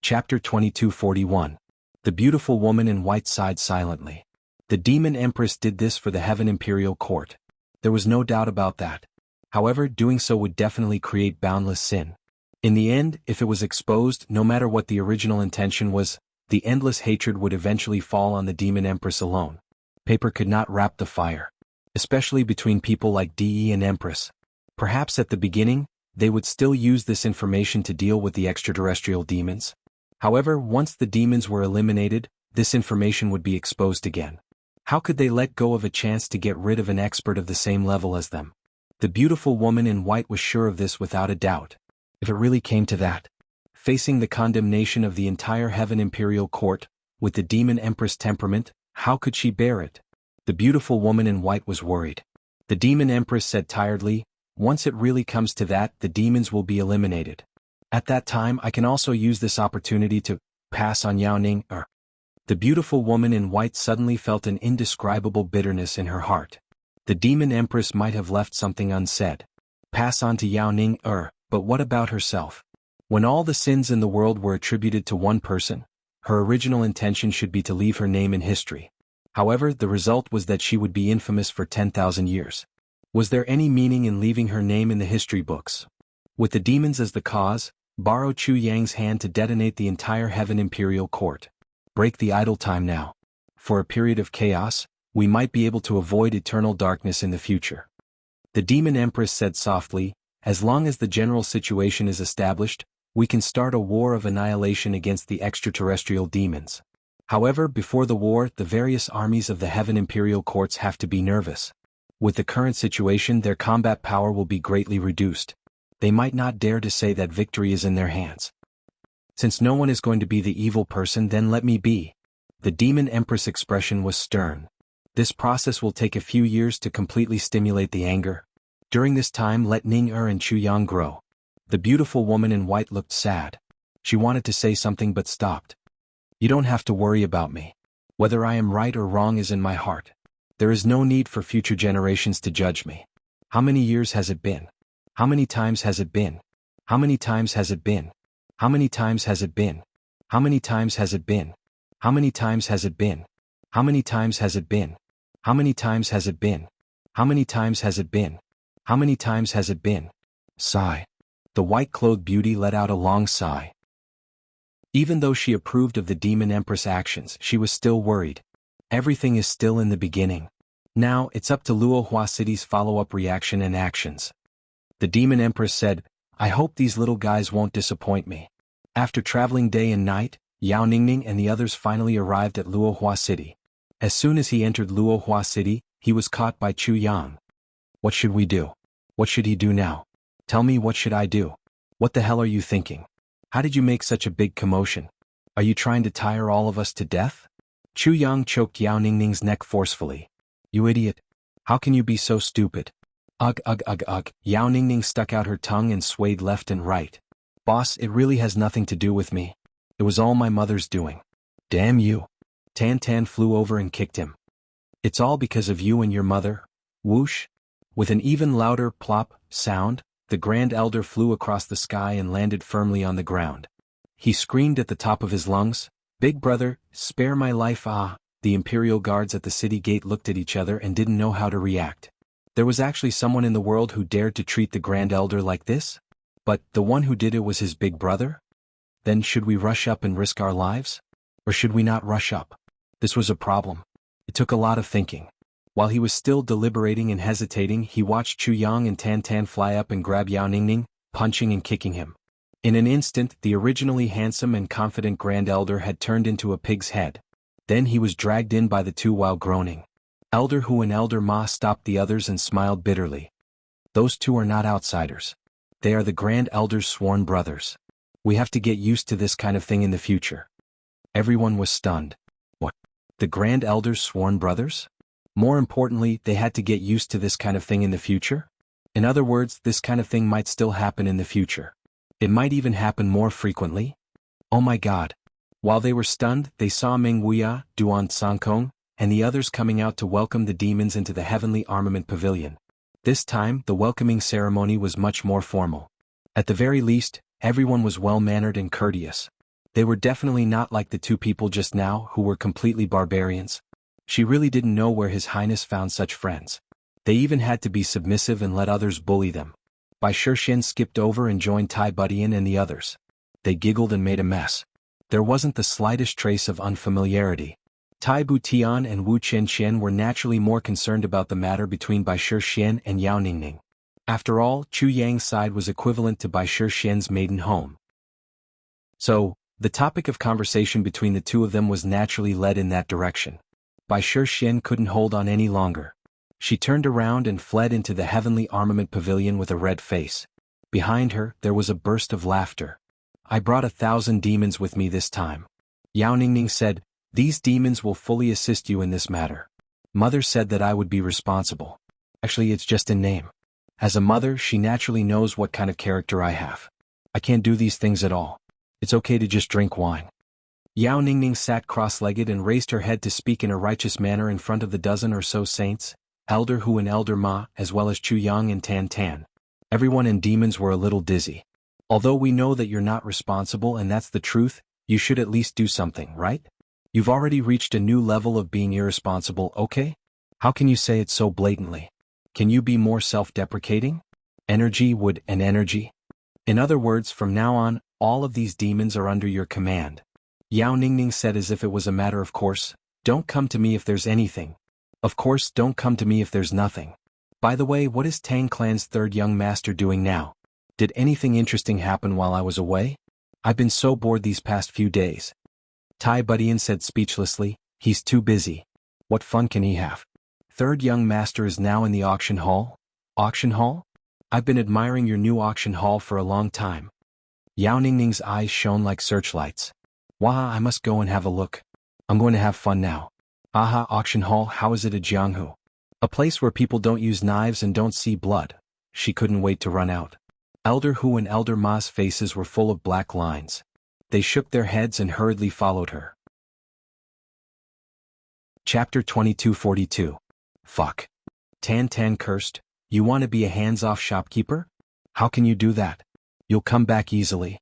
Chapter 2241. The beautiful woman in white sighed silently. The demon empress did this for the Heaven Imperial Court. There was no doubt about that. However, doing so would definitely create boundless sin. In the end, if it was exposed, no matter what the original intention was, the endless hatred would eventually fall on the demon empress alone. Paper could not wrap the fire. Especially between people like DE and Empress. Perhaps at the beginning, they would still use this information to deal with the extraterrestrial demons. However, once the demons were eliminated, this information would be exposed again. How could they let go of a chance to get rid of an expert of the same level as them? The beautiful woman in white was sure of this without a doubt. If it really came to that, facing the condemnation of the entire Heaven Imperial Court, with the demon empress temperament, how could she bear it? The beautiful woman in white was worried. The demon empress said tiredly, "Once it really comes to that, the demons will be eliminated. At that time I can also use this opportunity to pass on Yao Ning." The beautiful woman in white suddenly felt an indescribable bitterness in her heart. The demon empress might have left something unsaid. Pass on to Yao Ning, but what about herself? When all the sins in the world were attributed to one person, her original intention should be to leave her name in history. However, the result was that she would be infamous for 10,000 years. Was there any meaning in leaving her name in the history books? With the demons as the cause, borrow Chu Yang's hand to detonate the entire Heaven Imperial Court. Break the idle time now. For a period of chaos, we might be able to avoid eternal darkness in the future. The demon empress said softly, "As long as the general situation is established, we can start a war of annihilation against the extraterrestrial demons. However, before the war, the various armies of the Heaven Imperial Courts have to be nervous. With the current situation, their combat power will be greatly reduced. They might not dare to say that victory is in their hands. Since no one is going to be the evil person, then let me be." The demon empress expression was stern. This process will take a few years to completely stimulate the anger. During this time, let Ning and Chu Yang grow. The beautiful woman in white looked sad. She wanted to say something but stopped. "You don't have to worry about me. Whether I am right or wrong is in my heart. There is no need for future generations to judge me. How many years has it been? How many times has it been? How many times has it been? How many times has it been? How many times has it been? How many times has it been? How many times has it been? How many times has it been? How many times has it been? How many times has it been?" Sigh. The white-clothed beauty let out a long sigh. Even though she approved of the demon empress actions, she was still worried. Everything is still in the beginning. Now, it's up to Luohua City's follow-up reaction and actions. The demon empress said, "I hope these little guys won't disappoint me." After traveling day and night, Yao Ningning and the others finally arrived at Luohua City. As soon as he entered Luohua City, he was caught by Chu Yang. "What should we do? What should he do now? Tell me, what should I do? What the hell are you thinking? How did you make such a big commotion? Are you trying to tire all of us to death?" Chu Yang choked Yao Ningning's neck forcefully. "You idiot. How can you be so stupid?" Ugh. Yao Ningning stuck out her tongue and swayed left and right. "Boss, it really has nothing to do with me. It was all my mother's doing." "Damn you." Tan Tan flew over and kicked him. "It's all because of you and your mother." Whoosh. With an even louder plop sound, the Grand Elder flew across the sky and landed firmly on the ground. He screamed at the top of his lungs, "Big brother, spare my life!" The Imperial guards at the city gate looked at each other and didn't know how to react. There was actually someone in the world who dared to treat the Grand Elder like this? But the one who did it was his big brother? Then should we rush up and risk our lives? Or should we not rush up? This was a problem. It took a lot of thinking. While he was still deliberating and hesitating, he watched Chu Yang and Tan Tan fly up and grab Yao Ningning, punching and kicking him. In an instant, the originally handsome and confident Grand Elder had turned into a pig's head. Then he was dragged in by the two while groaning. Elder Hu and Elder Ma stopped the others and smiled bitterly. "Those two are not outsiders. They are the Grand Elder's sworn brothers. We have to get used to this kind of thing in the future." Everyone was stunned. What? The Grand Elder's sworn brothers? More importantly, they had to get used to this kind of thing in the future? In other words, this kind of thing might still happen in the future. It might even happen more frequently? Oh my god. While they were stunned, they saw Meng Wuya, Duan Sankong, and the others coming out to welcome the demons into the Heavenly Armament Pavilion. This time, the welcoming ceremony was much more formal. At the very least, everyone was well-mannered and courteous. They were definitely not like the two people just now who were completely barbarians. She really didn't know where His Highness found such friends. They even had to be submissive and let others bully them. Bai Shixian skipped over and joined Tai Budian and the others. They giggled and made a mess. There wasn't the slightest trace of unfamiliarity. Tai Butian and Wu Qianqian were naturally more concerned about the matter between Bai Shixian and Yao Ningning. After all, Chu Yang's side was equivalent to Bai Shixian's maiden home. So, the topic of conversation between the two of them was naturally led in that direction. Bai Shixian couldn't hold on any longer. She turned around and fled into the heavenly armament pavilion with a red face. Behind her, there was a burst of laughter. I brought 1,000 demons with me this time. Yao Ningning said, these demons will fully assist you in this matter. Mother said that I would be responsible. Actually, it's just in name. As a mother, she naturally knows what kind of character I have. I can't do these things at all. It's okay to just drink wine. Yao Ningning sat cross-legged and raised her head to speak in a righteous manner in front of the dozen or so saints, Elder Hu and Elder Ma, as well as Chu Yang and Tan Tan. Everyone and demons were a little dizzy. Although we know that you're not responsible and that's the truth, you should at least do something, right? You've already reached a new level of being irresponsible, okay? How can you say it so blatantly? Can you be more self-deprecating? Energy would and energy. In other words, from now on, all of these demons are under your command. Yao Ningning said as if it was a matter of course, don't come to me if there's anything. Of course, don't come to me if there's nothing. By the way, what is Tang Clan's third young master doing now? Did anything interesting happen while I was away? I've been so bored these past few days. Tai Budian said speechlessly, he's too busy. What fun can he have? Third young master is now in the auction hall? Auction hall? I've been admiring your new auction hall for a long time. Yao Ningning's eyes shone like searchlights. Wah, I must go and have a look. I'm going to have fun now. Aha, auction hall, how is it at Jianghu? A place where people don't use knives and don't see blood. She couldn't wait to run out. Elder Hu and Elder Ma's faces were full of black lines. They shook their heads and hurriedly followed her. Chapter 2242. Fuck. Tan Tan cursed, you want to be a hands-off shopkeeper? How can you do that? You'll come back easily.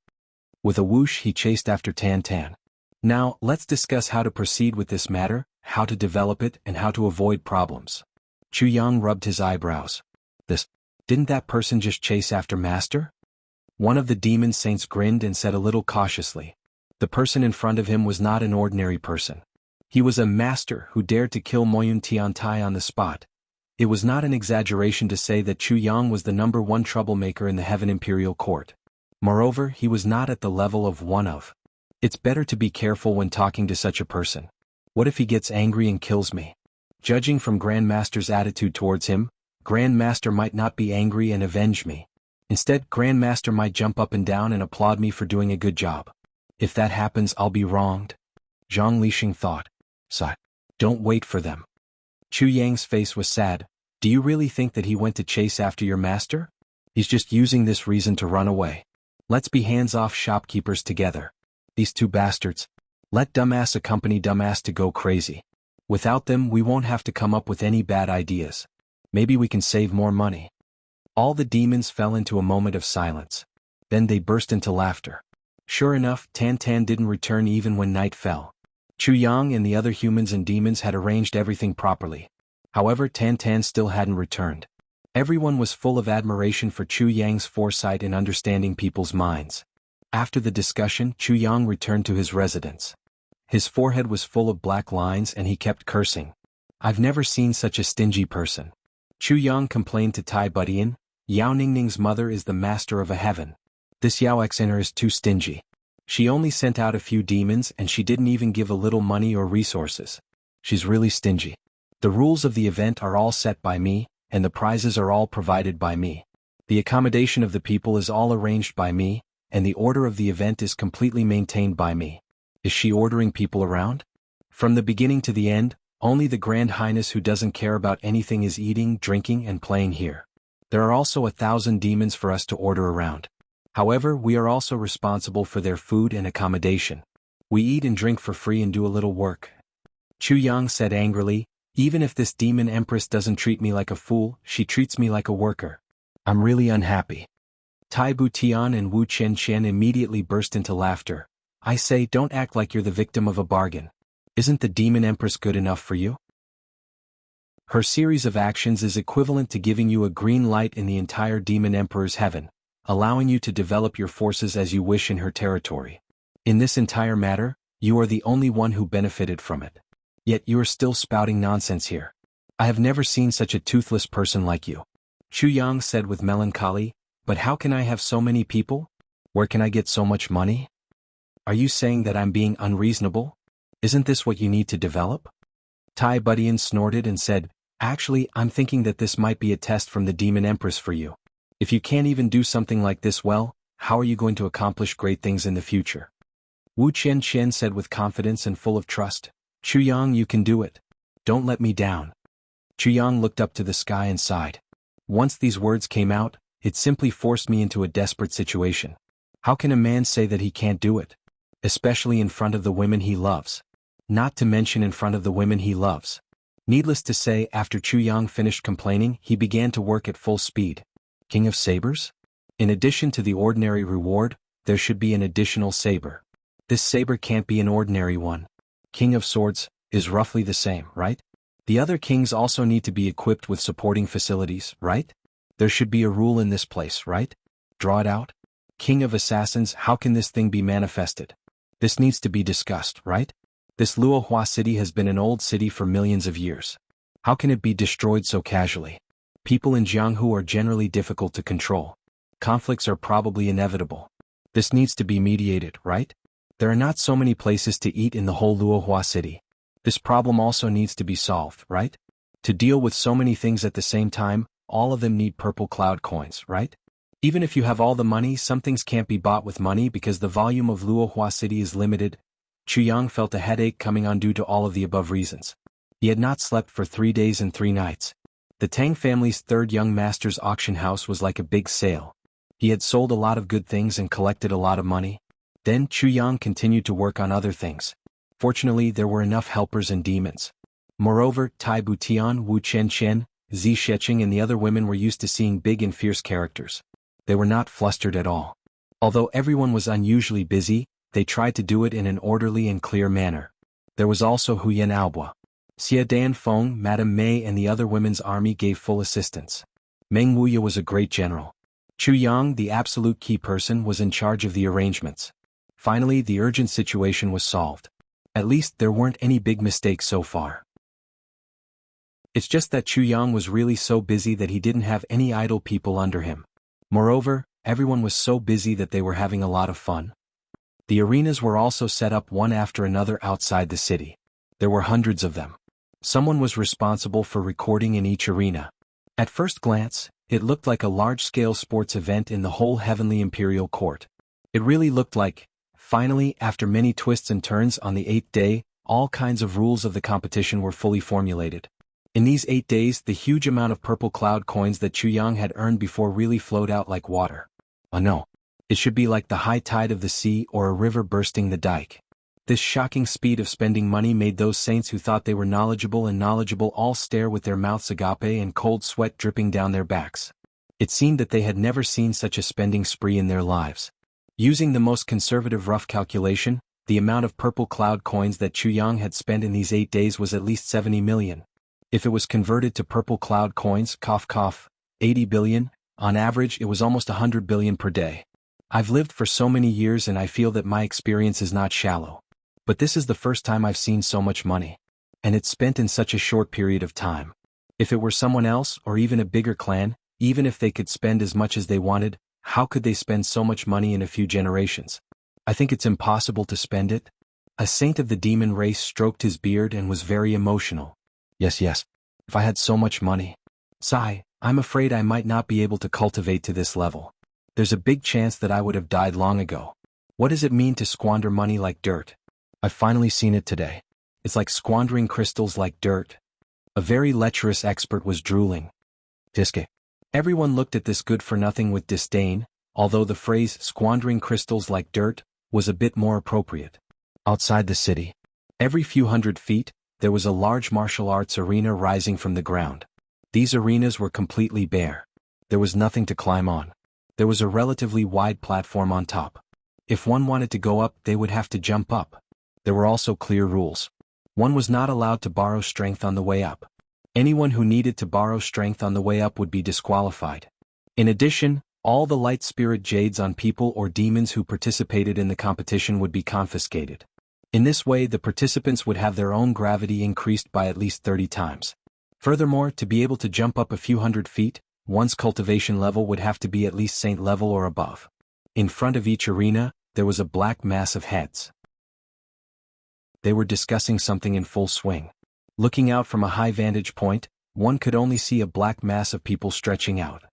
With a whoosh he chased after Tan Tan. Now, let's discuss how to proceed with this matter, how to develop it, and how to avoid problems. Chu Yang rubbed his eyebrows. Didn't that person just chase after Master? One of the demon saints grinned and said a little cautiously. The person in front of him was not an ordinary person. He was a master who dared to kill Moyun Tiantai on the spot. It was not an exaggeration to say that Chu Yang was the #1 troublemaker in the Heaven Imperial Court. Moreover, he was not at the level of one of. It's better to be careful when talking to such a person. What if he gets angry and kills me? Judging from Grandmaster's attitude towards him, Grandmaster might not be angry and avenge me. Instead, Grandmaster might jump up and down and applaud me for doing a good job. If that happens, I'll be wronged. Zhang Lixing thought. Sigh. Don't wait for them. Chu Yang's face was sad. Do you really think that he went to chase after your master? He's just using this reason to run away. Let's be hands-off shopkeepers together. These two bastards. Let dumbass accompany dumbass to go crazy. Without them, we won't have to come up with any bad ideas. Maybe we can save more money. All the demons fell into a moment of silence. Then they burst into laughter. Sure enough, Tan Tan didn't return even when night fell. Chu Yang and the other humans and demons had arranged everything properly. However, Tan Tan still hadn't returned. Everyone was full of admiration for Chu Yang's foresight in understanding people's minds. After the discussion, Chu Yang returned to his residence. His forehead was full of black lines and he kept cursing. I've never seen such a stingy person. Chu Yang complained to Tai Budian, Yao Ningning's mother is the master of a heaven. This Yao Xiner is too stingy. She only sent out a few demons and she didn't even give a little money or resources. She's really stingy. The rules of the event are all set by me, and the prizes are all provided by me. The accommodation of the people is all arranged by me, and the order of the event is completely maintained by me. Is she ordering people around? From the beginning to the end, only the Grand Highness who doesn't care about anything is eating, drinking, and playing here. There are also 1,000 demons for us to order around. However, we are also responsible for their food and accommodation. We eat and drink for free and do a little work. Chu Yang said angrily, even if this demon empress doesn't treat me like a fool, she treats me like a worker. I'm really unhappy. Tai Butian and Wu Qianqian immediately burst into laughter. I say, don't act like you're the victim of a bargain. Isn't the Demon Empress good enough for you? Her series of actions is equivalent to giving you a green light in the entire Demon Emperor's heaven, allowing you to develop your forces as you wish in her territory. In this entire matter, you are the only one who benefited from it. Yet you are still spouting nonsense here. I have never seen such a toothless person like you. Chu Yang said with melancholy, but how can I have so many people? Where can I get so much money? Are you saying that I'm being unreasonable? Isn't this what you need to develop? Tai Budian snorted and said, actually, I'm thinking that this might be a test from the Demon Empress for you. If you can't even do something like this well, how are you going to accomplish great things in the future? Wu Qianqian said with confidence and full of trust, Chu Yang, you can do it. Don't let me down. Chu Yang looked up to the sky and sighed. Once these words came out, it simply forced me into a desperate situation. How can a man say that he can't do it? Especially in front of the women he loves. Not to mention in front of the women he loves. Needless to say, after Chu Yang finished complaining, he began to work at full speed. King of Sabers? In addition to the ordinary reward, there should be an additional saber. This saber can't be an ordinary one. King of Swords is roughly the same, right? The other kings also need to be equipped with supporting facilities, right? There should be a rule in this place, right? Draw it out. King of Assassins, how can this thing be manifested? This needs to be discussed, right? This Luohua city has been an old city for millions of years. How can it be destroyed so casually? People in Jianghu are generally difficult to control. Conflicts are probably inevitable. This needs to be mediated, right? There are not so many places to eat in the whole Luohua city. This problem also needs to be solved, right? To deal with so many things at the same time, all of them need purple cloud coins, right? Even if you have all the money, some things can't be bought with money because the volume of Luohua city is limited. Chu Yang felt a headache coming on due to all of the above reasons. He had not slept for 3 days and 3 nights. The Tang family's third young master's auction house was like a big sale. He had sold a lot of good things and collected a lot of money. Then Chu Yang continued to work on other things. Fortunately, there were enough helpers and demons. Moreover, Tai Butian, Wu Qianqian, Zi Sheqing and the other women were used to seeing big and fierce characters. They were not flustered at all. Although everyone was unusually busy, they tried to do it in an orderly and clear manner. There was also Huyan Aobua. Xia Danfeng, Madame Mei and the other women's army gave full assistance. Meng Wuya was a great general. Chu Yang, the absolute key person, was in charge of the arrangements. Finally, the urgent situation was solved. At least there weren't any big mistakes so far. It's just that Chu Yang was really so busy that he didn't have any idle people under him. Moreover, everyone was so busy that they were having a lot of fun. The arenas were also set up one after another outside the city. There were hundreds of them. Someone was responsible for recording in each arena. At first glance, it looked like a large-scale sports event in the whole Heavenly Imperial Court. It really looked like, finally, after many twists and turns on the 8th day, all kinds of rules of the competition were fully formulated. In these 8 days, the huge amount of purple cloud coins that Chu Yang had earned before really flowed out like water. Oh no. It should be like the high tide of the sea or a river bursting the dike. This shocking speed of spending money made those saints who thought they were knowledgeable all stare with their mouths agape and cold sweat dripping down their backs. It seemed that they had never seen such a spending spree in their lives. Using the most conservative rough calculation, the amount of purple cloud coins that Chu Yang had spent in these 8 days was at least 70 million. If it was converted to purple cloud coins, 80 billion, on average it was almost 100 billion per day. I've lived for so many years and I feel that my experience is not shallow. But this is the first time I've seen so much money. And it's spent in such a short period of time. If it were someone else or even a bigger clan, even if they could spend as much as they wanted, how could they spend so much money in a few generations? I think it's impossible to spend it. A saint of the demon race stroked his beard and was very emotional. Yes. If I had so much money. Sigh, I'm afraid I might not be able to cultivate to this level. There's a big chance that I would have died long ago. What does it mean to squander money like dirt? I've finally seen it today. It's like squandering crystals like dirt. A very lecherous expert was drooling. Disque. Everyone looked at this good-for-nothing with disdain, although the phrase squandering crystals like dirt was a bit more appropriate. Outside the city, every few hundred feet, there was a large martial arts arena rising from the ground. These arenas were completely bare. There was nothing to climb on. There was a relatively wide platform on top. If one wanted to go up, they would have to jump up. There were also clear rules. One was not allowed to borrow strength on the way up. Anyone who needed to borrow strength on the way up would be disqualified. In addition, all the light spirit jades on people or demons who participated in the competition would be confiscated. In this way, the participants would have their own gravity increased by at least 30 times. Furthermore, to be able to jump up a few hundred feet, one's cultivation level would have to be at least saint level or above. In front of each arena, there was a black mass of heads. They were discussing something in full swing. Looking out from a high vantage point, one could only see a black mass of people stretching out.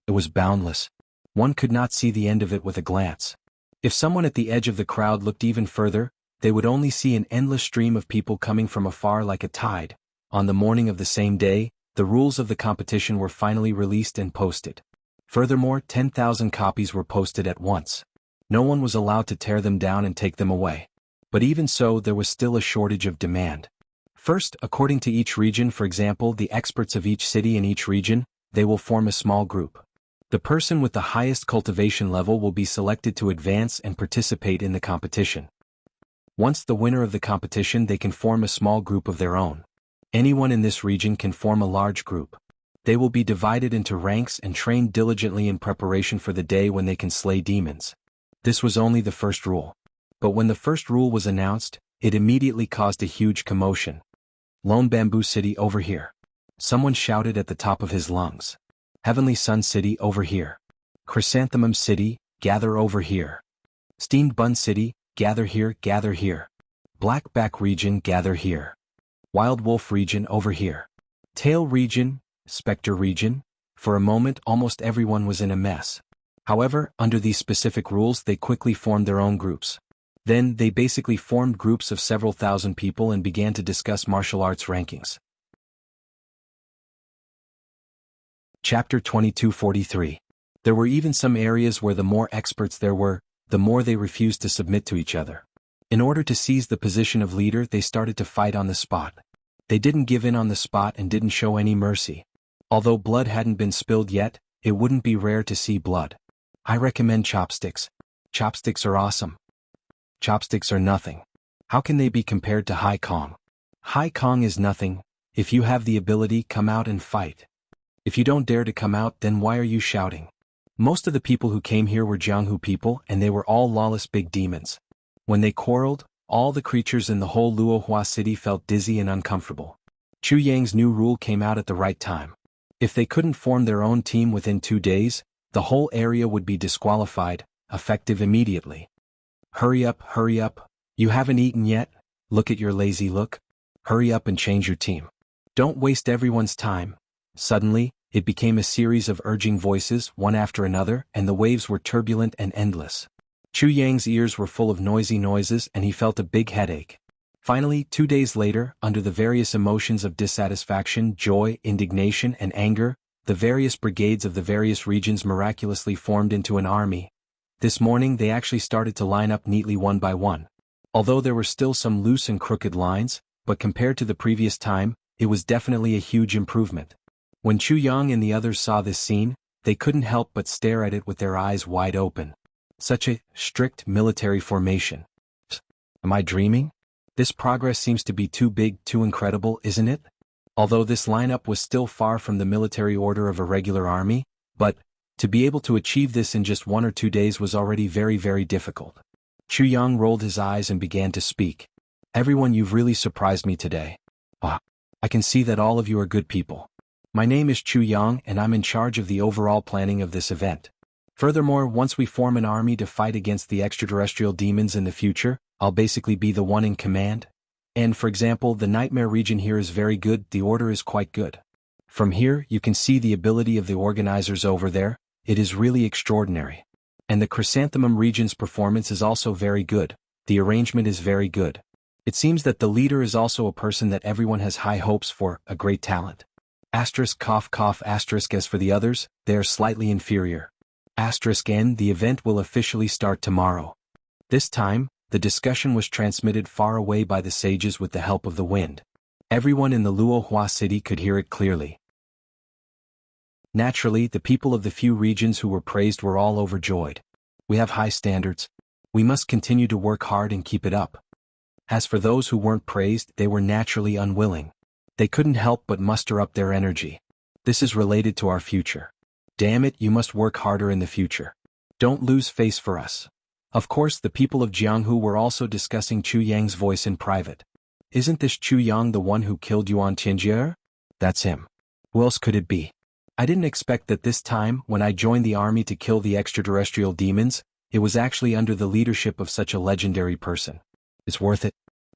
It was boundless. One could not see the end of it with a glance. If someone at the edge of the crowd looked even further, they would only see an endless stream of people coming from afar like a tide. On the morning of the same day, the rules of the competition were finally released and posted. Furthermore, 10,000 copies were posted at once. No one was allowed to tear them down and take them away. But even so, there was still a shortage of demand. First, according to each region, for example, the experts of each city in each region, they will form a small group. The person with the highest cultivation level will be selected to advance and participate in the competition. Once the winner of the competition, they can form a small group of their own. Anyone in this region can form a large group. They will be divided into ranks and trained diligently in preparation for the day when they can slay demons. This was only the first rule. But when the first rule was announced, it immediately caused a huge commotion. Lone Bamboo City over here. Someone shouted at the top of his lungs. Heavenly Sun City over here. Chrysanthemum City, gather over here. Steamed Bun City, gather here, gather here. Blackback Region, gather here. Wild Wolf Region over here. Tail Region, Spectre Region. For a moment, almost everyone was in a mess. However, under these specific rules, they quickly formed their own groups. Then, they basically formed groups of several thousand people and began to discuss martial arts rankings. Chapter 2243. There were even some areas where the more experts there were, the more they refused to submit to each other. In order to seize the position of leader, they started to fight on the spot. They didn't give in on the spot and didn't show any mercy. Although blood hadn't been spilled yet, it wouldn't be rare to see blood. I recommend chopsticks. Chopsticks are awesome. Chopsticks are nothing. How can they be compared to Hai Kong? Hai Kong is nothing. If you have the ability, come out and fight. If you don't dare to come out, then why are you shouting? Most of the people who came here were Jianghu people, and they were all lawless big demons. When they quarreled, all the creatures in the whole Luohua city felt dizzy and uncomfortable. Chu Yang's new rule came out at the right time. If they couldn't form their own team within 2 days, the whole area would be disqualified, effective immediately. Hurry up, you haven't eaten yet? Look at your lazy look. Hurry up and change your team. Don't waste everyone's time. Suddenly, it became a series of urging voices, one after another, and the waves were turbulent and endless. Chu Yang's ears were full of noisy noises and he felt a big headache. Finally, 2 days later, under the various emotions of dissatisfaction, joy, indignation, and anger, the various brigades of the various regions miraculously formed into an army. This morning they actually started to line up neatly one by one. Although there were still some loose and crooked lines, but compared to the previous time, it was definitely a huge improvement. When Chu Yang and the others saw this scene, they couldn't help but stare at it with their eyes wide open. Such a strict military formation. Am I dreaming? This progress seems to be too big, too incredible, isn't it? Although this lineup was still far from the military order of a regular army, but to be able to achieve this in just 1 or 2 days was already very, very difficult. Chu Yang rolled his eyes and began to speak. Everyone, you've really surprised me today. I can see that all of you are good people. My name is Chu Yang and I'm in charge of the overall planning of this event. Furthermore, once we form an army to fight against the extraterrestrial demons in the future, I'll basically be the one in command. And for example, the nightmare region here is very good, the order is quite good. From here, you can see the ability of the organizers over there, it is really extraordinary. And the chrysanthemum region's performance is also very good, the arrangement is very good. It seems that the leader is also a person that everyone has high hopes for, a great talent. Asterisk cough cough asterisk. As for the others, they are slightly inferior. Asterisk N. The event will officially start tomorrow. This time, the discussion was transmitted far away by the sages with the help of the wind. Everyone in the Luohua city could hear it clearly. Naturally, the people of the few regions who were praised were all overjoyed. We have high standards. We must continue to work hard and keep it up. As for those who weren't praised, they were naturally unwilling. They couldn't help but muster up their energy. This is related to our future. Damn it, you must work harder in the future. Don't lose face for us. Of course, the people of Jianghu were also discussing Chu Yang's voice in private. Isn't this Chu Yang the one who killed Yuan Tianjie? That's him. Who else could it be? I didn't expect that this time, when I joined the army to kill the extraterrestrial demons, it was actually under the leadership of such a legendary person. It's worth it.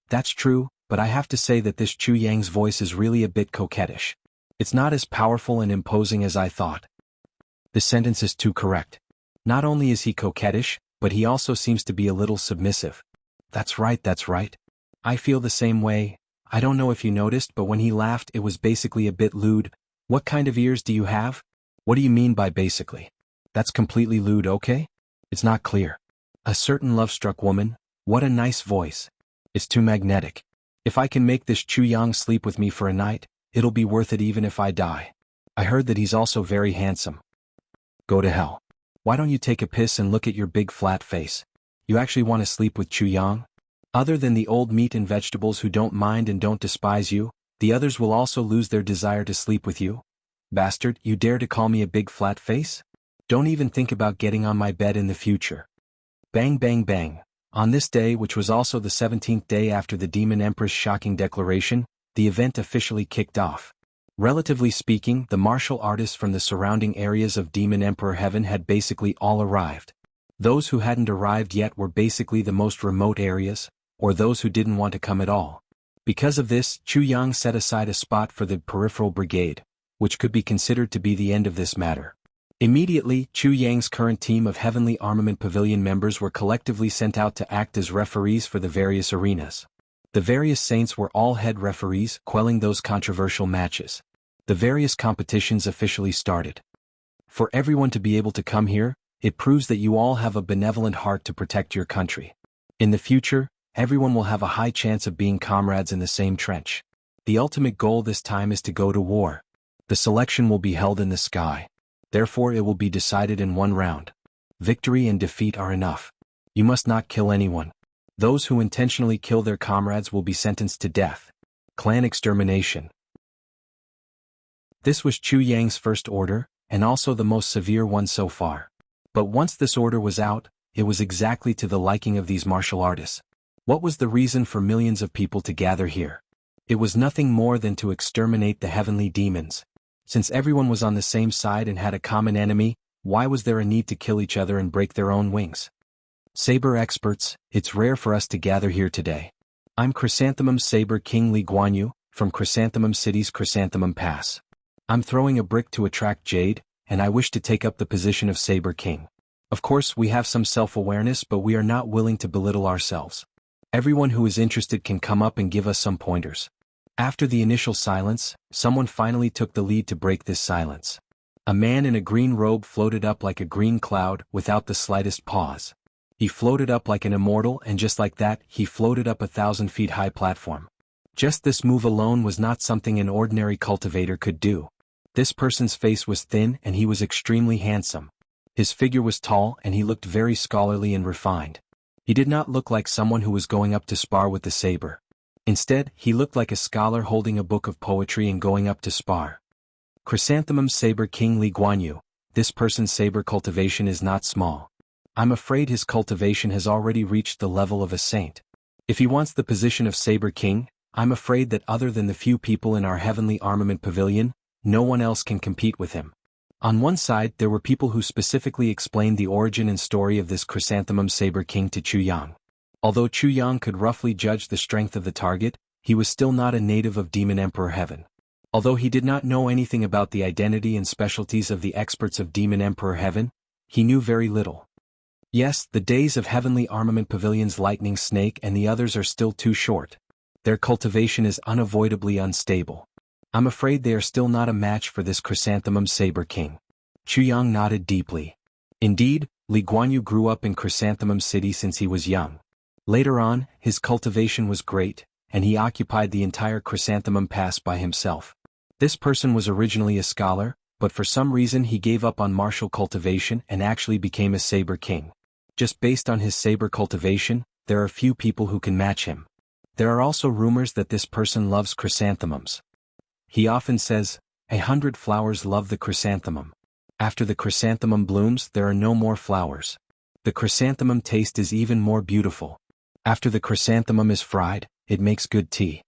That's true, but I have to say that this Chu Yang's voice is really a bit coquettish. It's not as powerful and imposing as I thought. This sentence is too correct. Not only is he coquettish, but he also seems to be a little submissive. That's right, that's right. I feel the same way. I don't know if you noticed, but when he laughed it was basically a bit lewd. What kind of ears do you have? What do you mean by basically? That's completely lewd, okay? It's not clear. A certain love-struck woman. What a nice voice. It's too magnetic. If I can make this Chu Yang sleep with me for a night, it'll be worth it even if I die. I heard that he's also very handsome. Go to hell. Why don't you take a piss and look at your big flat face? You actually want to sleep with Chu Yang? Other than the old meat and vegetables who don't mind and don't despise you, the others will also lose their desire to sleep with you? Bastard, you dare to call me a big flat face? Don't even think about getting on my bed in the future. Bang bang bang. On this day, which was also the 17th day after the Demon Empress' shocking declaration, the event officially kicked off. Relatively speaking, the martial artists from the surrounding areas of Demon Emperor Heaven had basically all arrived. Those who hadn't arrived yet were basically the most remote areas, or those who didn't want to come at all. Because of this, Chu Yang set aside a spot for the peripheral brigade, which could be considered to be the end of this matter. Immediately, Chu Yang's current team of Heavenly Armament Pavilion members were collectively sent out to act as referees for the various arenas. The various saints were all head referees, quelling those controversial matches. The various competitions officially started. For everyone to be able to come here, it proves that you all have a benevolent heart to protect your country. In the future, everyone will have a high chance of being comrades in the same trench. The ultimate goal this time is to go to war. The selection will be held in the sky. Therefore it will be decided in one round. Victory and defeat are enough. You must not kill anyone. Those who intentionally kill their comrades will be sentenced to death. Clan extermination. This was Chu Yang's first order, and also the most severe one so far. But once this order was out, it was exactly to the liking of these martial artists. What was the reason for millions of people to gather here? It was nothing more than to exterminate the heavenly demons. Since everyone was on the same side and had a common enemy, why was there a need to kill each other and break their own wings? Saber experts, it's rare for us to gather here today. I'm Chrysanthemum Saber King Li Guanyu, from Chrysanthemum City's Chrysanthemum Pass. I'm throwing a brick to attract jade, and I wish to take up the position of Saber King. Of course, we have some self-awareness, but we are not willing to belittle ourselves. Everyone who is interested can come up and give us some pointers. After the initial silence, someone finally took the lead to break this silence. A man in a green robe floated up like a green cloud, without the slightest pause. He floated up like an immortal, and just like that, he floated up a 1,000-feet-high platform. Just this move alone was not something an ordinary cultivator could do. This person's face was thin and he was extremely handsome. His figure was tall and he looked very scholarly and refined. He did not look like someone who was going up to spar with the saber. Instead, he looked like a scholar holding a book of poetry and going up to spar. Chrysanthemum Saber King Li Guanyu, this person's saber cultivation is not small. I'm afraid his cultivation has already reached the level of a saint. If he wants the position of Saber King, I'm afraid that other than the few people in our Heavenly Armament Pavilion, no one else can compete with him. On one side, there were people who specifically explained the origin and story of this Chrysanthemum Saber King to Chu Yang. Although Chu Yang could roughly judge the strength of the target, he was still not a native of Demon Emperor Heaven. Although he did not know anything about the identity and specialties of the experts of Demon Emperor Heaven, he knew very little. Yes, the days of Heavenly Armament Pavilion's Lightning Snake and the others are still too short. Their cultivation is unavoidably unstable. I'm afraid they are still not a match for this Chrysanthemum Saber King. Chu Yang nodded deeply. Indeed, Li Guanyu grew up in Chrysanthemum City since he was young. Later on, his cultivation was great, and he occupied the entire Chrysanthemum Pass by himself. This person was originally a scholar, but for some reason he gave up on martial cultivation and actually became a Saber King. Just based on his saber cultivation, there are few people who can match him. There are also rumors that this person loves chrysanthemums. He often says, 100 flowers love the chrysanthemum. After the chrysanthemum blooms, there are no more flowers. The chrysanthemum taste is even more beautiful. After the chrysanthemum is fried, it makes good tea.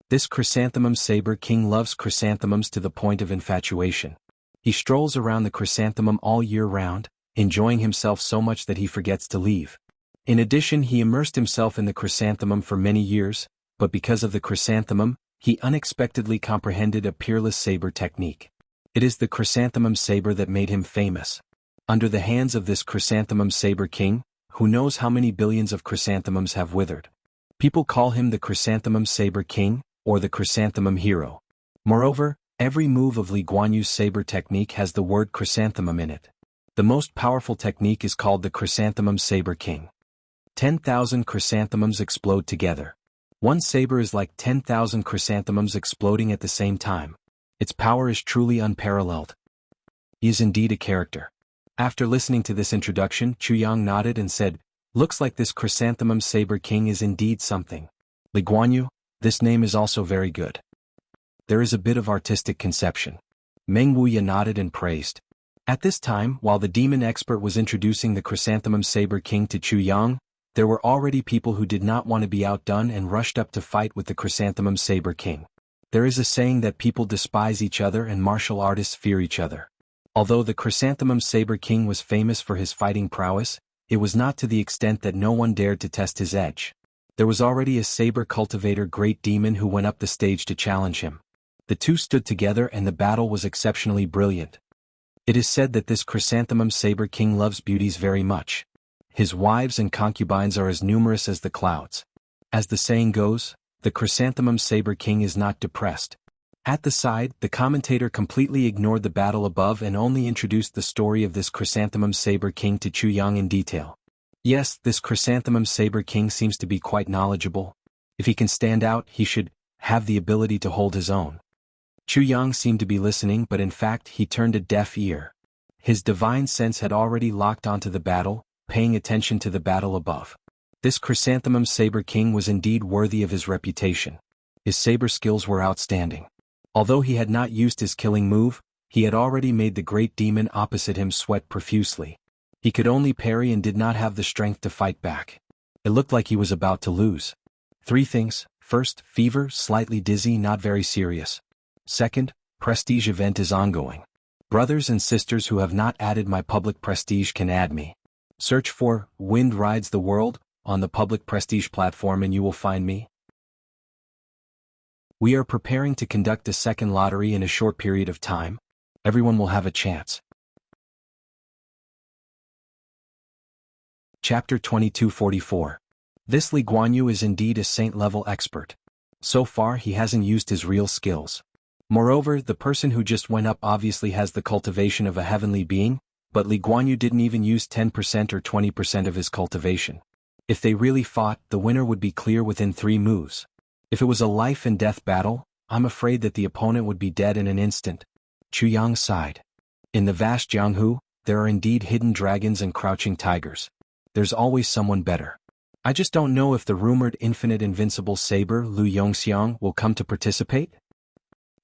This chrysanthemum saber king loves chrysanthemums to the point of infatuation. He strolls around the chrysanthemum all year round, enjoying himself so much that he forgets to leave. In addition, he immersed himself in the chrysanthemum for many years, but because of the chrysanthemum, he unexpectedly comprehended a peerless saber technique. It is the chrysanthemum saber that made him famous. Under the hands of this chrysanthemum saber king, who knows how many billions of chrysanthemums have withered. People call him the chrysanthemum saber king, or the chrysanthemum hero. Moreover, every move of Li Guanyu's saber technique has the word chrysanthemum in it. The most powerful technique is called the chrysanthemum saber king. 10,000 chrysanthemums explode together. One saber is like 10,000 chrysanthemums exploding at the same time. Its power is truly unparalleled. He is indeed a character. After listening to this introduction, Chuyang nodded and said, "Looks like this chrysanthemum saber king is indeed something. Li Guanyu, this name is also very good. There is a bit of artistic conception." Meng Wuya nodded and praised. At this time, while the demon expert was introducing the chrysanthemum saber king to Chuyang, there were already people who did not want to be outdone and rushed up to fight with the chrysanthemum saber king. There is a saying that people despise each other and martial artists fear each other. Although the chrysanthemum saber king was famous for his fighting prowess, it was not to the extent that no one dared to test his edge. There was already a saber cultivator great demon who went up the stage to challenge him. The two stood together and the battle was exceptionally brilliant. It is said that this chrysanthemum saber king loves beauties very much. His wives and concubines are as numerous as the clouds. As the saying goes, the chrysanthemum saber king is not depressed. At the side, the commentator completely ignored the battle above and only introduced the story of this chrysanthemum saber king to Chuyang in detail. Yes, this chrysanthemum saber king seems to be quite knowledgeable. If he can stand out, he should have the ability to hold his own. Chuyang seemed to be listening, but in fact he turned a deaf ear. His divine sense had already locked onto the battle, paying attention to the battle above. This chrysanthemum saber king was indeed worthy of his reputation. His saber skills were outstanding. Although he had not used his killing move, he had already made the great demon opposite him sweat profusely. He could only parry and did not have the strength to fight back. It looked like he was about to lose. 3 things. First, fever, slightly dizzy, not very serious. Second, prestige event is ongoing. Brothers and sisters who have not added my public prestige can add me. Search for Wind Rides the World on the public prestige platform and you will find me. We are preparing to conduct a second lottery in a short period of time. Everyone will have a chance. Chapter 2244. This Li Guanyu is indeed a saint-level expert. So far he hasn't used his real skills. Moreover, the person who just went up obviously has the cultivation of a heavenly being, but Li Guanyu didn't even use 10% or 20% of his cultivation. If they really fought, the winner would be clear within 3 moves. If it was a life-and-death battle, I'm afraid that the opponent would be dead in an instant. Chuyang sighed. In the vast Jianghu, there are indeed hidden dragons and crouching tigers. There's always someone better. I just don't know if the rumored infinite invincible saber Lu Yongxiang will come to participate.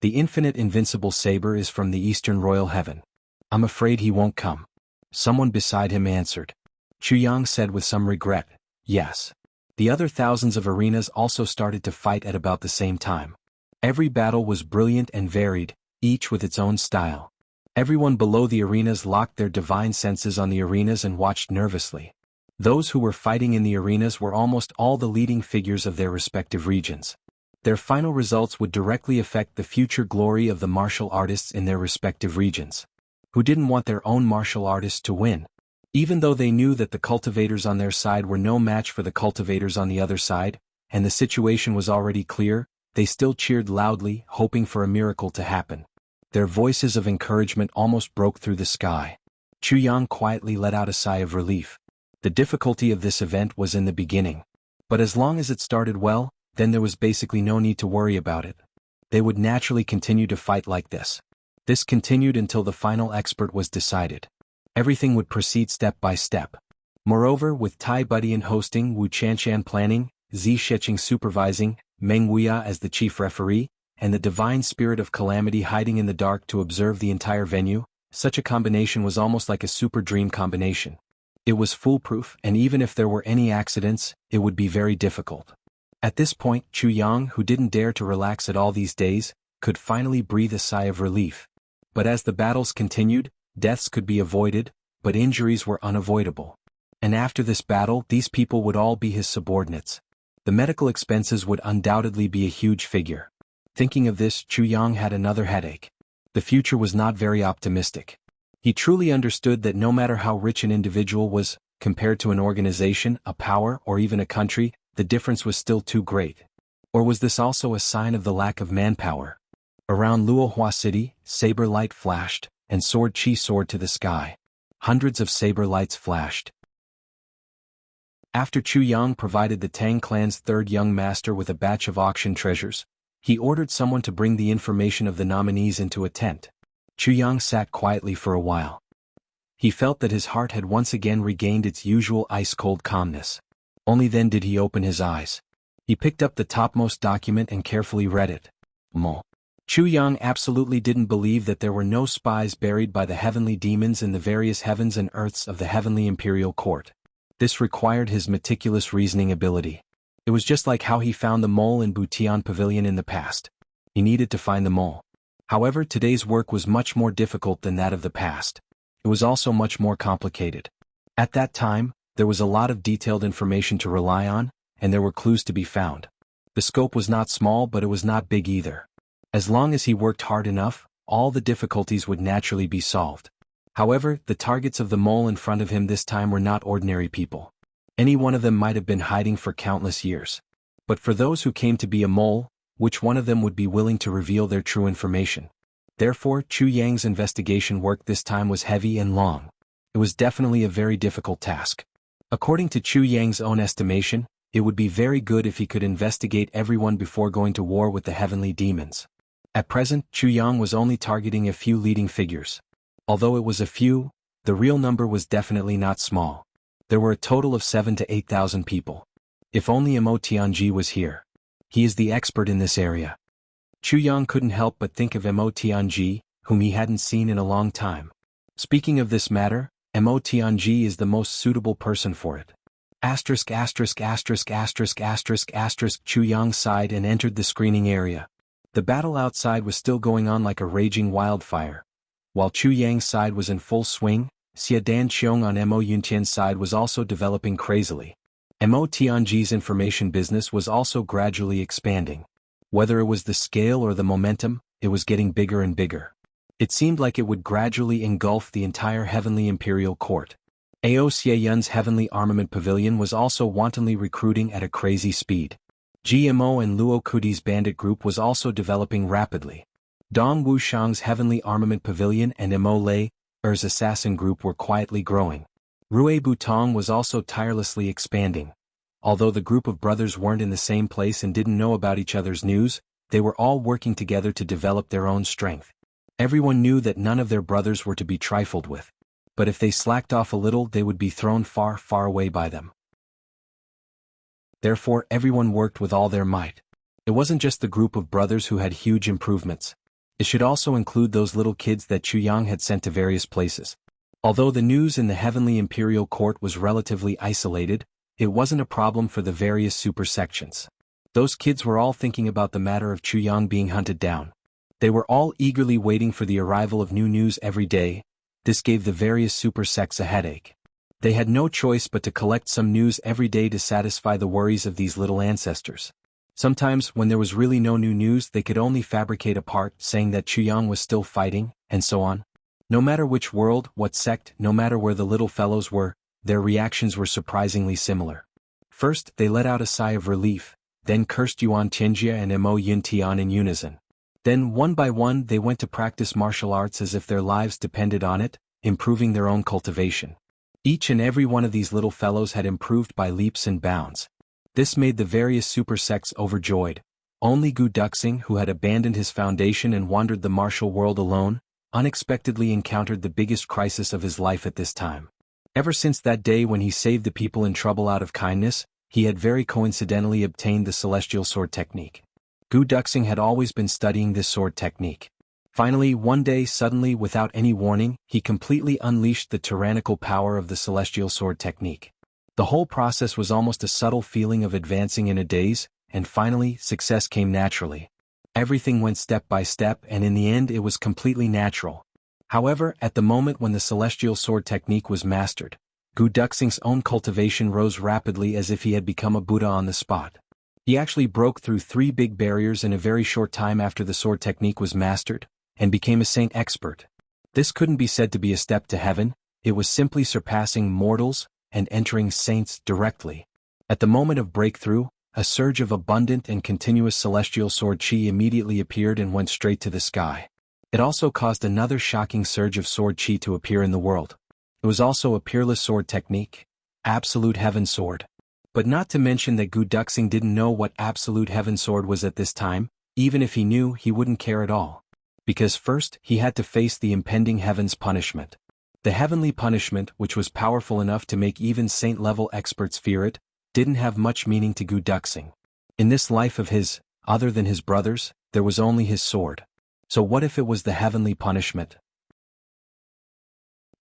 The infinite invincible saber is from the Eastern Royal Heaven. I'm afraid he won't come. Someone beside him answered. Chuyang said with some regret, yes. The other thousands of arenas also started to fight at about the same time. Every battle was brilliant and varied, each with its own style. Everyone below the arenas locked their divine senses on the arenas and watched nervously. Those who were fighting in the arenas were almost all the leading figures of their respective regions. Their final results would directly affect the future glory of the martial artists in their respective regions. Who didn't want their own martial artists to win? Even though they knew that the cultivators on their side were no match for the cultivators on the other side, and the situation was already clear, they still cheered loudly, hoping for a miracle to happen. Their voices of encouragement almost broke through the sky. Chuyang quietly let out a sigh of relief. The difficulty of this event was in the beginning. But as long as it started well, then there was basically no need to worry about it. They would naturally continue to fight like this. This continued until the final expert was decided. Everything would proceed step by step. Moreover, with Tai Budian hosting, Wu Chanshan planning, Zi Sheqing supervising, Meng Wuya as the chief referee, and the divine spirit of calamity hiding in the dark to observe the entire venue, such a combination was almost like a super dream combination. It was foolproof, and even if there were any accidents, it would be very difficult. At this point, Chu Yang, who didn't dare to relax at all these days, could finally breathe a sigh of relief. But as the battles continued, deaths could be avoided, but injuries were unavoidable. And after this battle, these people would all be his subordinates. The medical expenses would undoubtedly be a huge figure. Thinking of this, Chu Yang had another headache. The future was not very optimistic. He truly understood that no matter how rich an individual was, compared to an organization, a power, or even a country, the difference was still too great. Or was this also a sign of the lack of manpower? Around Luohua City, saber light flashed, and sword chi soared to the sky. Hundreds of saber lights flashed. After Chu Yang provided the Tang clan's third young master with a batch of auction treasures, he ordered someone to bring the information of the nominees into a tent. Chu Yang sat quietly for a while. He felt that his heart had once again regained its usual ice-cold calmness. Only then did he open his eyes. He picked up the topmost document and carefully read it. Chu Yang absolutely didn't believe that there were no spies buried by the heavenly demons in the various heavens and earths of the heavenly imperial court. This required his meticulous reasoning ability. It was just like how he found the mole in Butian Pavilion in the past. He needed to find the mole. However, today's work was much more difficult than that of the past. It was also much more complicated. At that time, there was a lot of detailed information to rely on, and there were clues to be found. The scope was not small, but it was not big either. As long as he worked hard enough, all the difficulties would naturally be solved. However, the targets of the mole in front of him this time were not ordinary people. Any one of them might have been hiding for countless years. But for those who came to be a mole, which one of them would be willing to reveal their true information? Therefore, Chu Yang's investigation work this time was heavy and long. It was definitely a very difficult task. According to Chu Yang's own estimation, it would be very good if he could investigate everyone before going to war with the heavenly demons. At present, Chu Yang was only targeting a few leading figures. Although it was a few, the real number was definitely not small. There were a total of 7,000 to 8,000 people. If only Mo Tianji was here. He is the expert in this area. Chu Yang couldn't help but think of Mo Tianji, whom he hadn't seen in a long time. Speaking of this matter, Mo Tianji is the most suitable person for it. Chu Yang sighed and entered the screening area. The battle outside was still going on like a raging wildfire. While Chu Yang's side was in full swing, Xia Dan Qiong on Mo Yuntian's side was also developing crazily. Mo Tianji's information business was also gradually expanding. Whether it was the scale or the momentum, it was getting bigger and bigger. It seemed like it would gradually engulf the entire heavenly imperial court. Ao Xie Yun's heavenly armament pavilion was also wantonly recruiting at a crazy speed. GMO and Luo Kudi's bandit group was also developing rapidly. Dong Wushang's heavenly armament pavilion and Mo Lei Er's assassin group were quietly growing. Rui Butong was also tirelessly expanding. Although the group of brothers weren't in the same place and didn't know about each other's news, they were all working together to develop their own strength. Everyone knew that none of their brothers were to be trifled with. But if they slacked off a little, they would be thrown far, far away by them. Therefore, everyone worked with all their might. It wasn't just the group of brothers who had huge improvements. It should also include those little kids that Chu Yang had sent to various places. Although the news in the heavenly imperial court was relatively isolated, it wasn't a problem for the various super sections. Those kids were all thinking about the matter of Chu Yang being hunted down. They were all eagerly waiting for the arrival of new news every day. This gave the various super sects a headache. They had no choice but to collect some news every day to satisfy the worries of these little ancestors. Sometimes, when there was really no new news, they could only fabricate a part saying that Chu Yang was still fighting, and so on. No matter which world, what sect, no matter where the little fellows were, their reactions were surprisingly similar. First, they let out a sigh of relief, then cursed Yuan Tianjia and Mo Yuntian in unison. Then, one by one, they went to practice martial arts as if their lives depended on it, improving their own cultivation. Each and every one of these little fellows had improved by leaps and bounds. This made the various super sects overjoyed. Only Gu Duxing, who had abandoned his foundation and wandered the martial world alone, unexpectedly encountered the biggest crisis of his life at this time. Ever since that day when he saved the people in trouble out of kindness, he had very coincidentally obtained the celestial sword technique. Gu Duxing had always been studying this sword technique. Finally, one day suddenly without any warning, he completely unleashed the tyrannical power of the celestial sword technique. The whole process was almost a subtle feeling of advancing in a daze, and finally, success came naturally. Everything went step by step and in the end it was completely natural. However, at the moment when the celestial sword technique was mastered, Gu Duxing's own cultivation rose rapidly as if he had become a Buddha on the spot. He actually broke through 3 big barriers in a very short time after the sword technique was mastered, and became a saint expert. This couldn't be said to be a step to heaven, it was simply surpassing mortals and entering saints directly. At the moment of breakthrough, a surge of abundant and continuous celestial sword chi immediately appeared and went straight to the sky. It also caused another shocking surge of sword chi to appear in the world. It was also a peerless sword technique, Absolute Heaven Sword. But not to mention that Gu Duxing didn't know what Absolute Heaven Sword was at this time, even if he knew he wouldn't care at all. Because first, he had to face the impending heaven's punishment. The heavenly punishment, which was powerful enough to make even saint-level experts fear it, didn't have much meaning to Gu Duxing. In this life of his, other than his brothers, there was only his sword. So what if it was the heavenly punishment?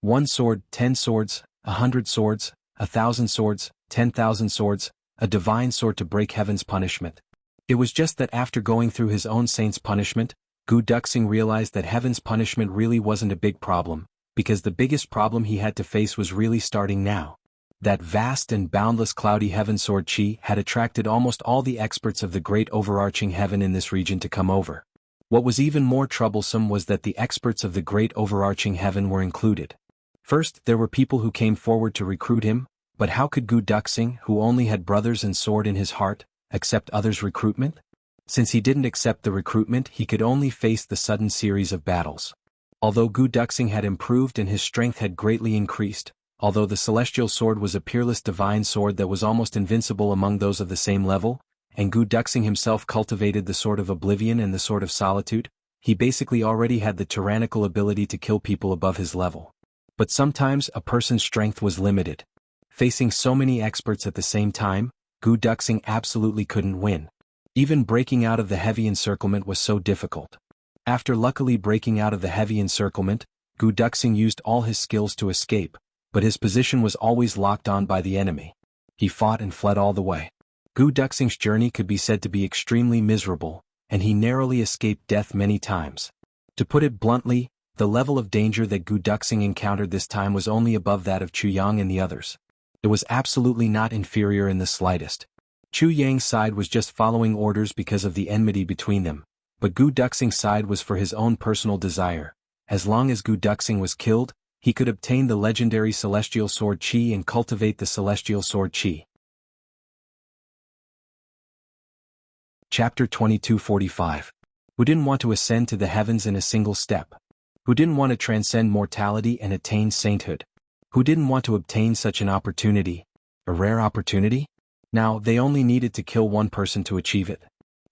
1 sword, 10 swords, 100 swords, 1,000 swords, 10,000 swords, a divine sword to break heaven's punishment. It was just that after going through his own saint's punishment, Gu Duxing realized that heaven's punishment really wasn't a big problem, because the biggest problem he had to face was really starting now. That vast and boundless cloudy heaven sword chi had attracted almost all the experts of the great overarching heaven in this region to come over. What was even more troublesome was that the experts of the great overarching heaven were included. First, there were people who came forward to recruit him, but how could Gu Duxing, who only had brothers and sword in his heart, accept others' recruitment? Since he didn't accept the recruitment, he could only face the sudden series of battles. Although Gu Duxing had improved and his strength had greatly increased, although the celestial sword was a peerless divine sword that was almost invincible among those of the same level, and Gu Duxing himself cultivated the sword of oblivion and the sword of solitude, he basically already had the tyrannical ability to kill people above his level. But sometimes a person's strength was limited. Facing so many experts at the same time, Gu Duxing absolutely couldn't win. Even breaking out of the heavy encirclement was so difficult. After luckily breaking out of the heavy encirclement, Gu Duxing used all his skills to escape, but his position was always locked on by the enemy. He fought and fled all the way. Gu Duxing's journey could be said to be extremely miserable, and he narrowly escaped death many times. To put it bluntly, the level of danger that Gu Duxing encountered this time was only above that of Chu Yang and the others. It was absolutely not inferior in the slightest. Chu Yang's side was just following orders because of the enmity between them, but Gu Duxing's side was for his own personal desire. As long as Gu Duxing was killed, he could obtain the legendary celestial sword chi and cultivate the celestial sword chi. Chapter 2245. Who didn't want to ascend to the heavens in a single step? Who didn't want to transcend mortality and attain sainthood? Who didn't want to obtain such an opportunity? A rare opportunity? Now, they only needed to kill one person to achieve it.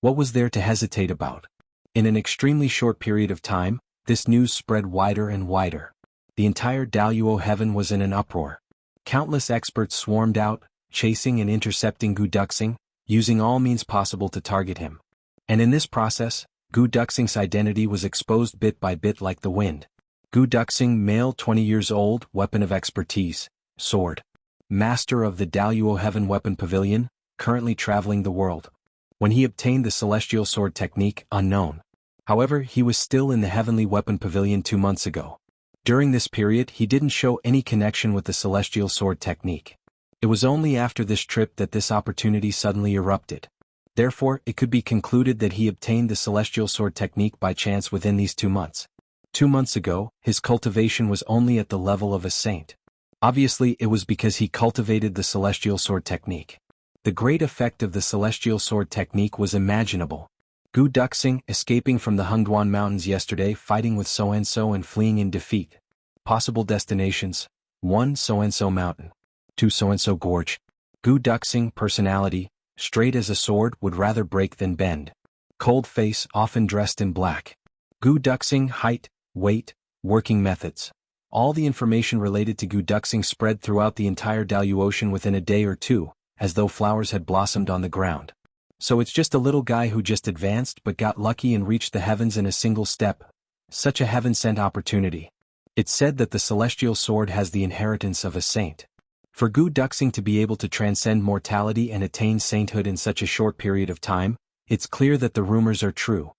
What was there to hesitate about? In an extremely short period of time, this news spread wider and wider. The entire Daluo heaven was in an uproar. Countless experts swarmed out, chasing and intercepting Gu Duxing, using all means possible to target him. And in this process, Gu Duxing's identity was exposed bit by bit like the wind. Gu Duxing, male 20 years old, weapon of expertise, sword. Master of the Daluo Heaven Weapon Pavilion, currently traveling the world. When he obtained the celestial sword technique, unknown. However, he was still in the Heavenly Weapon Pavilion 2 months ago. During this period, he didn't show any connection with the celestial sword technique. It was only after this trip that this opportunity suddenly erupted. Therefore, it could be concluded that he obtained the celestial sword technique by chance within these 2 months. 2 months ago, his cultivation was only at the level of a saint. Obviously, it was because he cultivated the celestial sword technique. The great effect of the celestial sword technique was imaginable. Gu Duxing, escaping from the Hengduan Mountains yesterday, fighting with so-and-so and fleeing in defeat. Possible destinations: 1. So-and-so Mountain. 2. So-and-so Gorge. Gu Duxing, personality: straight as a sword, would rather break than bend. Cold face, often dressed in black. Gu Duxing, height, weight: Working methods. All the information related to Gu Duxing spread throughout the entire Daluocean within a day or two, as though flowers had blossomed on the ground. So it's just a little guy who just advanced but got lucky and reached the heavens in a single step. Such a heaven-sent opportunity. It's said that the celestial sword has the inheritance of a saint. For Gu Duxing to be able to transcend mortality and attain sainthood in such a short period of time, it's clear that the rumors are true.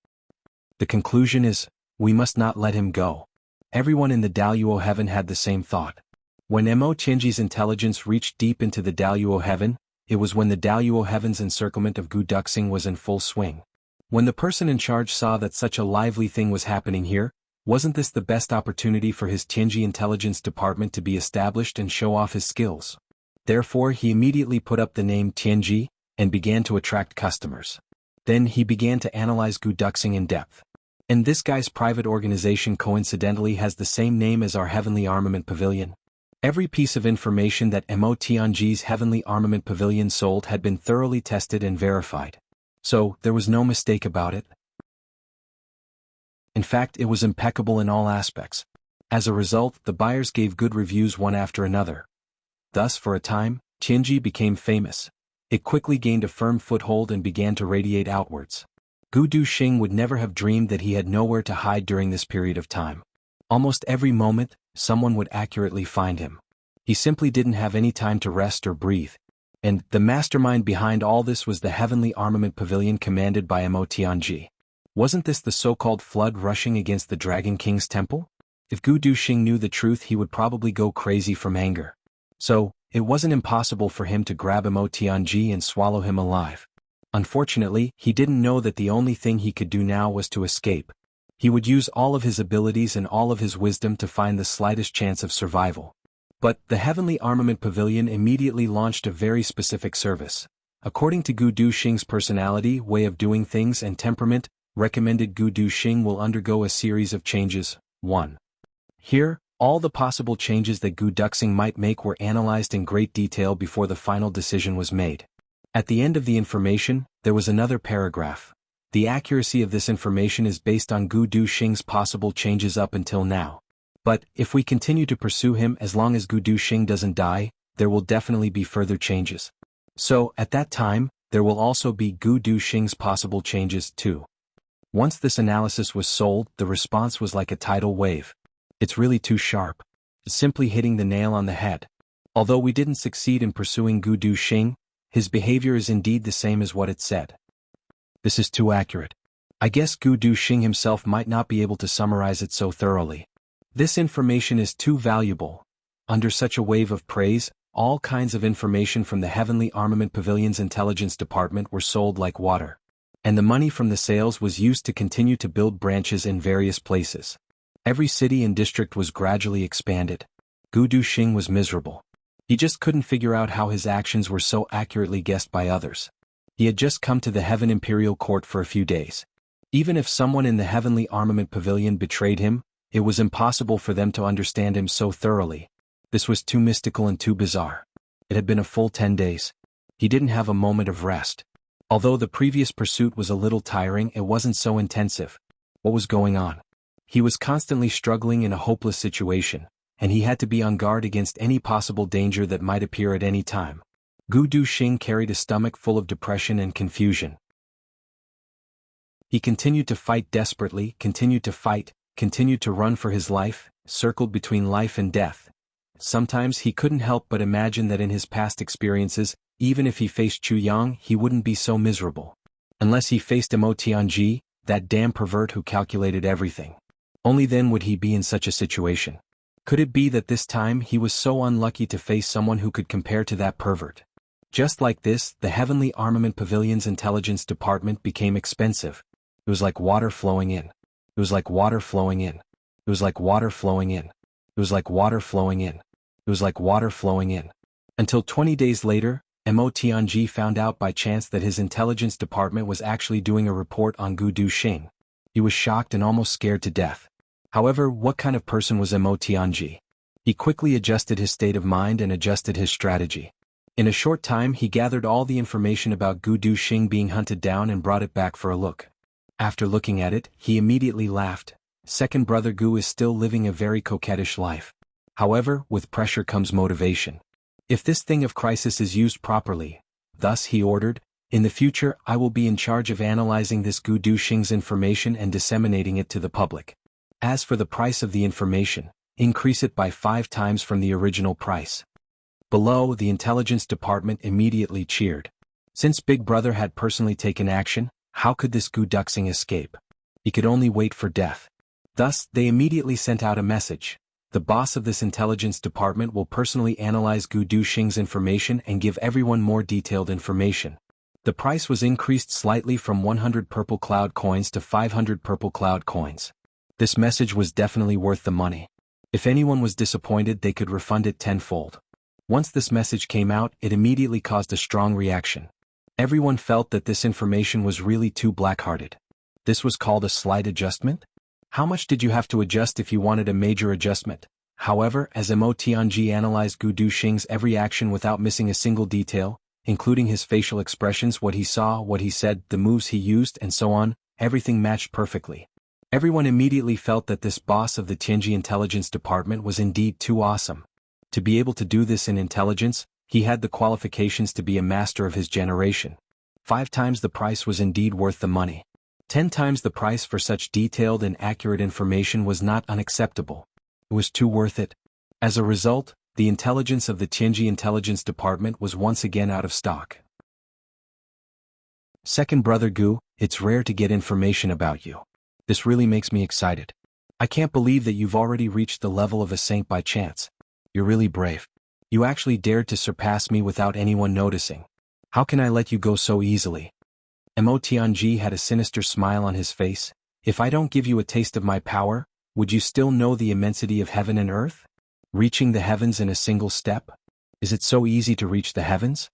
The conclusion is, we must not let him go. Everyone in the Daluo heaven had the same thought. When Mo Tianji's intelligence reached deep into the Daluo heaven, it was when the Daluo heaven's encirclement of Gu Duxing was in full swing. When the person in charge saw that such a lively thing was happening here, wasn't this the best opportunity for his Tianji intelligence department to be established and show off his skills? Therefore he immediately put up the name Tianji, and began to attract customers. Then he began to analyze Gu Duxing in depth. And this guy's private organization coincidentally has the same name as our Heavenly Armament Pavilion. Every piece of information that Mo Tianji's Heavenly Armament Pavilion sold had been thoroughly tested and verified. So, there was no mistake about it. In fact, it was impeccable in all aspects. As a result, the buyers gave good reviews one after another. Thus, for a time, Tianji became famous. It quickly gained a firm foothold and began to radiate outwards. Gu Duxing would never have dreamed that he had nowhere to hide during this period of time. Almost every moment, someone would accurately find him. He simply didn't have any time to rest or breathe. And the mastermind behind all this was the Heavenly Armament Pavilion commanded by Mo Tianji. Wasn't this the so-called flood rushing against the Dragon King's temple? If Gu Duxing knew the truth, he would probably go crazy from anger. So, it wasn't impossible for him to grab Mo Tianji and swallow him alive. Unfortunately, he didn't know that the only thing he could do now was to escape. He would use all of his abilities and all of his wisdom to find the slightest chance of survival. But the Heavenly Armament Pavilion immediately launched a very specific service. According to Gu Duxing's personality, way of doing things and temperament, recommended Gu Duxing will undergo a series of changes. 1. Here, all the possible changes that Gu Duxing might make were analyzed in great detail before the final decision was made. At the end of the information, there was another paragraph. The accuracy of this information is based on Gu Duxing's possible changes up until now. But, if we continue to pursue him as long as Gu Duxing doesn't die, there will definitely be further changes. So, at that time, there will also be Gu Duxing's possible changes too. Once this analysis was sold, the response was like a tidal wave. It's really too sharp. It's simply hitting the nail on the head. Although we didn't succeed in pursuing Gu Duxing, his behavior is indeed the same as what it said. This is too accurate. I guess Gu Duxing himself might not be able to summarize it so thoroughly. This information is too valuable. Under such a wave of praise, all kinds of information from the Heavenly Armament Pavilion's intelligence department were sold like water. And the money from the sales was used to continue to build branches in various places. Every city and district was gradually expanded. Gu Duxing was miserable. He just couldn't figure out how his actions were so accurately guessed by others. He had just come to the Heaven Imperial Court for a few days. Even if someone in the Heavenly Armament Pavilion betrayed him, it was impossible for them to understand him so thoroughly. This was too mystical and too bizarre. It had been a full 10 days. He didn't have a moment of rest. Although the previous pursuit was a little tiring, it wasn't so intensive. What was going on? He was constantly struggling in a hopeless situation, and he had to be on guard against any possible danger that might appear at any time. Gu Duxing carried a stomach full of depression and confusion. He continued to fight desperately, continued to run for his life, circled between life and death. Sometimes he couldn't help but imagine that in his past experiences, even if he faced Chu Yang, he wouldn't be so miserable. Unless he faced Mo Tianji, that damn pervert who calculated everything. Only then would he be in such a situation. Could it be that this time he was so unlucky to face someone who could compare to that pervert? Just like this, the Heavenly Armament Pavilion's intelligence department became expensive. It was like water flowing in. It was like water flowing in. It was like water flowing in. It was like water flowing in. It was like water flowing in. Until 20 days later, Mo Tianji found out by chance that his intelligence department was actually doing a report on Gu Duxing. He was shocked and almost scared to death. However, what kind of person was Mo Tianji? He quickly adjusted his state of mind and adjusted his strategy. In a short time he gathered all the information about Gu Duxing being hunted down and brought it back for a look. After looking at it, he immediately laughed. Second brother Gu is still living a very coquettish life. However, with pressure comes motivation. If this thing of crisis is used properly, thus he ordered, in the future I will be in charge of analyzing this Gu Duxing's information and disseminating it to the public. As for the price of the information, increase it by 5 times from the original price. Below, the intelligence department immediately cheered. Since Big Brother had personally taken action, how could this Gu Duxing escape? He could only wait for death. Thus, they immediately sent out a message. The boss of this intelligence department will personally analyze Gu Duxing's information and give everyone more detailed information. The price was increased slightly from 100 purple cloud coins to 500 purple cloud coins. This message was definitely worth the money. If anyone was disappointed, they could refund it tenfold. Once this message came out, it immediately caused a strong reaction. Everyone felt that this information was really too black-hearted. This was called a slight adjustment? How much did you have to adjust if you wanted a major adjustment? However, as Mo Tianji analyzed Gu Duxing's every action without missing a single detail, including his facial expressions, what he saw, what he said, the moves he used, and so on, everything matched perfectly. Everyone immediately felt that this boss of the Tianji intelligence department was indeed too awesome. To be able to do this in intelligence, he had the qualifications to be a master of his generation. 5 times the price was indeed worth the money. 10 times the price for such detailed and accurate information was not unacceptable. It was too worth it. As a result, the intelligence of the Tianji intelligence department was once again out of stock. Second brother Gu, it's rare to get information about you. This really makes me excited. I can't believe that you've already reached the level of a saint by chance. You're really brave. You actually dared to surpass me without anyone noticing. How can I let you go so easily? Mo Tianji had a sinister smile on his face. If I don't give you a taste of my power, would you still know the immensity of heaven and earth? Reaching the heavens in a single step? Is it so easy to reach the heavens?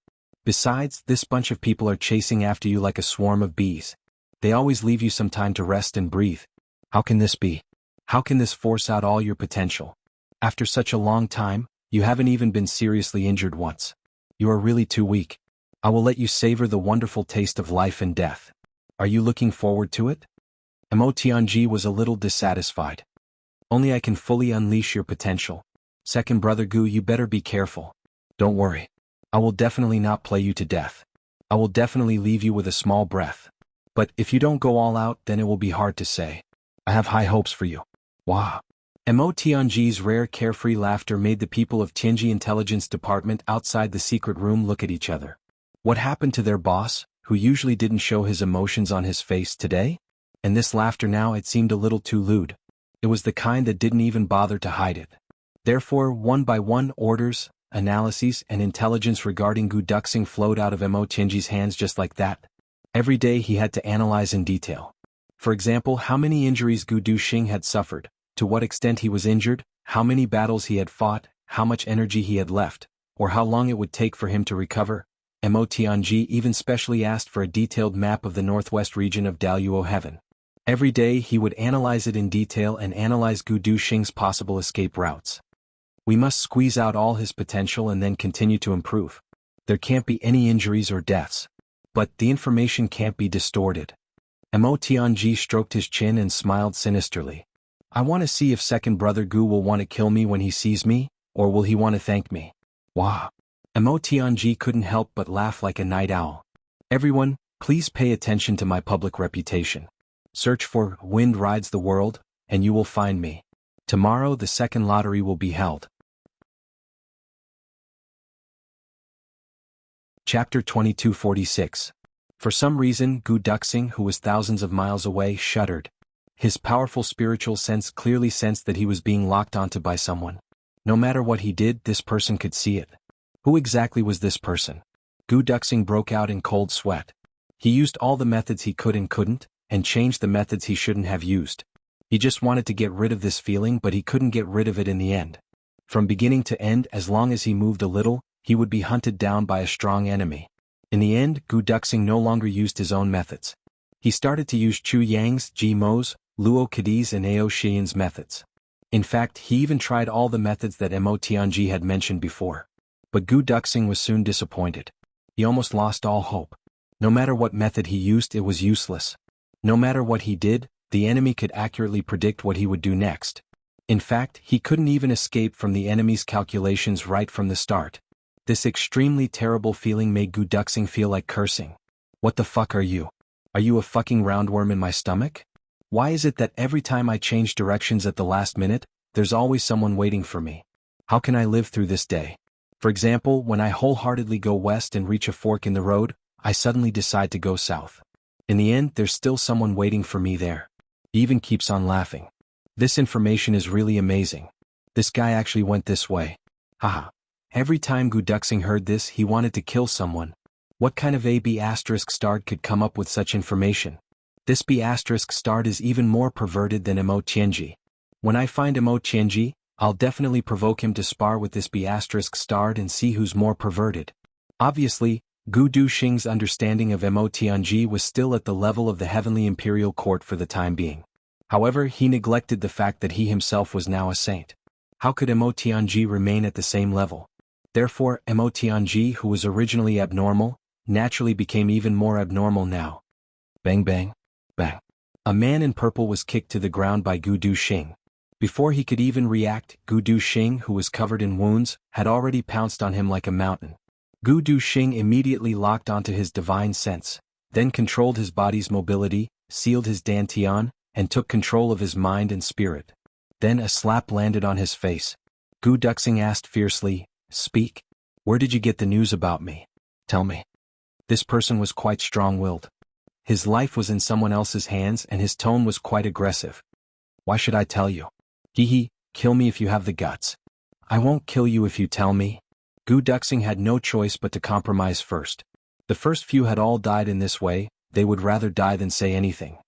Besides, this bunch of people are chasing after you like a swarm of bees. They always leave you some time to rest and breathe. How can this be? How can this force out all your potential? After such a long time, you haven't even been seriously injured once. You are really too weak. I will let you savor the wonderful taste of life and death. Are you looking forward to it? Mo Tianji was a little dissatisfied. Only I can fully unleash your potential. Second brother Gu, you better be careful. Don't worry. I will definitely not play you to death. I will definitely leave you with a small breath. But if you don't go all out, then it will be hard to say. I have high hopes for you. Wow. Mo Tianji's rare carefree laughter made the people of Tianji intelligence department outside the secret room look at each other. What happened to their boss, who usually didn't show his emotions on his face today? And this laughter now, it seemed a little too lewd. It was the kind that didn't even bother to hide it. Therefore, one by one, orders, analyses, and intelligence regarding Gu Duxing flowed out of Mo Tianji's hands just like that. Every day he had to analyze in detail. For example, how many injuries Gu Duxing had suffered, to what extent he was injured, how many battles he had fought, how much energy he had left, or how long it would take for him to recover. Mo Tianji even specially asked for a detailed map of the northwest region of Daluo Heaven. Every day he would analyze it in detail and analyze Gu Duxing's possible escape routes. We must squeeze out all his potential and then continue to improve. There can't be any injuries or deaths. But the information can't be distorted. Mo Tianji stroked his chin and smiled sinisterly. I want to see if second brother Gu will want to kill me when he sees me, or will he want to thank me? Wow. Mo Tianji couldn't help but laugh like a night owl. Everyone, please pay attention to my public reputation. Search for Wind Rides the World, and you will find me. Tomorrow the second lottery will be held. Chapter 2246. For some reason, Gu Duxing, who was thousands of miles away, shuddered. His powerful spiritual sense clearly sensed that he was being locked onto by someone. No matter what he did, this person could see it. Who exactly was this person? Gu Duxing broke out in cold sweat. He used all the methods he could and couldn't, and changed the methods he shouldn't have used. He just wanted to get rid of this feeling, but he couldn't get rid of it in the end. From beginning to end, as long as he moved a little, he would be hunted down by a strong enemy. In the end, Gu Duxing no longer used his own methods. He started to use Chu Yang's, Ji Mo's, Luo Kadi's and Ao Xian's methods. In fact, he even tried all the methods that Mo Tianji had mentioned before. But Gu Duxing was soon disappointed. He almost lost all hope. No matter what method he used, it was useless. No matter what he did, the enemy could accurately predict what he would do next. In fact, he couldn't even escape from the enemy's calculations right from the start. This extremely terrible feeling made Gu Duxing feel like cursing. What the fuck are you? Are you a fucking roundworm in my stomach? Why is it that every time I change directions at the last minute, there's always someone waiting for me? How can I live through this day? For example, when I wholeheartedly go west and reach a fork in the road, I suddenly decide to go south. In the end, there's still someone waiting for me there. He even keeps on laughing. This information is really amazing. This guy actually went this way. Haha. Every time Gu Duxing heard this, he wanted to kill someone. What kind of a B** star could come up with such information? This B** star is even more perverted than Mo Tianji. When I find Mo Tianji, I'll definitely provoke him to spar with this B** star and see who's more perverted. Obviously, Gu Duxing's understanding of Mo Tianji was still at the level of the Heavenly Imperial Court for the time being. However, he neglected the fact that he himself was now a saint. How could Mo Tianji remain at the same level? Therefore, Mo Tianji, who was originally abnormal, naturally became even more abnormal now. Bang bang, bang. A man in purple was kicked to the ground by Gu Duxing. Before he could even react, Gu Duxing, who was covered in wounds, had already pounced on him like a mountain. Gu Duxing immediately locked onto his divine sense, then controlled his body's mobility, sealed his dantian, and took control of his mind and spirit. Then a slap landed on his face. Gu Duxing asked fiercely, "Speak. Where did you get the news about me? Tell me." This person was quite strong-willed. His life was in someone else's hands and his tone was quite aggressive. "Why should I tell you? Hee, kill me if you have the guts. I won't kill you if you tell me." Gu Duxing had no choice but to compromise first. The first few had all died in this way, they would rather die than say anything.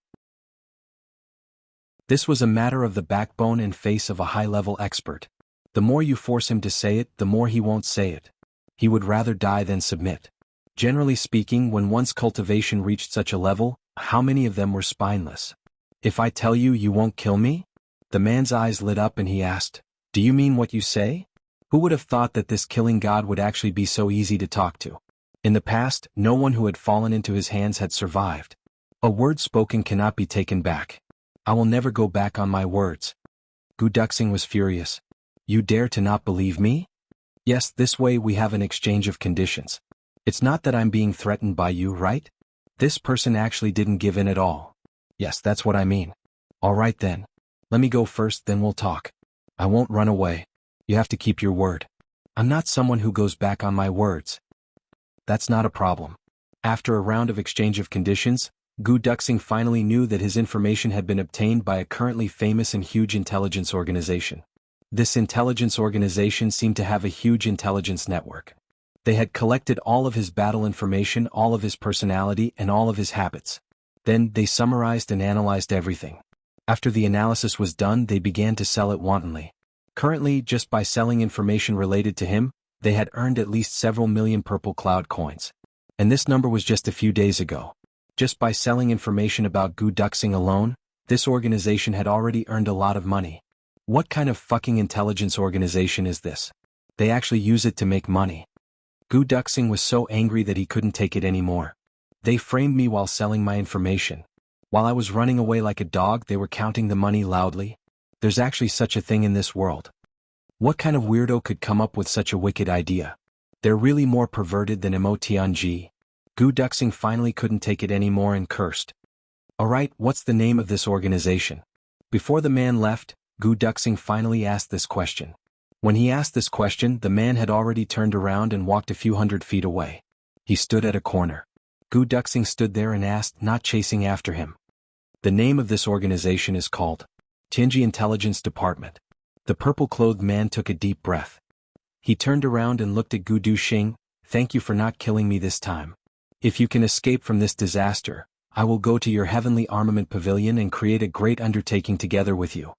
This was a matter of the backbone and face of a high-level expert. The more you force him to say it, the more he won't say it. He would rather die than submit. Generally speaking, when one's cultivation reached such a level, how many of them were spineless? "If I tell you, you won't kill me?" The man's eyes lit up and he asked, "Do you mean what you say?" Who would have thought that this killing god would actually be so easy to talk to? In the past, no one who had fallen into his hands had survived. A word spoken cannot be taken back. I will never go back on my words. Gu Duxing was furious. "You dare to not believe me?" "Yes, this way we have an exchange of conditions. It's not that I'm being threatened by you, right?" This person actually didn't give in at all. "Yes, that's what I mean." "All right then. Let me go first, then we'll talk. I won't run away. You have to keep your word. I'm not someone who goes back on my words." "That's not a problem." After a round of exchange of conditions, Gu Duxing finally knew that his information had been obtained by a currently famous and huge intelligence organization. This intelligence organization seemed to have a huge intelligence network. They had collected all of his battle information, all of his personality, and all of his habits. Then, they summarized and analyzed everything. After the analysis was done, they began to sell it wantonly. Currently, just by selling information related to him, they had earned at least several million purple cloud coins. And this number was just a few days ago. Just by selling information about Gu Duxing alone, this organization had already earned a lot of money. What kind of fucking intelligence organization is this? They actually use it to make money. Gu Duxing was so angry that he couldn't take it anymore. They framed me while selling my information. While I was running away like a dog, they were counting the money loudly. There's actually such a thing in this world. What kind of weirdo could come up with such a wicked idea? They're really more perverted than Mo Tianji. Gu Duxing finally couldn't take it anymore and cursed. "Alright, what's the name of this organization?" Before the man left, Gu Duxing finally asked this question. When he asked this question, the man had already turned around and walked a few hundred feet away. He stood at a corner. Gu Duxing stood there and asked, not chasing after him. "The name of this organization is called Tianji Intelligence Department." The purple-clothed man took a deep breath. He turned around and looked at Gu Duxing. "Thank you for not killing me this time. If you can escape from this disaster, I will go to your heavenly armament pavilion and create a great undertaking together with you.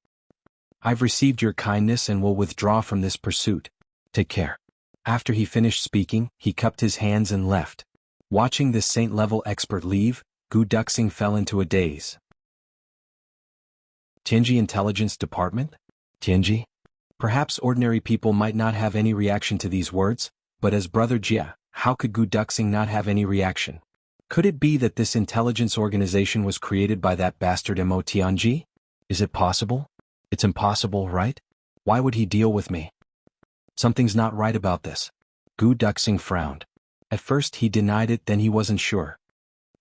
I've received your kindness and will withdraw from this pursuit. Take care." After he finished speaking, he cupped his hands and left. Watching this saint-level expert leave, Gu Duxing fell into a daze. Tianji Intelligence Department? Tianji? Perhaps ordinary people might not have any reaction to these words, but as Brother Jia, how could Gu Duxing not have any reaction? Could it be that this intelligence organization was created by that bastard Tianji? Is it possible? It's impossible, right? Why would he deal with me? Something's not right about this. Gu Duxing frowned. At first he denied it, then he wasn't sure.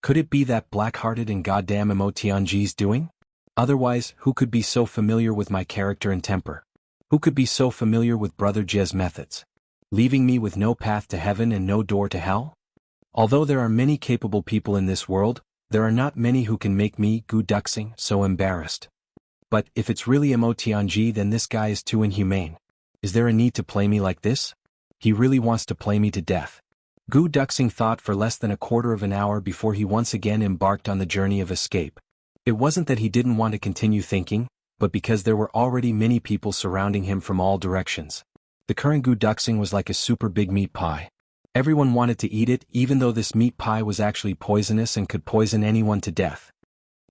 Could it be that black-hearted and goddamn Tianji's doing? Otherwise, who could be so familiar with my character and temper? Who could be so familiar with Brother Jie's methods? Leaving me with no path to heaven and no door to hell? Although there are many capable people in this world, there are not many who can make me, Gu Duxing, so embarrassed. But if it's really Tianji, then this guy is too inhumane. Is there a need to play me like this? He really wants to play me to death. Gu Duxing thought for less than a quarter of an hour before he once again embarked on the journey of escape. It wasn't that he didn't want to continue thinking, but because there were already many people surrounding him from all directions. The current Gu Duxing was like a super big meat pie. Everyone wanted to eat it, even though this meat pie was actually poisonous and could poison anyone to death.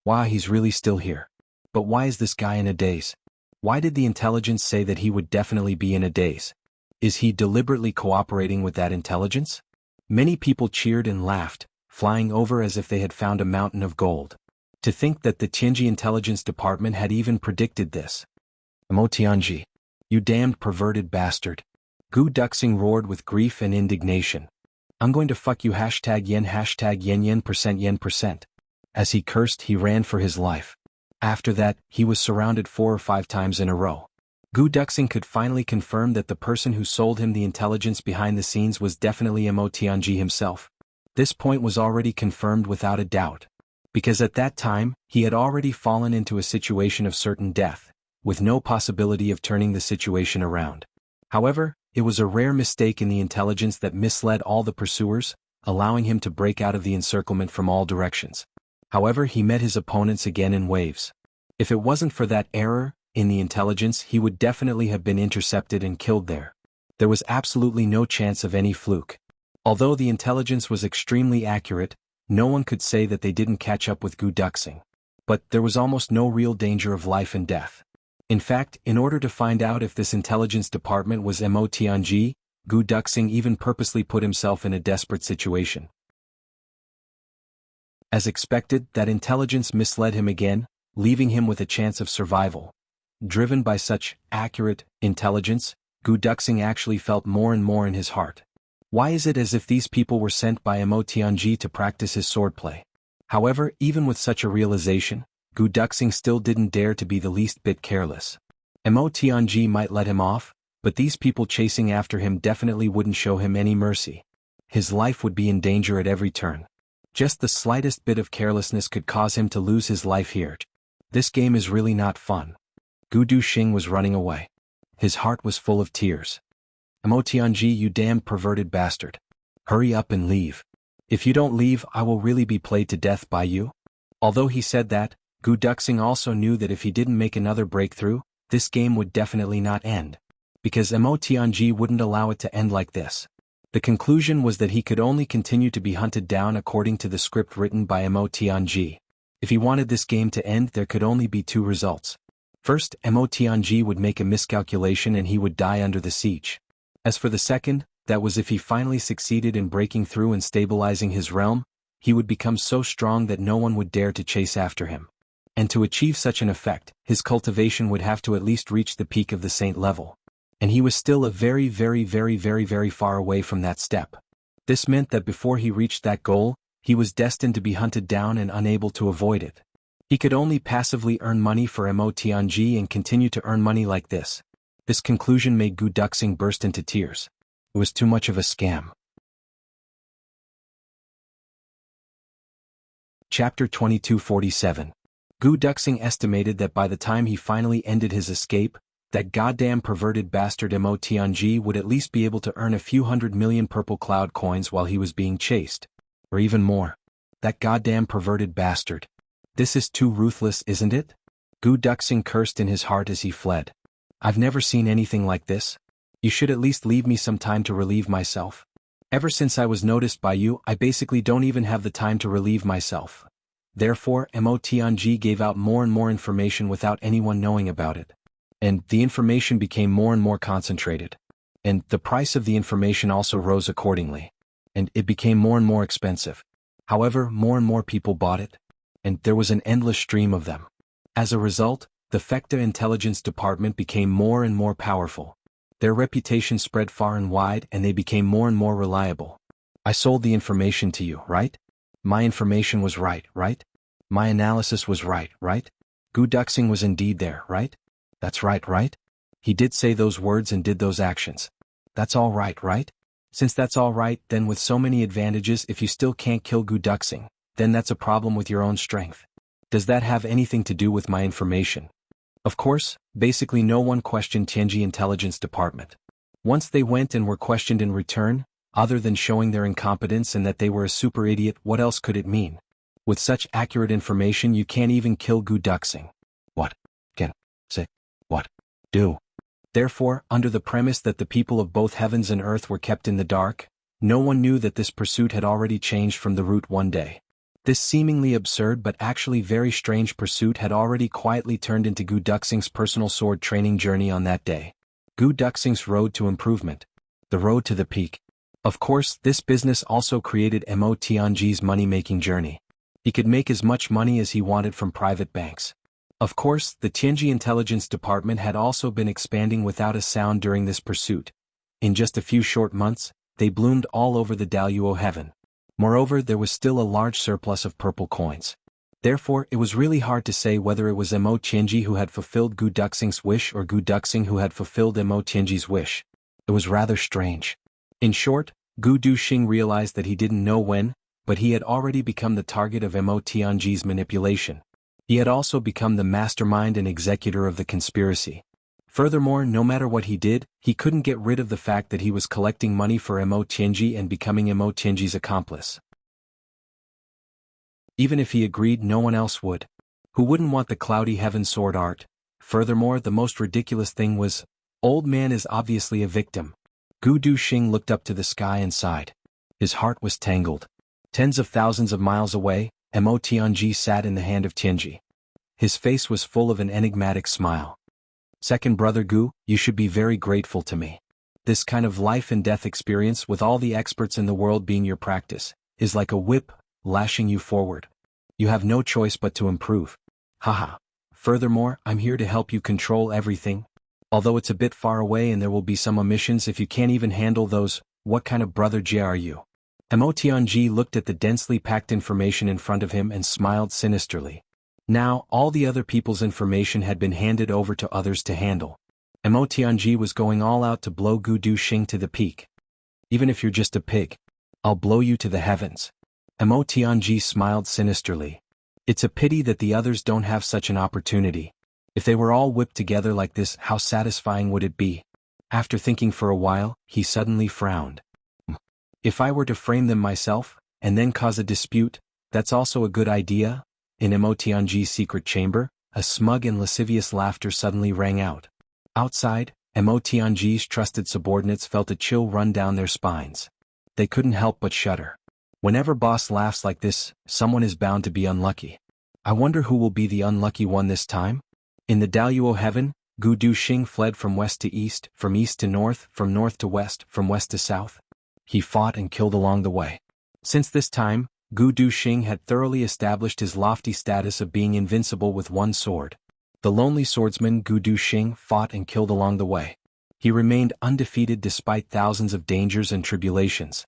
Wow, he's really still here. But why is this guy in a daze? Why did the intelligence say that he would definitely be in a daze? Is he deliberately cooperating with that intelligence? Many people cheered and laughed, flying over as if they had found a mountain of gold. To think that the Tianji Intelligence Department had even predicted this. Tianji, you damned perverted bastard. Gu Duxing roared with grief and indignation. I'm going to fuck you #yen %yen%. As he cursed, he ran for his life. After that, he was surrounded 4 or 5 times in a row. Gu Duxing could finally confirm that the person who sold him the intelligence behind the scenes was definitely Tianji himself. This point was already confirmed without a doubt. Because at that time, he had already fallen into a situation of certain death, with no possibility of turning the situation around. However, it was a rare mistake in the intelligence that misled all the pursuers, allowing him to break out of the encirclement from all directions. However, he met his opponents again in waves. If it wasn't for that error in the intelligence, he would definitely have been intercepted and killed there. There was absolutely no chance of any fluke. Although the intelligence was extremely accurate, no one could say that they didn't catch up with Gu Duxing. But there was almost no real danger of life and death. In fact, in order to find out if this intelligence department was Tianji, Gu Duxing even purposely put himself in a desperate situation. As expected, that intelligence misled him again, leaving him with a chance of survival. Driven by such accurate intelligence, Gu Duxing actually felt more and more in his heart. Why is it as if these people were sent by Tianji to practice his swordplay? However, even with such a realization, Gu Duxing still didn't dare to be the least bit careless. Tianji might let him off, but these people chasing after him definitely wouldn't show him any mercy. His life would be in danger at every turn. Just the slightest bit of carelessness could cause him to lose his life here. This game is really not fun. Gu Duxing was running away. His heart was full of tears. Tianji, you damned perverted bastard. Hurry up and leave. If you don't leave, I will really be played to death by you. Although he said that, Gu Duxing also knew that if he didn't make another breakthrough, this game would definitely not end. Because Tianji wouldn't allow it to end like this. The conclusion was that he could only continue to be hunted down according to the script written by Tianji. If he wanted this game to end, there could only be 2 results. First, Tianji would make a miscalculation and he would die under the siege. As for the second, that was if he finally succeeded in breaking through and stabilizing his realm, he would become so strong that no one would dare to chase after him. And to achieve such an effect, his cultivation would have to at least reach the peak of the saint level. And he was still a very far away from that step. This meant that before he reached that goal, he was destined to be hunted down and unable to avoid it. He could only passively earn money for Tianji and continue to earn money like this. This conclusion made Gu Duxing burst into tears. It was too much of a scam. Chapter 2247. Gu Duxing estimated that by the time he finally ended his escape, that goddamn perverted bastard Tianji would at least be able to earn a few 100 million purple cloud coins while he was being chased. Or even more. That goddamn perverted bastard. This is too ruthless, isn't it? Gu Duxing cursed in his heart as he fled. I've never seen anything like this. You should at least leave me some time to relieve myself. Ever since I was noticed by you, I basically don't even have the time to relieve myself. Therefore, Tianji gave out more and more information without anyone knowing about it. And the information became more and more concentrated. And the price of the information also rose accordingly. And it became more and more expensive. However, more and more people bought it, and there was an endless stream of them. As a result, the Fekta Intelligence Department became more and more powerful. Their reputation spread far and wide and they became more and more reliable. I sold the information to you, right? My information was right, right? My analysis was right, right? Gu Duxing was indeed there, right? That's right, right? He did say those words and did those actions. That's all right, right? Since that's all right, then with so many advantages, if you still can't kill Gu Duxing, then that's a problem with your own strength. Does that have anything to do with my information? Of course, basically no one questioned Tianji Intelligence Department. Once they went and were questioned in return, other than showing their incompetence and that they were a super idiot, what else could it mean? With such accurate information you can't even kill Gu Duxing. What? Can say? What? Do? Therefore, under the premise that the people of both heavens and earth were kept in the dark, no one knew that this pursuit had already changed from the route one day. This seemingly absurd but actually very strange pursuit had already quietly turned into Gu Duxing's personal sword training journey on that day. Gu Duxing's road to improvement. The road to the peak. Of course, this business also created Mo Tianji's money-making journey. He could make as much money as he wanted from private banks. Of course, the Tianji Intelligence Department had also been expanding without a sound during this pursuit. In just a few short months, they bloomed all over the Daluo heaven. Moreover, there was still a large surplus of purple coins. Therefore, it was really hard to say whether it was Mo Tianji who had fulfilled Gu Duxing's wish or Gu Duxing who had fulfilled Mo Tianji's wish. It was rather strange. In short, Gu Duxing realized that he didn't know when, but he had already become the target of Mo Tianji's manipulation. He had also become the mastermind and executor of the conspiracy. Furthermore, no matter what he did, he couldn't get rid of the fact that he was collecting money for Mo Tianji and becoming Mo Tianji's accomplice. Even if he agreed, no one else would. Who wouldn't want the cloudy heaven sword art? Furthermore, the most ridiculous thing was, old man is obviously a victim. Gu Duxing looked up to the sky and sighed. His heart was tangled. Tens of thousands of miles away, Mo Tianji sat in the hand of Tianji. His face was full of an enigmatic smile. Second brother Gu, you should be very grateful to me. This kind of life and death experience with all the experts in the world being your practice, is like a whip, lashing you forward. You have no choice but to improve. Haha. Furthermore, I'm here to help you control everything. Although it's a bit far away and there will be some omissions if you can't even handle those, what kind of brother Jia are you? Mo Tianji looked at the densely packed information in front of him and smiled sinisterly. Now, all the other people's information had been handed over to others to handle. Mo Tianji was going all out to blow Gu Duxing to the peak. Even if you're just a pig, I'll blow you to the heavens. Mo Tianji smiled sinisterly. It's a pity that the others don't have such an opportunity. If they were all whipped together like this, how satisfying would it be? After thinking for a while, he suddenly frowned. If I were to frame them myself, and then cause a dispute, that's also a good idea? In Mo Tianji's secret chamber, a smug and lascivious laughter suddenly rang out. Outside, Mo Tianji's trusted subordinates felt a chill run down their spines. They couldn't help but shudder. Whenever boss laughs like this, someone is bound to be unlucky. I wonder who will be the unlucky one this time? In the Daluo heaven, Gu Duxing fled from west to east, from east to north, from north to west, from west to south. He fought and killed along the way. Since this time, Gu Duxing had thoroughly established his lofty status of being invincible with one sword. The lonely swordsman Gu Duxing fought and killed along the way. He remained undefeated despite thousands of dangers and tribulations.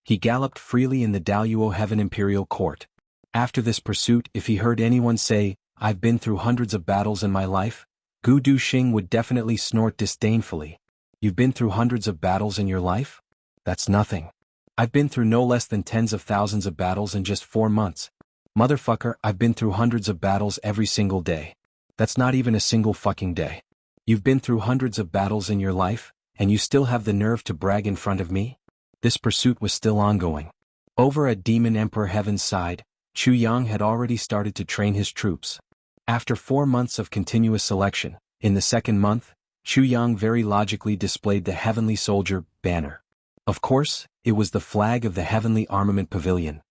He galloped freely in the Daluo Heaven Imperial Court. After this pursuit, if he heard anyone say, "I've been through hundreds of battles in my life," Gu Duxing would definitely snort disdainfully. "You've been through hundreds of battles in your life? That's nothing. I've been through no less than tens of thousands of battles in just 4 months. Motherfucker, I've been through hundreds of battles every single day. That's not even a single fucking day. You've been through hundreds of battles in your life, and you still have the nerve to brag in front of me?" This pursuit was still ongoing. Over at Demon Emperor Heaven's side, Chu Yang had already started to train his troops. After 4 months of continuous selection, in the second month, Chu Yang very logically displayed the Heavenly Soldier banner. Of course, it was the flag of the Heavenly Armament Pavilion.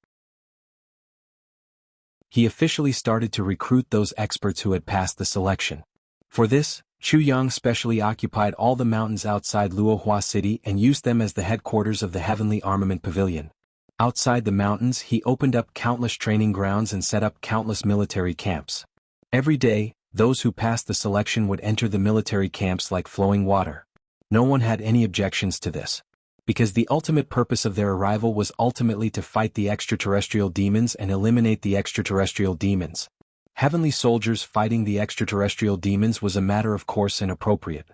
He officially started to recruit those experts who had passed the selection. For this, Chu Yang specially occupied all the mountains outside Luohua City and used them as the headquarters of the Heavenly Armament Pavilion. Outside the mountains, he opened up countless training grounds and set up countless military camps. Every day, those who passed the selection would enter the military camps like flowing water. No one had any objections to this, because the ultimate purpose of their arrival was ultimately to fight the extraterrestrial demons and eliminate the extraterrestrial demons. Heavenly soldiers fighting the extraterrestrial demons was a matter of course and appropriate.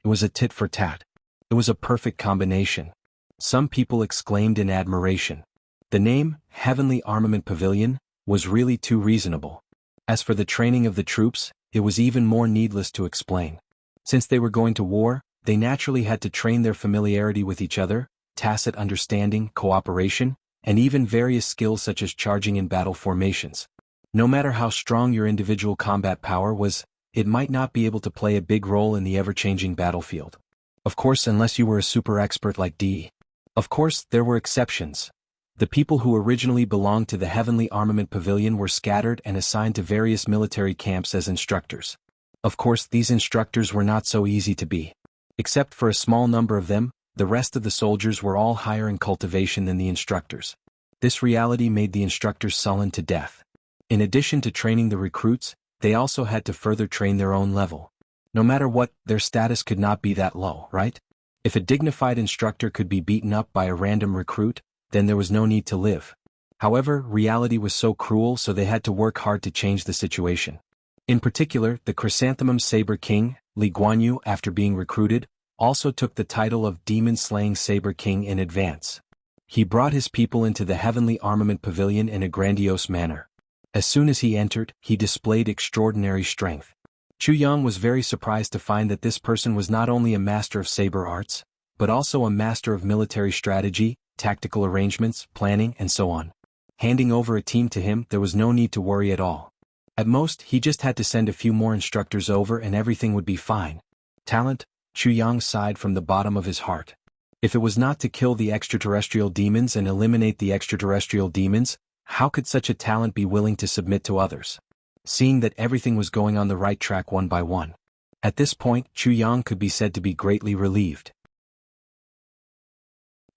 It was a tit for tat. It was a perfect combination. Some people exclaimed in admiration. The name, Heavenly Armament Pavilion, was really too reasonable. As for the training of the troops, it was even more needless to explain. Since they were going to war, they naturally had to train their familiarity with each other, tacit understanding, cooperation, and even various skills such as charging in battle formations. No matter how strong your individual combat power was, it might not be able to play a big role in the ever-changing battlefield. Of course, unless you were a super expert like D. Of course, there were exceptions. The people who originally belonged to the Heavenly Armament Pavilion were scattered and assigned to various military camps as instructors. Of course, these instructors were not so easy to be. Except for a small number of them, the rest of the soldiers were all higher in cultivation than the instructors. This reality made the instructors sullen to death. In addition to training the recruits, they also had to further train their own level. No matter what, their status could not be that low, right? If a dignified instructor could be beaten up by a random recruit, then there was no need to live. However, reality was so cruel, so they had to work hard to change the situation. In particular, the Chrysanthemum Saber King, Li Guanyu, after being recruited, also took the title of Demon-Slaying Saber King in advance. He brought his people into the Heavenly Armament Pavilion in a grandiose manner. As soon as he entered, he displayed extraordinary strength. Chu Yang was very surprised to find that this person was not only a master of saber arts, but also a master of military strategy, tactical arrangements, planning, and so on. Handing over a team to him, there was no need to worry at all. At most, he just had to send a few more instructors over and everything would be fine. Talent? Chu Yang sighed from the bottom of his heart. If it was not to kill the extraterrestrial demons and eliminate the extraterrestrial demons, how could such a talent be willing to submit to others? Seeing that everything was going on the right track one by one. At this point, Chu Yang could be said to be greatly relieved.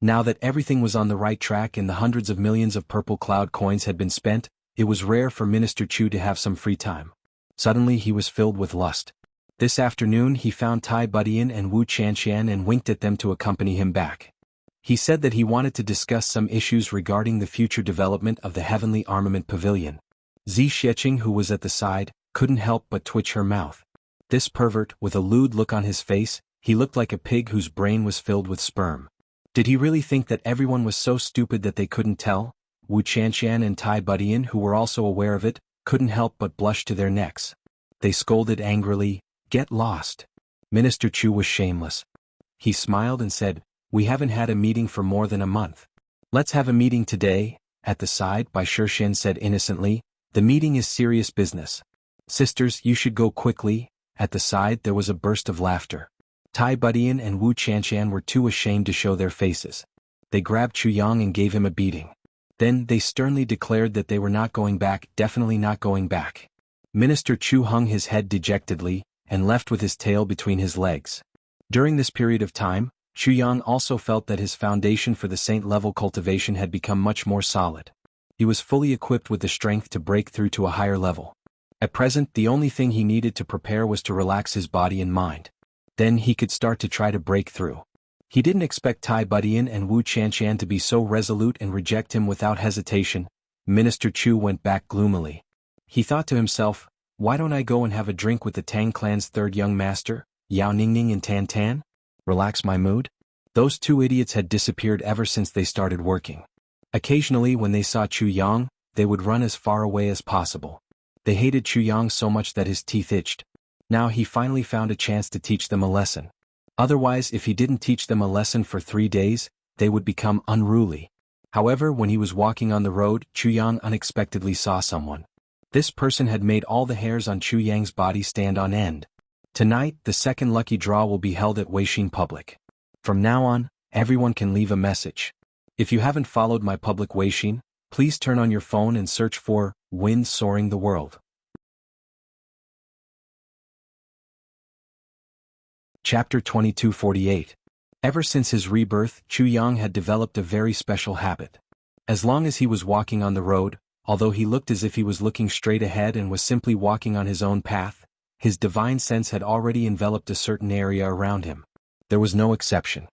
Now that everything was on the right track and the hundreds of millions of purple cloud coins had been spent, it was rare for Minister Chu to have some free time. Suddenly he was filled with lust. This afternoon he found Tai Budian and Wu Qianqian and winked at them to accompany him back. He said that he wanted to discuss some issues regarding the future development of the Heavenly Armament Pavilion. Zi Xieching, who was at the side, couldn't help but twitch her mouth. This pervert, with a lewd look on his face, he looked like a pig whose brain was filled with sperm. Did he really think that everyone was so stupid that they couldn't tell? Wu Qianqian and Tai Budian, who were also aware of it, couldn't help but blush to their necks. They scolded angrily, "Get lost." Minister Chu was shameless. He smiled and said, "We haven't had a meeting for more than a month. Let's have a meeting today." At the side, Bai Shixin said innocently, "The meeting is serious business. Sisters, you should go quickly." At the side there was a burst of laughter. Tai Budian and Wu Qianqian were too ashamed to show their faces. They grabbed Chu Yang and gave him a beating. Then they sternly declared that they were not going back, definitely not going back. Minister Chu hung his head dejectedly, and left with his tail between his legs. During this period of time, Chu Yang also felt that his foundation for the saint-level cultivation had become much more solid. He was fully equipped with the strength to break through to a higher level. At present, the only thing he needed to prepare was to relax his body and mind. Then he could start to try to break through. He didn't expect Tai Budian and Wu Qianqian to be so resolute and reject him without hesitation. Minister Chu went back gloomily. He thought to himself, "Why don't I go and have a drink with the Tang clan's third young master, Yao Ningning and Tan Tan? Relax my mood?" Those two idiots had disappeared ever since they started working. Occasionally when they saw Chu Yang, they would run as far away as possible. They hated Chu Yang so much that his teeth itched. Now he finally found a chance to teach them a lesson. Otherwise, if he didn't teach them a lesson for 3 days, they would become unruly. However, when he was walking on the road, Chu Yang unexpectedly saw someone. This person had made all the hairs on Chu Yang's body stand on end. Tonight, the second lucky draw will be held at Weixin Public. From now on, everyone can leave a message. If you haven't followed my public Weixin, please turn on your phone and search for Wind Soaring the World. Chapter 2248. Ever since his rebirth, Chu Yang had developed a very special habit. As long as he was walking on the road, although he looked as if he was looking straight ahead and was simply walking on his own path, his divine sense had already enveloped a certain area around him. There was no exception.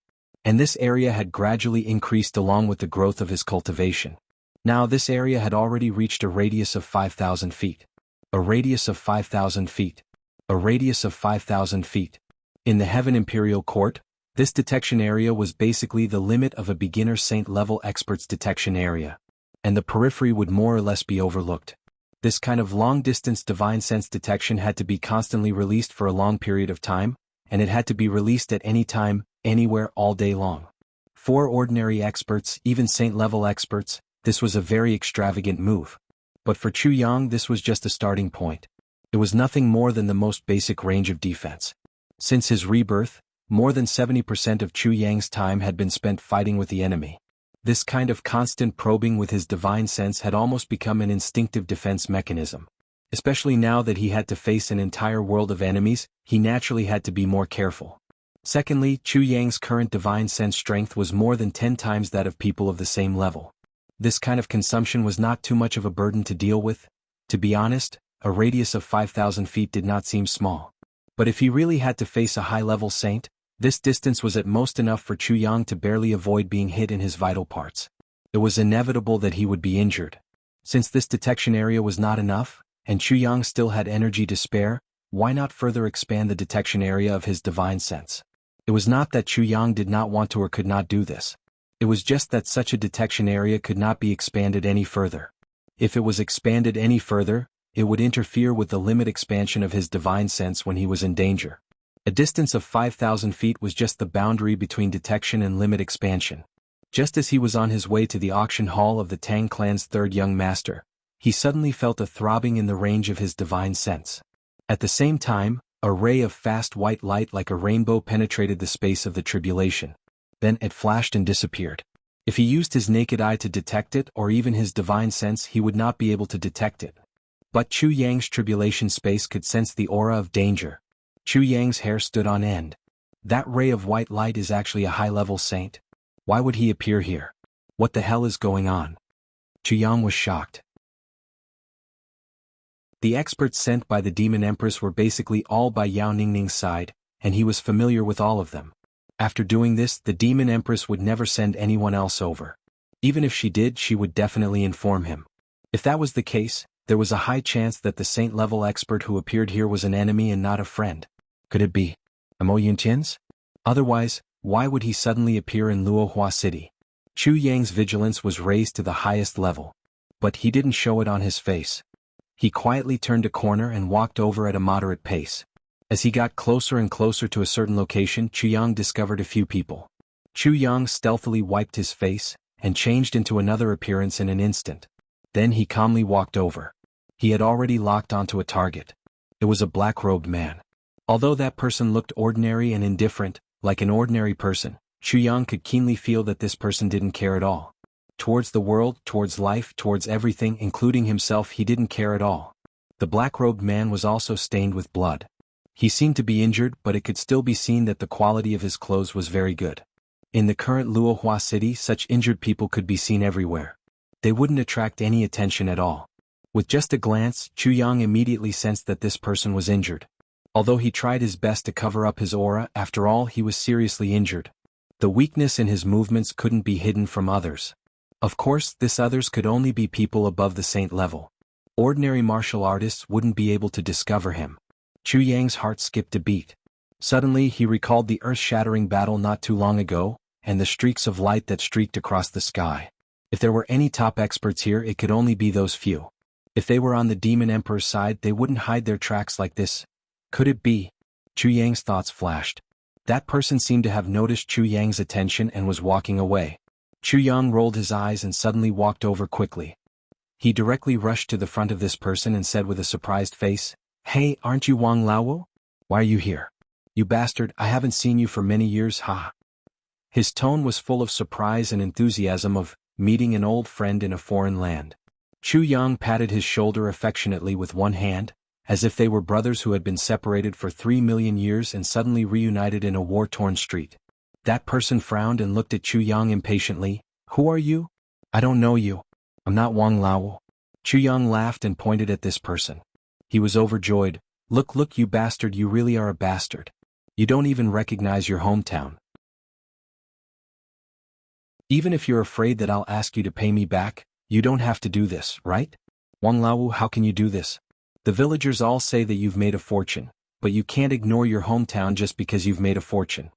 And this area had gradually increased along with the growth of his cultivation. Now this area had already reached a radius of 5,000 feet. A radius of 5,000 feet. A radius of 5,000 feet. In the Heaven Imperial Court, this detection area was basically the limit of a beginner saint-level expert's detection area. And the periphery would more or less be overlooked. This kind of long-distance divine sense detection had to be constantly released for a long period of time, and it had to be released at any time, anywhere, all day long. For ordinary experts, even saint-level experts, this was a very extravagant move. But for Chu Yang this was just a starting point. It was nothing more than the most basic range of defense. Since his rebirth, more than 70% of Chu Yang's time had been spent fighting with the enemy. This kind of constant probing with his divine sense had almost become an instinctive defense mechanism. Especially now that he had to face an entire world of enemies, he naturally had to be more careful. Secondly, Chu Yang's current divine sense strength was more than 10 times that of people of the same level. This kind of consumption was not too much of a burden to deal with. To be honest, a radius of 5,000 feet did not seem small. But if he really had to face a high-level saint, this distance was at most enough for Chu Yang to barely avoid being hit in his vital parts. It was inevitable that he would be injured. Since this detection area was not enough, and Chu Yang still had energy to spare, why not further expand the detection area of his divine sense? It was not that Chu Yang did not want to or could not do this. It was just that such a detection area could not be expanded any further. If it was expanded any further, it would interfere with the limit expansion of his divine sense when he was in danger. A distance of 5,000 feet was just the boundary between detection and limit expansion. Just as he was on his way to the auction hall of the Tang clan's third young master, he suddenly felt a throbbing in the range of his divine sense. At the same time, a ray of fast white light like a rainbow penetrated the space of the tribulation. Then it flashed and disappeared. If he used his naked eye to detect it or even his divine sense, he would not be able to detect it. But Chu Yang's tribulation space could sense the aura of danger. Chu Yang's hair stood on end. That ray of white light is actually a high-level saint. Why would he appear here? What the hell is going on? Chu Yang was shocked. The experts sent by the Demon Empress were basically all by Yao Ningning's side, and he was familiar with all of them. After doing this, the Demon Empress would never send anyone else over. Even if she did, she would definitely inform him. If that was the case, there was a high chance that the saint-level expert who appeared here was an enemy and not a friend. Could it be Mo Yunqian's? Otherwise, why would he suddenly appear in Luohua City? Chu Yang's vigilance was raised to the highest level. But he didn't show it on his face. He quietly turned a corner and walked over at a moderate pace. As he got closer and closer to a certain location, Chu Yang discovered a few people. Chu Yang stealthily wiped his face and changed into another appearance in an instant. Then he calmly walked over. He had already locked onto a target. It was a black-robed man. Although that person looked ordinary and indifferent, like an ordinary person, Chu Yang could keenly feel that this person didn't care at all. Towards the world, towards life, towards everything, including himself, he didn't care at all. The black-robed man was also stained with blood. He seemed to be injured, but it could still be seen that the quality of his clothes was very good. In the current Luohua city, such injured people could be seen everywhere. They wouldn't attract any attention at all. With just a glance, Chu Yang immediately sensed that this person was injured. Although he tried his best to cover up his aura, after all he was seriously injured. The weakness in his movements couldn't be hidden from others. Of course, this others could only be people above the saint level. Ordinary martial artists wouldn't be able to discover him. Chu Yang's heart skipped a beat. Suddenly he recalled the earth-shattering battle not too long ago, and the streaks of light that streaked across the sky. If there were any top experts here, it could only be those few. If they were on the Demon Emperor's side, they wouldn't hide their tracks like this. Could it be? Chu Yang's thoughts flashed. That person seemed to have noticed Chu Yang's attention and was walking away. Chu Yang rolled his eyes and suddenly walked over quickly. He directly rushed to the front of this person and said with a surprised face, "Hey, aren't you Wang Laowu? Why are you here? You bastard, I haven't seen you for many years, ha." His tone was full of surprise and enthusiasm of meeting an old friend in a foreign land. Chu Yang patted his shoulder affectionately with one hand, as if they were brothers who had been separated for 3 million years and suddenly reunited in a war-torn street. That person frowned and looked at Chu Yang impatiently. "Who are you?" I don't know you. I'm not Wang Lao. Chu Yang laughed and pointed at this person. He was overjoyed. Look, you bastard, you really are a bastard. You don't even recognize your hometown. Even if you're afraid that I'll ask you to pay me back, you don't have to do this, right? Wang Lao, how can you do this? The villagers all say that you've made a fortune, but you can't ignore your hometown just because you've made a fortune.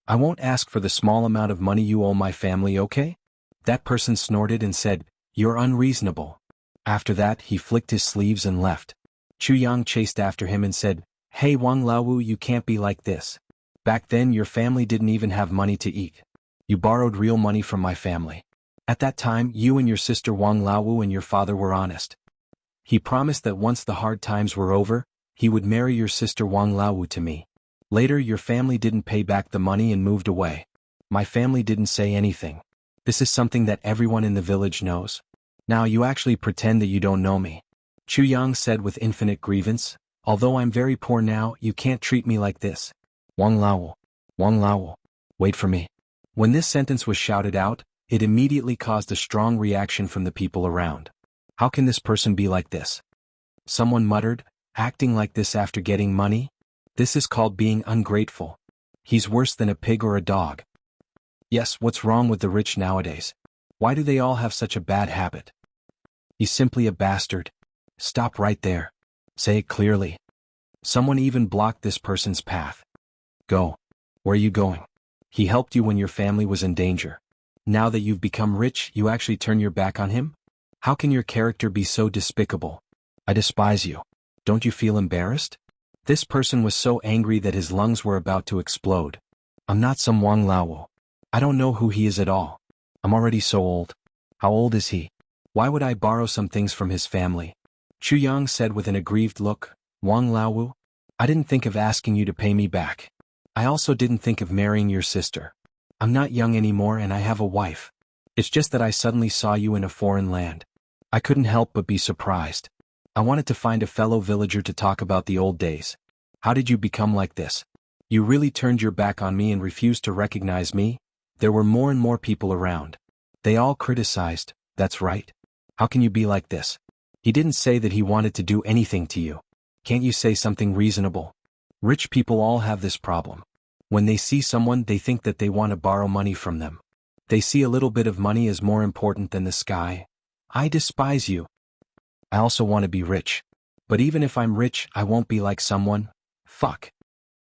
I won't ask for the small amount of money you owe my family, okay? That person snorted and said, you're unreasonable. After that, he flicked his sleeves and left. Chu Yang chased after him and said, hey Wang Lao, you can't be like this. Back then your family didn't even have money to eat. You borrowed real money from my family. At that time, you and your sister Wang Lao and your father were honest. He promised that once the hard times were over, he would marry your sister Wang Lao to me. Later your family didn't pay back the money and moved away. My family didn't say anything. This is something that everyone in the village knows. Now you actually pretend that you don't know me. Chu Yang said with infinite grievance, although I'm very poor now, you can't treat me like this. Wang Lao, wait for me. When this sentence was shouted out, it immediately caused a strong reaction from the people around. How can this person be like this? Someone muttered, acting like this after getting money? This is called being ungrateful. He's worse than a pig or a dog. Yes, what's wrong with the rich nowadays? Why do they all have such a bad habit? He's simply a bastard. Stop right there. Say it clearly. Someone even blocked this person's path. Go. Where are you going? He helped you when your family was in danger. Now that you've become rich, you actually turn your back on him? How can your character be so despicable? I despise you. Don't you feel embarrassed? This person was so angry that his lungs were about to explode. I'm not some Wang Lao. I don't know who he is at all. I'm already so old. How old is he? Why would I borrow some things from his family? Chu Yang said with an aggrieved look, Wang Lao, I didn't think of asking you to pay me back. I also didn't think of marrying your sister. I'm not young anymore and I have a wife. It's just that I suddenly saw you in a foreign land. I couldn't help but be surprised. I wanted to find a fellow villager to talk about the old days. How did you become like this? You really turned your back on me and refused to recognize me? There were more and more people around. They all criticized, that's right. How can you be like this? He didn't say that he wanted to do anything to you. Can't you say something reasonable? Rich people all have this problem. When they see someone, they think that they want to borrow money from them. They see a little bit of money as more important than the sky. I despise you. I also want to be rich. But even if I'm rich, I won't be like someone. Fuck.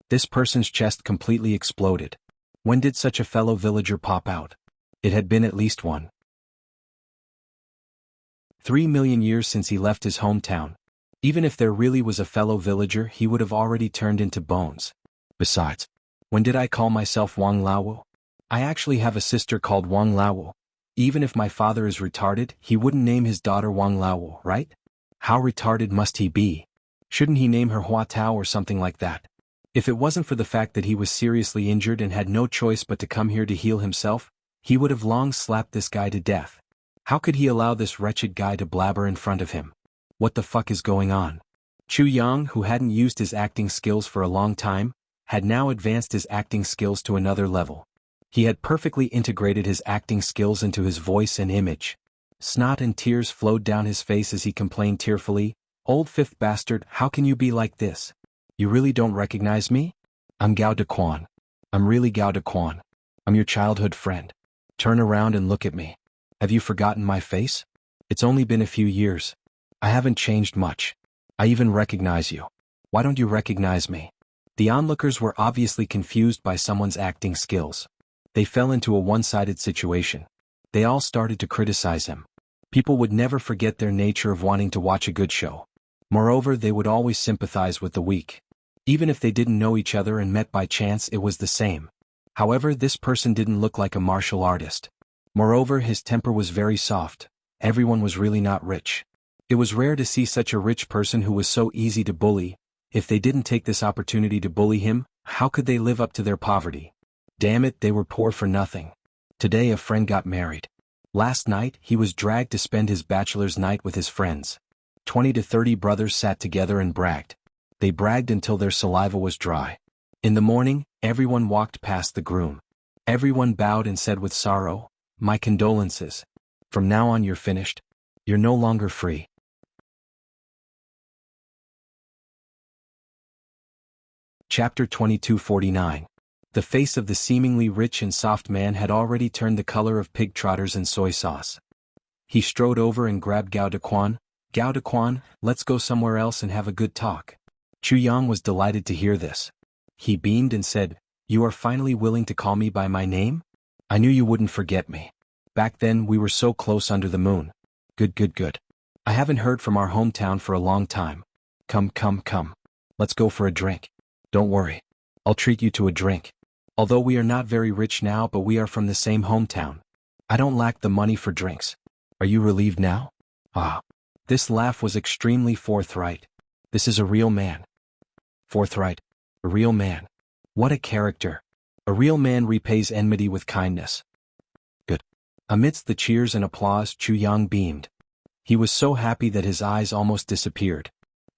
This person's chest completely exploded. When did such a fellow villager pop out? It had been at least 3,000,000 years since he left his hometown. Even if there really was a fellow villager, he would have already turned into bones. Besides, when did I call myself Wang Lao? I actually have a sister called Wang Lao. Even if my father is retarded, he wouldn't name his daughter Wang Lao, right? How retarded must he be? Shouldn't he name her Hua Tao or something like that? If it wasn't for the fact that he was seriously injured and had no choice but to come here to heal himself, he would have long slapped this guy to death. How could he allow this wretched guy to blabber in front of him? What the fuck is going on? Chu Yang, who hadn't used his acting skills for a long time, had now advanced his acting skills to another level. He had perfectly integrated his acting skills into his voice and image. Snot and tears flowed down his face as he complained tearfully, Old fifth bastard, how can you be like this? You really don't recognize me? I'm Gao De Quan. I'm really Gao De Quan. I'm your childhood friend. Turn around and look at me. Have you forgotten my face? It's only been a few years. I haven't changed much. I even recognize you. Why don't you recognize me? The onlookers were obviously confused by someone's acting skills. They fell into a one-sided situation. They all started to criticize him. People would never forget their nature of wanting to watch a good show. Moreover, they would always sympathize with the weak. Even if they didn't know each other and met by chance, it was the same. However, this person didn't look like a martial artist. Moreover, his temper was very soft. Everyone was really not rich. It was rare to see such a rich person who was so easy to bully. If they didn't take this opportunity to bully him, how could they live up to their poverty? Damn it, they were poor for nothing. Today a friend got married. Last night, he was dragged to spend his bachelor's night with his friends. 20 to 30 brothers sat together and bragged. They bragged until their saliva was dry. In the morning, everyone walked past the groom. Everyone bowed and said with sorrow, "My condolences." From now on you're finished. You're no longer free. Chapter 2249. The face of the seemingly rich and soft man had already turned the color of pig trotters and soy sauce. He strode over and grabbed Gao Dequan. Gao Dequan, let's go somewhere else and have a good talk. Chu Yang was delighted to hear this. He beamed and said, You are finally willing to call me by my name? I knew you wouldn't forget me. Back then we were so close under the moon. Good. I haven't heard from our hometown for a long time. Come. Let's go for a drink. Don't worry. I'll treat you to a drink. Although we are not very rich now, but we are from the same hometown. I don't lack the money for drinks. Are you relieved now? Ah. This laugh was extremely forthright. This is a real man. Forthright. A real man. What a character. A real man repays enmity with kindness. Good. Amidst the cheers and applause, Chu Yang beamed. He was so happy that his eyes almost disappeared.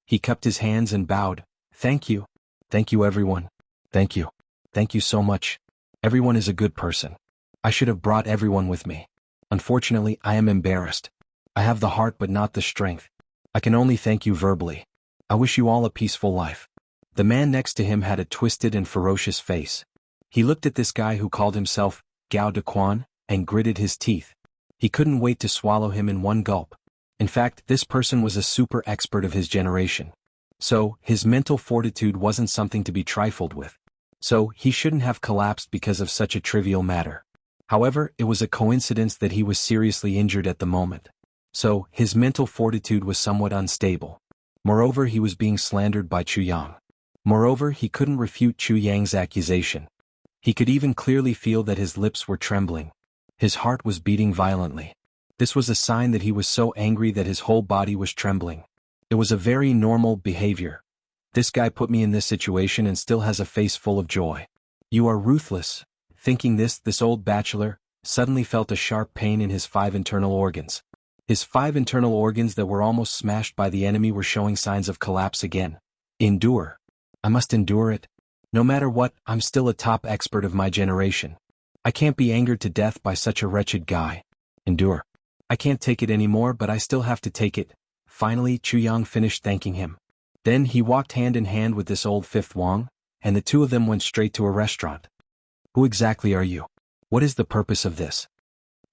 He cupped his hands and bowed. Thank you. Thank you everyone. Thank you. Thank you so much. Everyone is a good person. I should have brought everyone with me. Unfortunately, I am embarrassed. I have the heart but not the strength. I can only thank you verbally. I wish you all a peaceful life. The man next to him had a twisted and ferocious face. He looked at this guy who called himself Gao Dequan and gritted his teeth. He couldn't wait to swallow him in one gulp. In fact, this person was a super expert of his generation. So, his mental fortitude wasn't something to be trifled with. So, he shouldn't have collapsed because of such a trivial matter. However, it was a coincidence that he was seriously injured at the moment. So, his mental fortitude was somewhat unstable. Moreover, he was being slandered by Chu Yang. Moreover, he couldn't refute Chu Yang's accusation. He could even clearly feel that his lips were trembling. His heart was beating violently. This was a sign that he was so angry that his whole body was trembling. It was a very normal behavior. This guy put me in this situation and still has a face full of joy. You are ruthless. Thinking this old bachelor suddenly felt a sharp pain in his 5 internal organs. His 5 internal organs that were almost smashed by the enemy were showing signs of collapse again. Endure. I must endure it. No matter what, I'm still a top expert of my generation. I can't be angered to death by such a wretched guy. Endure. I can't take it anymore, but I still have to take it. Finally, Chu Yang finished thanking him. Then he walked hand in hand with this old fifth Wang, and the two of them went straight to a restaurant. Who exactly are you? What is the purpose of this?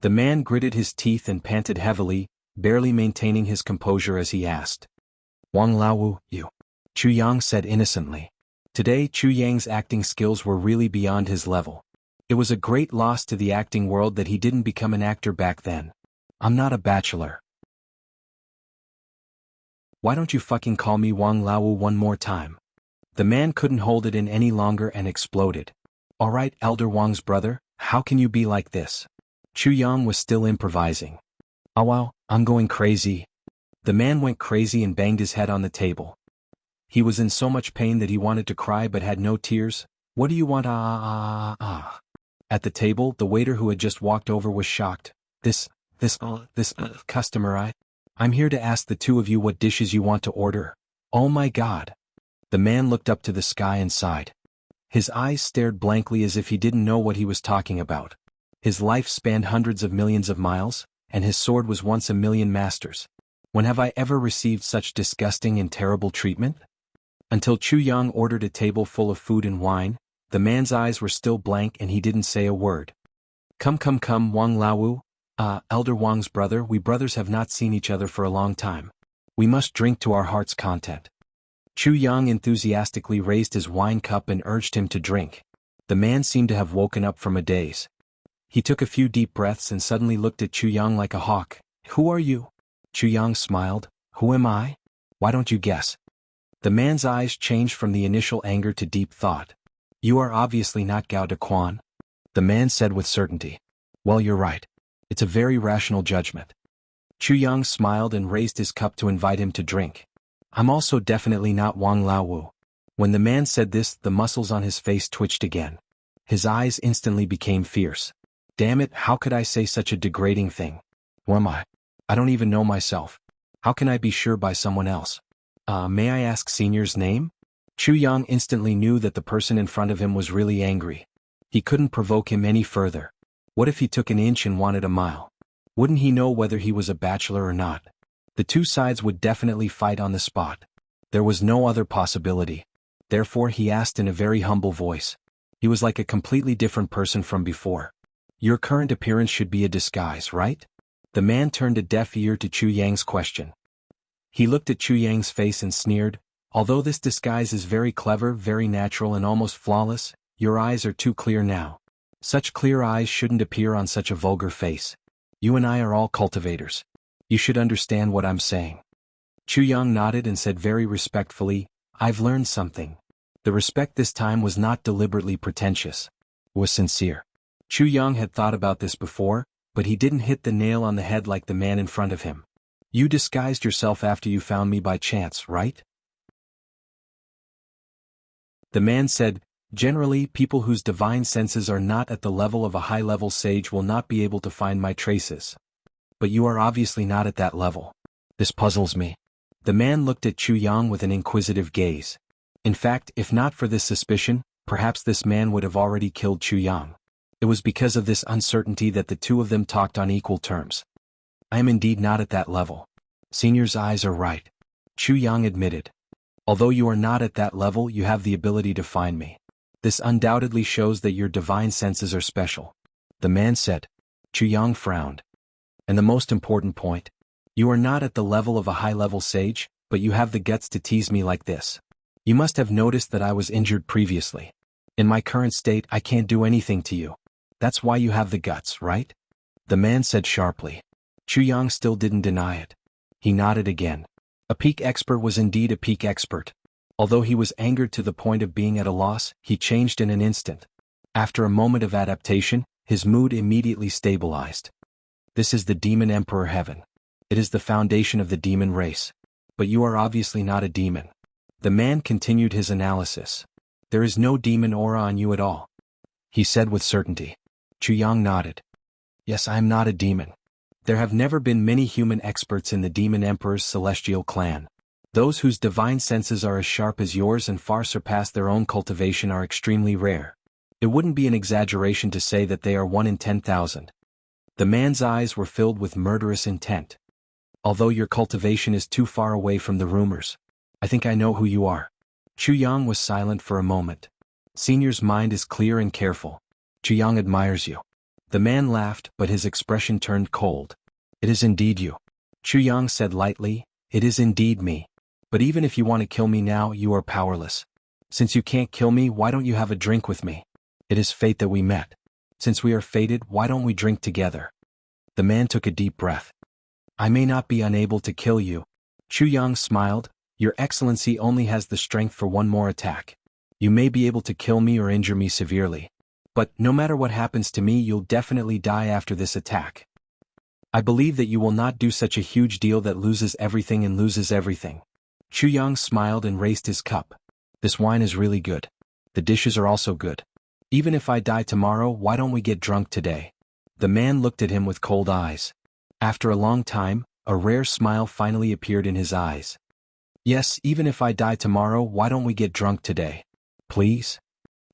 The man gritted his teeth and panted heavily, barely maintaining his composure as he asked. Wang Laowu, you. Chu Yang said innocently. Today Chu Yang's acting skills were really beyond his level. It was a great loss to the acting world that he didn't become an actor back then. I'm not a bachelor. Why don't you fucking call me Wang Laowu one more time? The man couldn't hold it in any longer and exploded. Alright, Elder Wang's brother, how can you be like this? Chu Yang was still improvising. Oh wow, I'm going crazy. The man went crazy and banged his head on the table. He was in so much pain that he wanted to cry but had no tears. What do you want? At the table, the waiter who had just walked over was shocked. This customer, I'm here to ask the two of you what dishes you want to order. Oh my God. The man looked up to the sky and sighed. His eyes stared blankly as if he didn't know what he was talking about. His life spanned hundreds of millions of miles, and his sword was once 1,000,000 masters. When have I ever received such disgusting and terrible treatment? Until Chu Yang ordered a table full of food and wine, the man's eyes were still blank and he didn't say a word. Come, Wang Laowu. Elder Wang's brother, we brothers have not seen each other for a long time. We must drink to our heart's content. Chu Yang enthusiastically raised his wine cup and urged him to drink. The man seemed to have woken up from a daze. He took a few deep breaths and suddenly looked at Chu Yang like a hawk. Who are you? Chu Yang smiled. Who am I? Why don't you guess? The man's eyes changed from the initial anger to deep thought. You are obviously not Gao Dequan. The man said with certainty. Well, you're right. It's a very rational judgment. Chu Yang smiled and raised his cup to invite him to drink. I'm also definitely not Wang Laowu. When the man said this, the muscles on his face twitched again. His eyes instantly became fierce. Damn it, how could I say such a degrading thing? Who am I? I don't even know myself. How can I be sure by someone else? May I ask Senior's name? Chu Yang instantly knew that the person in front of him was really angry. He couldn't provoke him any further. What if he took an inch and wanted a mile? Wouldn't he know whether he was a bachelor or not? The two sides would definitely fight on the spot. There was no other possibility. Therefore he asked in a very humble voice. He was like a completely different person from before. Your current appearance should be a disguise, right? The man turned a deaf ear to Chu Yang's question. He looked at Chu Yang's face and sneered, although this disguise is very clever, very natural and almost flawless, your eyes are too clear now. Such clear eyes shouldn't appear on such a vulgar face. You and I are all cultivators. You should understand what I'm saying. Chu Yang nodded and said very respectfully, I've learned something. The respect this time was not deliberately pretentious. It was sincere. Chu Yang had thought about this before, but he didn't hit the nail on the head like the man in front of him. You disguised yourself after you found me by chance, right? The man said, generally people whose divine senses are not at the level of a high-level sage will not be able to find my traces. But you are obviously not at that level. This puzzles me. The man looked at Chu Yang with an inquisitive gaze. In fact, if not for this suspicion, perhaps this man would have already killed Chu Yang. It was because of this uncertainty that the two of them talked on equal terms. I am indeed not at that level. Senior's eyes are right. Chu Yang admitted. Although you are not at that level, you have the ability to find me. This undoubtedly shows that your divine senses are special. The man said. Chu Yang frowned. And the most important point, you are not at the level of a high-level sage, but you have the guts to tease me like this. You must have noticed that I was injured previously. In my current state, I can't do anything to you. That's why you have the guts, right? The man said sharply. Chu Yang still didn't deny it. He nodded again. A peak expert was indeed a peak expert. Although he was angered to the point of being at a loss, he changed in an instant. After a moment of adaptation, his mood immediately stabilized. This is the Demon Emperor Heaven. It is the foundation of the demon race. But you are obviously not a demon. The man continued his analysis. There is no demon aura on you at all. He said with certainty. Chu Yang nodded. Yes, I am not a demon. There have never been many human experts in the Demon Emperor's celestial clan. Those whose divine senses are as sharp as yours and far surpass their own cultivation are extremely rare. It wouldn't be an exaggeration to say that they are 1 in 10,000. The man's eyes were filled with murderous intent. Although your cultivation is too far away from the rumors, I think I know who you are. Chu Yang was silent for a moment. Senior's mind is clear and careful. Chu Yang admires you. The man laughed, but his expression turned cold. It is indeed you. Chu Yang said lightly, it is indeed me. But even if you want to kill me now, you are powerless. Since you can't kill me, why don't you have a drink with me? It is fate that we met. Since we are fated, why don't we drink together? The man took a deep breath. I may not be unable to kill you. Chu Yang smiled. Your Excellency only has the strength for one more attack. You may be able to kill me or injure me severely. But no matter what happens to me, you'll definitely die after this attack. I believe that you will not do such a huge deal that loses everything and loses everything. Chu Yang smiled and raised his cup. This wine is really good. The dishes are also good. Even if I die tomorrow, why don't we get drunk today? The man looked at him with cold eyes. After a long time, a rare smile finally appeared in his eyes. Yes, even if I die tomorrow, why don't we get drunk today? Please?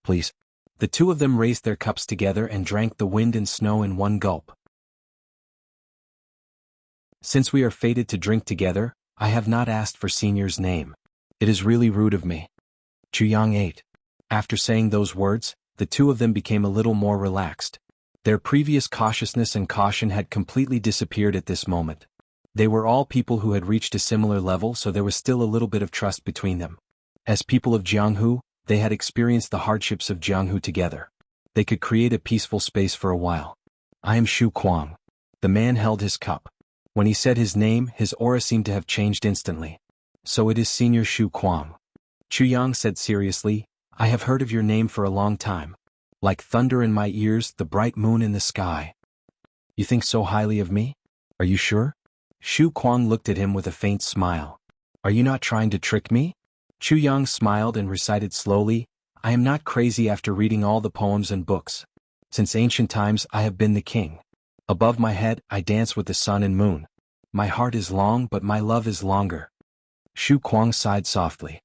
Please. The two of them raised their cups together and drank the wind and snow in one gulp. Since we are fated to drink together, I have not asked for Senior's name. It is really rude of me. Chu Yang ate. After saying those words, the two of them became a little more relaxed. Their previous cautiousness and caution had completely disappeared at this moment. They were all people who had reached a similar level, so there was still a little bit of trust between them. As people of Jianghu, they had experienced the hardships of Jianghu together. They could create a peaceful space for a while. I am Shu Kuang. The man held his cup. When he said his name, his aura seemed to have changed instantly. So it is Senior Shu Kuang. Chu Yang said seriously, I have heard of your name for a long time. Like thunder in my ears, the bright moon in the sky. You think so highly of me? Are you sure? Shu Kuang looked at him with a faint smile. Are you not trying to trick me? Chu Yang smiled and recited slowly, I am not crazy after reading all the poems and books. Since ancient times I have been the king. Above my head I dance with the sun and moon. My heart is long but my love is longer. Shu Kuang sighed softly.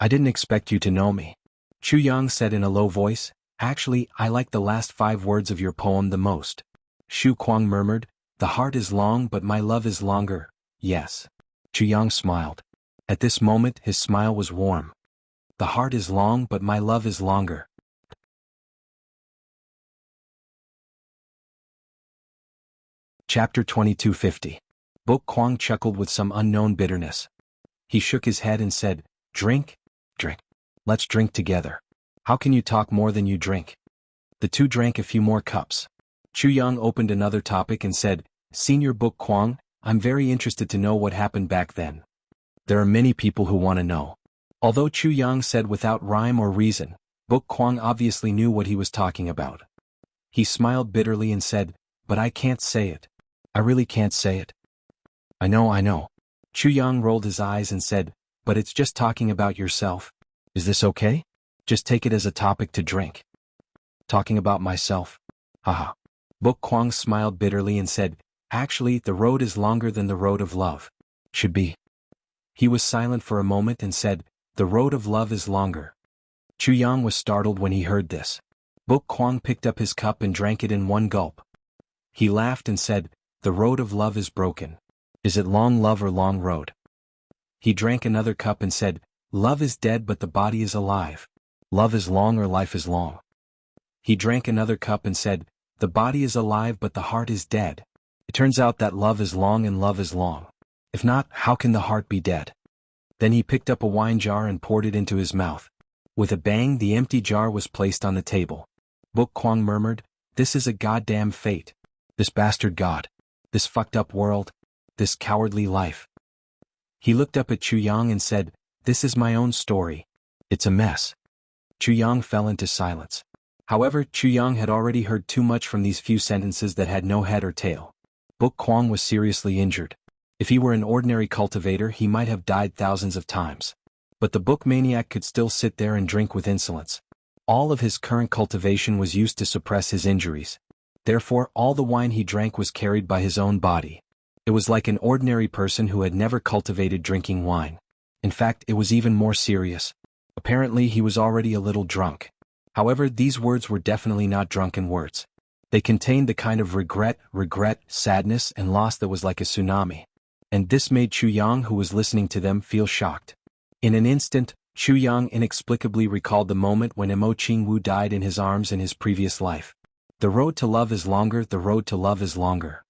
I didn't expect you to know me. Chu Yang said in a low voice, actually I like the last 5 words of your poem the most. Shu Kuang murmured, The heart is long but my love is longer, yes. Jianghu smiled. At this moment his smile was warm. The heart is long but my love is longer. Chapter 2250. Book Kwang chuckled with some unknown bitterness. He shook his head and said, "Drink? Drink. Let's drink together. How can you talk more than you drink?" The two drank a few more cups. Chu Yang opened another topic and said, "Senior Book Kwang, I'm very interested to know what happened back then. There are many people who want to know." Although Chu Yang said without rhyme or reason, Book Kwang obviously knew what he was talking about. He smiled bitterly and said, "But I can't say it. I really can't say it." I know. Chu Yang rolled his eyes and said, "But it's just talking about yourself. Is this okay? Just take it as a topic to drink." Talking about myself? Haha. Book Kwang smiled bitterly and said, "Actually, the road is longer than the road of love. Should be." He was silent for a moment and said, "The road of love is longer." Chu Yang was startled when he heard this. Book Kwang picked up his cup and drank it in one gulp. He laughed and said, "The road of love is broken. Is it long love or long road?" He drank another cup and said, "Love is dead but the body is alive. Love is long or life is long." He drank another cup and said, "The body is alive but the heart is dead. It turns out that love is long and love is long. If not, how can the heart be dead?" Then he picked up a wine jar and poured it into his mouth. With a bang, the empty jar was placed on the table. Book Kwang murmured, "This is a goddamn fate. This bastard god. This fucked up world. This cowardly life." He looked up at Chu Yang and said, "This is my own story. It's a mess." Chu Yang fell into silence. However, Chu Yang had already heard too much from these few sentences that had no head or tail. Book Kwang was seriously injured. If he were an ordinary cultivator he might have died thousands of times. But the book maniac could still sit there and drink with insolence. All of his current cultivation was used to suppress his injuries. Therefore, all the wine he drank was carried by his own body. It was like an ordinary person who had never cultivated drinking wine. In fact, it was even more serious. Apparently he was already a little drunk. However, these words were definitely not drunken words. They contained the kind of regret, sadness, and loss that was like a tsunami. And this made Chu Yang, who was listening to them, feel shocked. In an instant, Chu Yang inexplicably recalled the moment when Jianghu died in his arms in his previous life. The road to love is longer, the road to love is longer.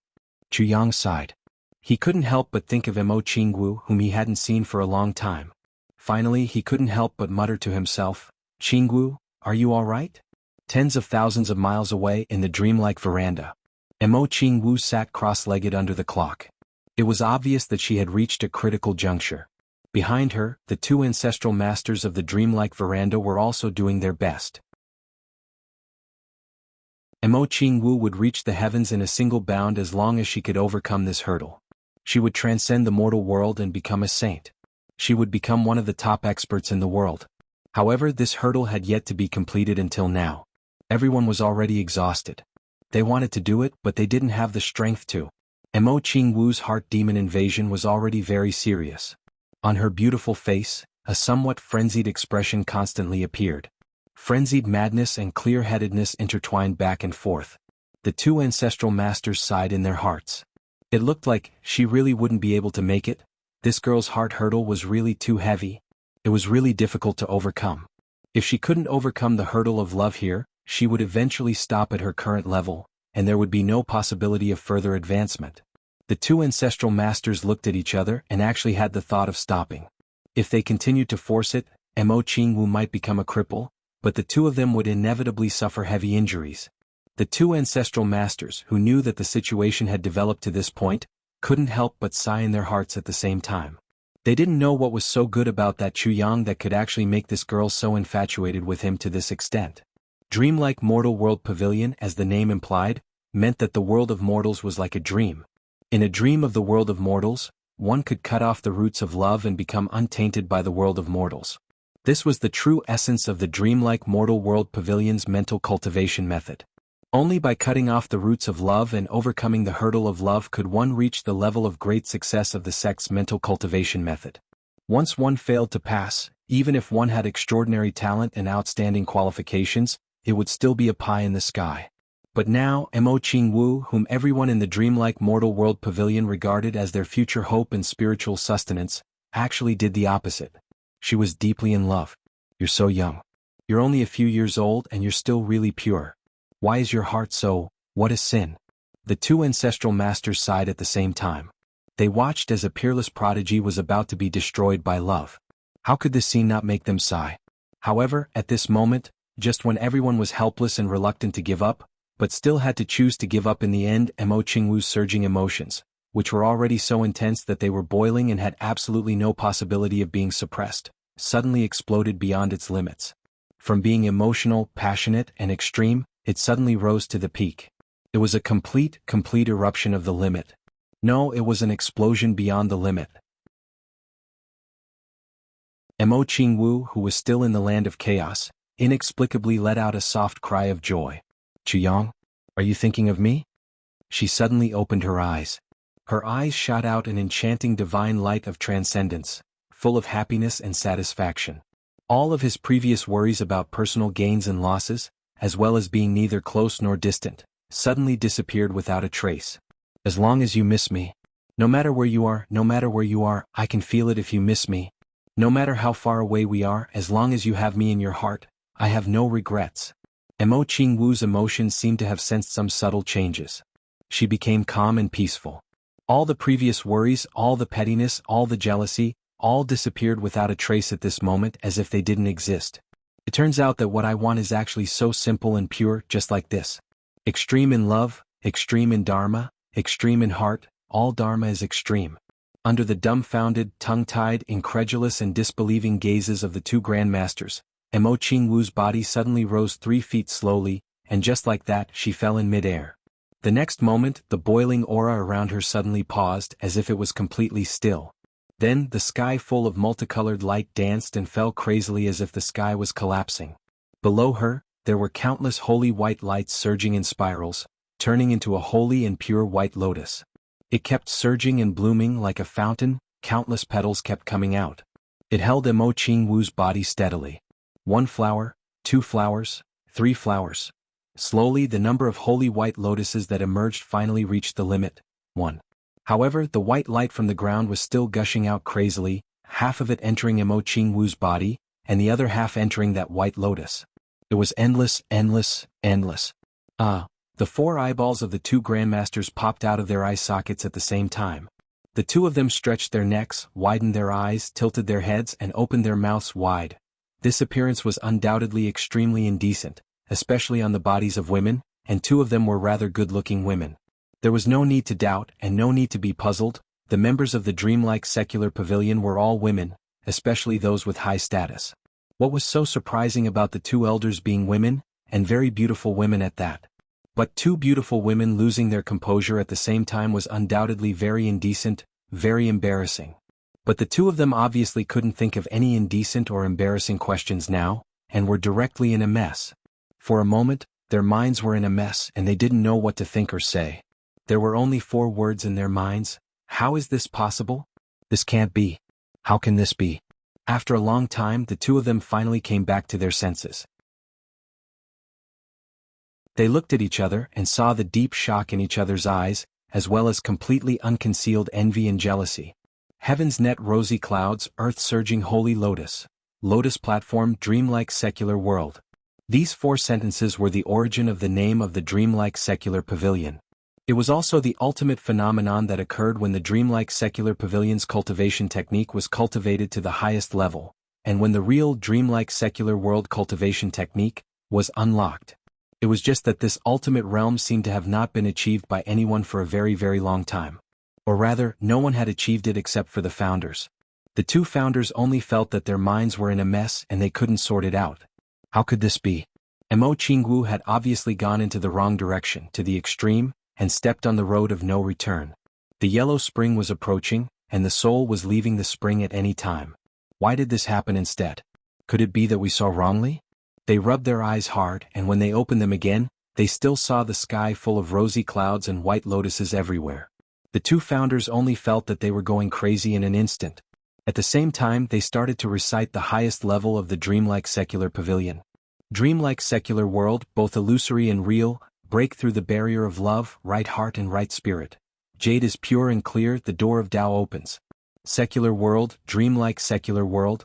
Chu Yang sighed. He couldn't help but think of Jianghu, whom he hadn't seen for a long time. Finally, he couldn't help but mutter to himself, "Jianghu, are you all right?" Tens of thousands of miles away in the dreamlike veranda, Jianghu sat cross-legged under the clock. It was obvious that she had reached a critical juncture. Behind her, the two ancestral masters of the dreamlike veranda were also doing their best. Jianghu would reach the heavens in a single bound as long as she could overcome this hurdle. She would transcend the mortal world and become a saint. She would become one of the top experts in the world. However, this hurdle had yet to be completed until now. Everyone was already exhausted. They wanted to do it, but they didn't have the strength to. Jianghu's heart demon invasion was already very serious. On her beautiful face, a somewhat frenzied expression constantly appeared. Frenzied madness and clear-headedness intertwined back and forth. The two ancestral masters sighed in their hearts. It looked like she really wouldn't be able to make it. This girl's heart hurdle was really too heavy. It was really difficult to overcome. If she couldn't overcome the hurdle of love here, she would eventually stop at her current level, and there would be no possibility of further advancement. The two ancestral masters looked at each other and actually had the thought of stopping. If they continued to force it, Jianghu might become a cripple, but the two of them would inevitably suffer heavy injuries. The two ancestral masters, who knew that the situation had developed to this point, couldn't help but sigh in their hearts at the same time. They didn't know what was so good about that Chu Yang that could actually make this girl so infatuated with him to this extent. Dreamlike Mortal World Pavilion, as the name implied, meant that the world of mortals was like a dream. In a dream of the world of mortals, one could cut off the roots of love and become untainted by the world of mortals. This was the true essence of the Dreamlike Mortal World Pavilion's mental cultivation method. Only by cutting off the roots of love and overcoming the hurdle of love could one reach the level of great success of the sect's mental cultivation method. Once one failed to pass, even if one had extraordinary talent and outstanding qualifications, it would still be a pie in the sky. But now, Mo Qingwu, whom everyone in the dreamlike mortal world pavilion regarded as their future hope and spiritual sustenance, actually did the opposite. She was deeply in love. You're so young. You're only a few years old and you're still really pure. Why is your heart so, what a sin? The two ancestral masters sighed at the same time. They watched as a peerless prodigy was about to be destroyed by love. How could this scene not make them sigh? However, at this moment, just when everyone was helpless and reluctant to give up, but still had to choose to give up in the end, Mo Qingwu's surging emotions, which were already so intense that they were boiling and had absolutely no possibility of being suppressed, suddenly exploded beyond its limits. From being emotional, passionate, and extreme, it suddenly rose to the peak. It was a complete eruption of the limit. No, it was an explosion beyond the limit. Mo Qingwu, who was still in the land of chaos, inexplicably let out a soft cry of joy. Qiyang, are you thinking of me? She suddenly opened her eyes. Her eyes shot out an enchanting divine light of transcendence, full of happiness and satisfaction. All of his previous worries about personal gains and losses, as well as being neither close nor distant, suddenly disappeared without a trace. As long as you miss me. No matter where you are, I can feel it if you miss me. No matter how far away we are, as long as you have me in your heart, I have no regrets. Mo Qingwu's emotions seemed to have sensed some subtle changes. She became calm and peaceful. All the previous worries, all the pettiness, all the jealousy, all disappeared without a trace at this moment as if they didn't exist. It turns out that what I want is actually so simple and pure, just like this. Extreme in love, extreme in dharma, extreme in heart, all dharma is extreme. Under the dumbfounded, tongue-tied, incredulous and disbelieving gazes of the two grandmasters, Mo Qingwu's body suddenly rose 3 feet slowly, and just like that, she fell in midair. The next moment, the boiling aura around her suddenly paused as if it was completely still. Then, the sky full of multicolored light danced and fell crazily as if the sky was collapsing. Below her, there were countless holy white lights surging in spirals, turning into a holy and pure white lotus. It kept surging and blooming like a fountain, countless petals kept coming out. It held Mo Qingwu's body steadily. 1 flower, 2 flowers, 3 flowers. Slowly the number of holy white lotuses that emerged finally reached the limit, 1. However, the white light from the ground was still gushing out crazily, half of it entering Mo Qingwu's body, and the other half entering that white lotus. It was endless. The 4 eyeballs of the two grandmasters popped out of their eye sockets at the same time. The two of them stretched their necks, widened their eyes, tilted their heads, and opened their mouths wide. This appearance was undoubtedly extremely indecent, especially on the bodies of women, and 2 of them were rather good-looking women. There was no need to doubt and no need to be puzzled. The members of the dreamlike secular pavilion were all women, especially those with high status. What was so surprising about the 2 elders being women, and very beautiful women at that? But 2 beautiful women losing their composure at the same time was undoubtedly very indecent, very embarrassing. But the 2 of them obviously couldn't think of any indecent or embarrassing questions now, and were directly in a mess. For a moment, their minds were in a mess and they didn't know what to think or say. There were only 4 words in their minds. How is this possible? This can't be. How can this be? After a long time, the 2 of them finally came back to their senses. They looked at each other and saw the deep shock in each other's eyes, as well as completely unconcealed envy and jealousy. Heaven's net rosy clouds, earth surging holy lotus. Lotus platform dreamlike secular world. These 4 sentences were the origin of the name of the dreamlike secular pavilion. It was also the ultimate phenomenon that occurred when the dreamlike secular pavilion's cultivation technique was cultivated to the highest level, and when the real dreamlike secular world cultivation technique was unlocked. It was just that this ultimate realm seemed to have not been achieved by anyone for a very, very long time. Or rather, no one had achieved it except for the founders. The 2 founders only felt that their minds were in a mess and they couldn't sort it out. How could this be? Mo Qingwu had obviously gone into the wrong direction, to the extreme, and stepped on the road of no return. The yellow spring was approaching, and the soul was leaving the spring at any time. Why did this happen instead? Could it be that we saw wrongly? They rubbed their eyes hard, and when they opened them again, they still saw the sky full of rosy clouds and white lotuses everywhere. The 2 founders only felt that they were going crazy in an instant. At the same time, they started to recite the highest level of the dreamlike secular pavilion. Dreamlike secular world, both illusory and real, break through the barrier of love, right heart and right spirit. Jade is pure and clear, the door of Tao opens. Secular world, dreamlike secular world.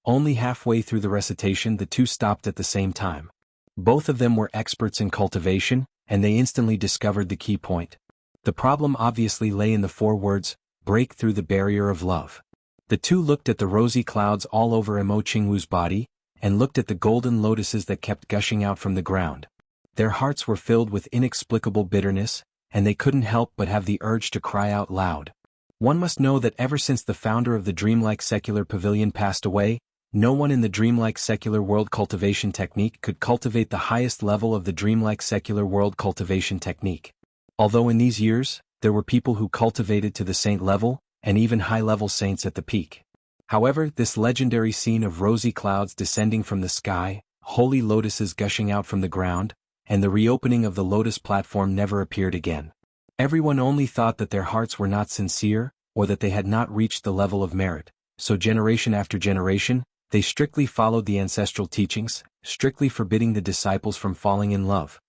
Only halfway through the recitation the two stopped at the same time. Both of them were experts in cultivation, and they instantly discovered the key point. The problem obviously lay in the 4 words, break through the barrier of love. The two looked at the rosy clouds all over Mo Qingwu's body, and looked at the golden lotuses that kept gushing out from the ground. Their hearts were filled with inexplicable bitterness, and they couldn't help but have the urge to cry out loud. One must know that ever since the founder of the dreamlike secular pavilion passed away, no one in the dreamlike secular world cultivation technique could cultivate the highest level of the dreamlike secular world cultivation technique. Although in these years, there were people who cultivated to the saint level, and even high-level saints at the peak. However, this legendary scene of rosy clouds descending from the sky, holy lotuses gushing out from the ground, and the reopening of the lotus platform never appeared again. Everyone only thought that their hearts were not sincere, or that they had not reached the level of merit, so generation after generation, they strictly followed the ancestral teachings, strictly forbidding the disciples from falling in love.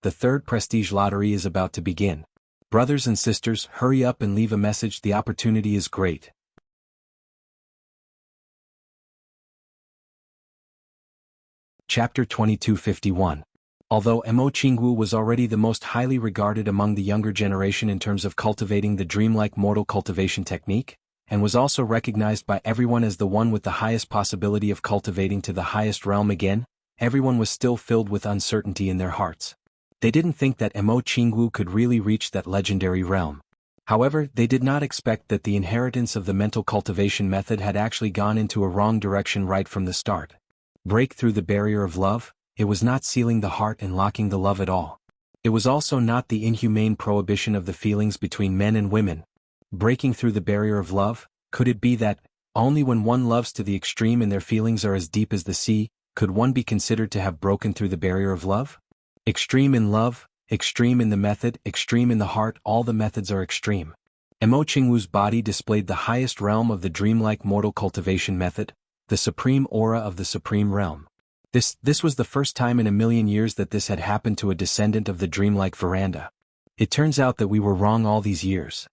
The 3rd prestige lottery is about to begin. Brothers and sisters, hurry up and leave a message, the opportunity is great. Chapter 2251. Although Mo Qingwu was already the most highly regarded among the younger generation in terms of cultivating the dreamlike mortal cultivation technique, and was also recognized by everyone as the one with the highest possibility of cultivating to the highest realm again, everyone was still filled with uncertainty in their hearts. They didn't think that Mo Qingwu could really reach that legendary realm. However, they did not expect that the inheritance of the mental cultivation method had actually gone into a wrong direction right from the start. Break through the barrier of love, it was not sealing the heart and locking the love at all. It was also not the inhumane prohibition of the feelings between men and women. Breaking through the barrier of love, could it be that, only when one loves to the extreme and their feelings are as deep as the sea, could one be considered to have broken through the barrier of love? Extreme in love, extreme in the method, extreme in the heart, all the methods are extreme. Mo Qingwu's body displayed the highest realm of the dreamlike mortal cultivation method, the supreme aura of the supreme realm. This was the first time in a million years that this had happened to a descendant of the dreamlike veranda. It turns out that we were wrong all these years.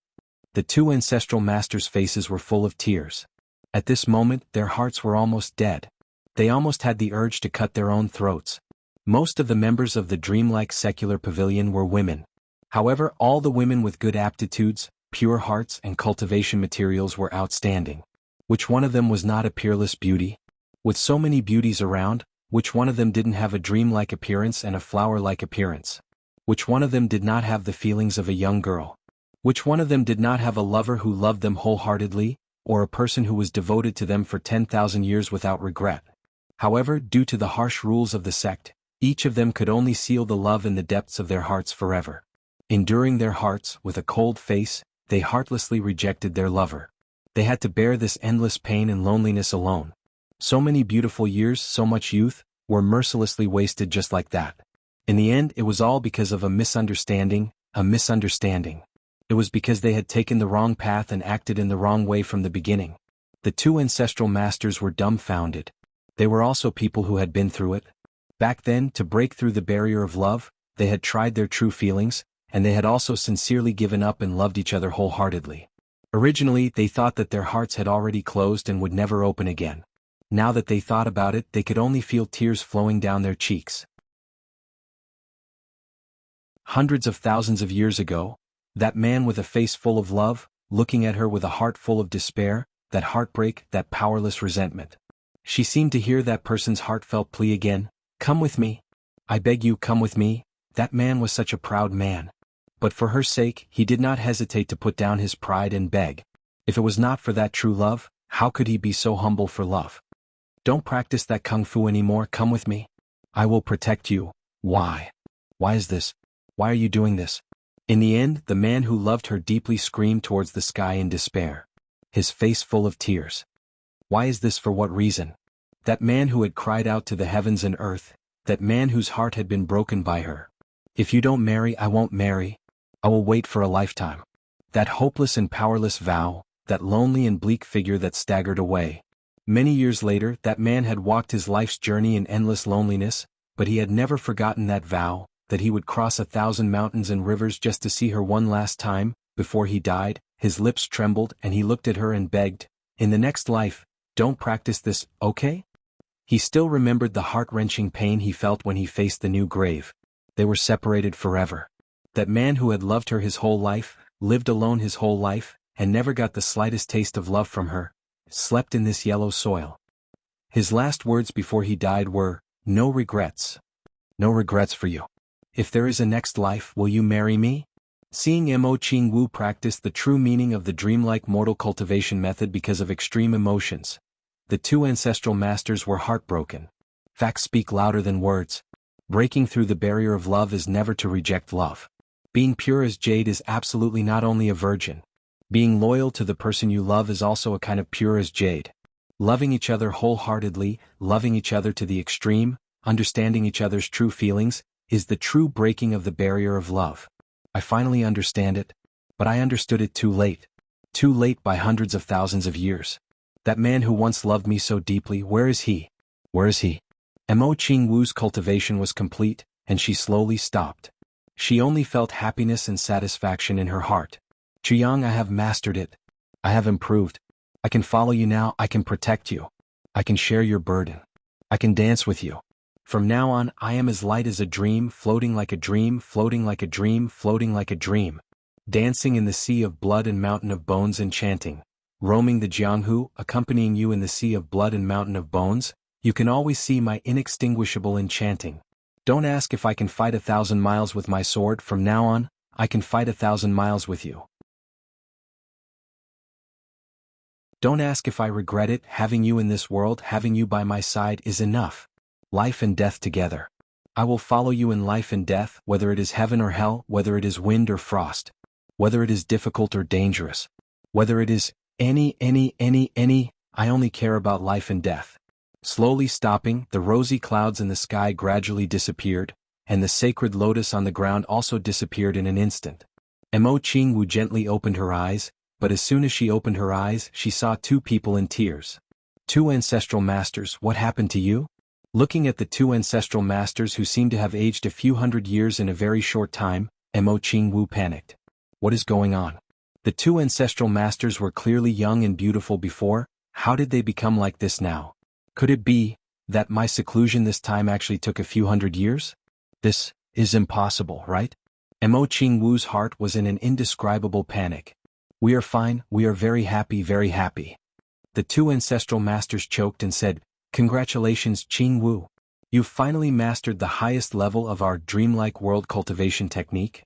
The 2 ancestral masters' faces were full of tears. At this moment, their hearts were almost dead. They almost had the urge to cut their own throats. Most of the members of the dreamlike secular pavilion were women. However, all the women with good aptitudes, pure hearts and cultivation materials were outstanding. Which one of them was not a peerless beauty? With so many beauties around, which one of them didn't have a dream-like appearance and a flower-like appearance? Which one of them did not have the feelings of a young girl? Which one of them did not have a lover who loved them wholeheartedly, or a person who was devoted to them for 10,000 years without regret? However, due to the harsh rules of the sect, each of them could only seal the love in the depths of their hearts forever. Enduring their hearts, with a cold face, they heartlessly rejected their lover. They had to bear this endless pain and loneliness alone. So many beautiful years, so much youth, were mercilessly wasted just like that. In the end, it was all because of a misunderstanding. It was because they had taken the wrong path and acted in the wrong way from the beginning. The 2 ancestral masters were dumbfounded. They were also people who had been through it. Back then, to break through the barrier of love, they had tried their true feelings, and they had also sincerely given up and loved each other wholeheartedly. Originally, they thought that their hearts had already closed and would never open again. Now that they thought about it, they could only feel tears flowing down their cheeks. Hundreds of thousands of years ago, that man with a face full of love, looking at her with a heart full of despair, that heartbreak, that powerless resentment. She seemed to hear that person's heartfelt plea again. Come with me. I beg you, come with me. That man was such a proud man. But for her sake, he did not hesitate to put down his pride and beg. If it was not for that true love, how could he be so humble for love? Don't practice that kung fu anymore, come with me. I will protect you. Why? Why is this? Why are you doing this? In the end, the man who loved her deeply screamed towards the sky in despair. His face full of tears. Why is this? For what reason? That man who had cried out to the heavens and earth, that man whose heart had been broken by her. If you don't marry, I won't marry. I will wait for a lifetime. That hopeless and powerless vow, that lonely and bleak figure that staggered away. Many years later, that man had walked his life's journey in endless loneliness, but he had never forgotten that vow, that he would cross 1,000 mountains and rivers just to see her one last time, before he died. His lips trembled and he looked at her and begged, "In the next life, don't practice this, okay?" He still remembered the heart-wrenching pain he felt when he faced the new grave. They were separated forever. That man who had loved her his whole life, lived alone his whole life, and never got the slightest taste of love from her, slept in this yellow soil. His last words before he died were, "No regrets. No regrets for you. If there is a next life, will you marry me?" Seeing Mo Qingwu practice the true meaning of the dreamlike mortal cultivation method because of extreme emotions, the two ancestral masters were heartbroken. Facts speak louder than words. Breaking through the barrier of love is never to reject love. Being pure as jade is absolutely not only a virgin. Being loyal to the person you love is also a kind of pure as jade. Loving each other wholeheartedly, loving each other to the extreme, understanding each other's true feelings, is the true breaking of the barrier of love. I finally understand it, but I understood it too late. Too late by hundreds of thousands of years. That man who once loved me so deeply, where is he? Where is he? Mo Qingwu's cultivation was complete, and she slowly stopped. She only felt happiness and satisfaction in her heart. Jiang, I have mastered it. I have improved. I can follow you now, I can protect you. I can share your burden. I can dance with you. From now on, I am as light as a dream, floating like a dream, floating like a dream, floating like a dream. Dancing in the sea of blood and mountain of bones and chanting. Roaming the Jianghu, accompanying you in the sea of blood and mountain of bones, you can always see my inextinguishable enchanting. Don't ask if I can fight 1,000 miles with my sword. From now on, I can fight 1,000 miles with you. Don't ask if I regret it. Having you in this world, having you by my side is enough. Life and death together. I will follow you in life and death, whether it is heaven or hell, whether it is wind or frost, whether it is difficult or dangerous, whether it is any, I only care about life and death. Slowly stopping, the rosy clouds in the sky gradually disappeared, and the sacred lotus on the ground also disappeared in an instant. Mo Qingwu gently opened her eyes, but as soon as she opened her eyes, she saw two people in tears. Two ancestral masters. What happened to you? Looking at the two ancestral masters who seemed to have aged a few hundred years in a very short time, Mo Qingwu panicked. What is going on? The two ancestral masters were clearly young and beautiful before. How did they become like this now? Could it be that my seclusion this time actually took a few hundred years? This is impossible, right? Mo Qingwu's heart was in an indescribable panic. We are fine, we are very happy, very happy. The two ancestral masters choked and said, "Congratulations, Qingwu. You've finally mastered the highest level of our dreamlike world cultivation technique.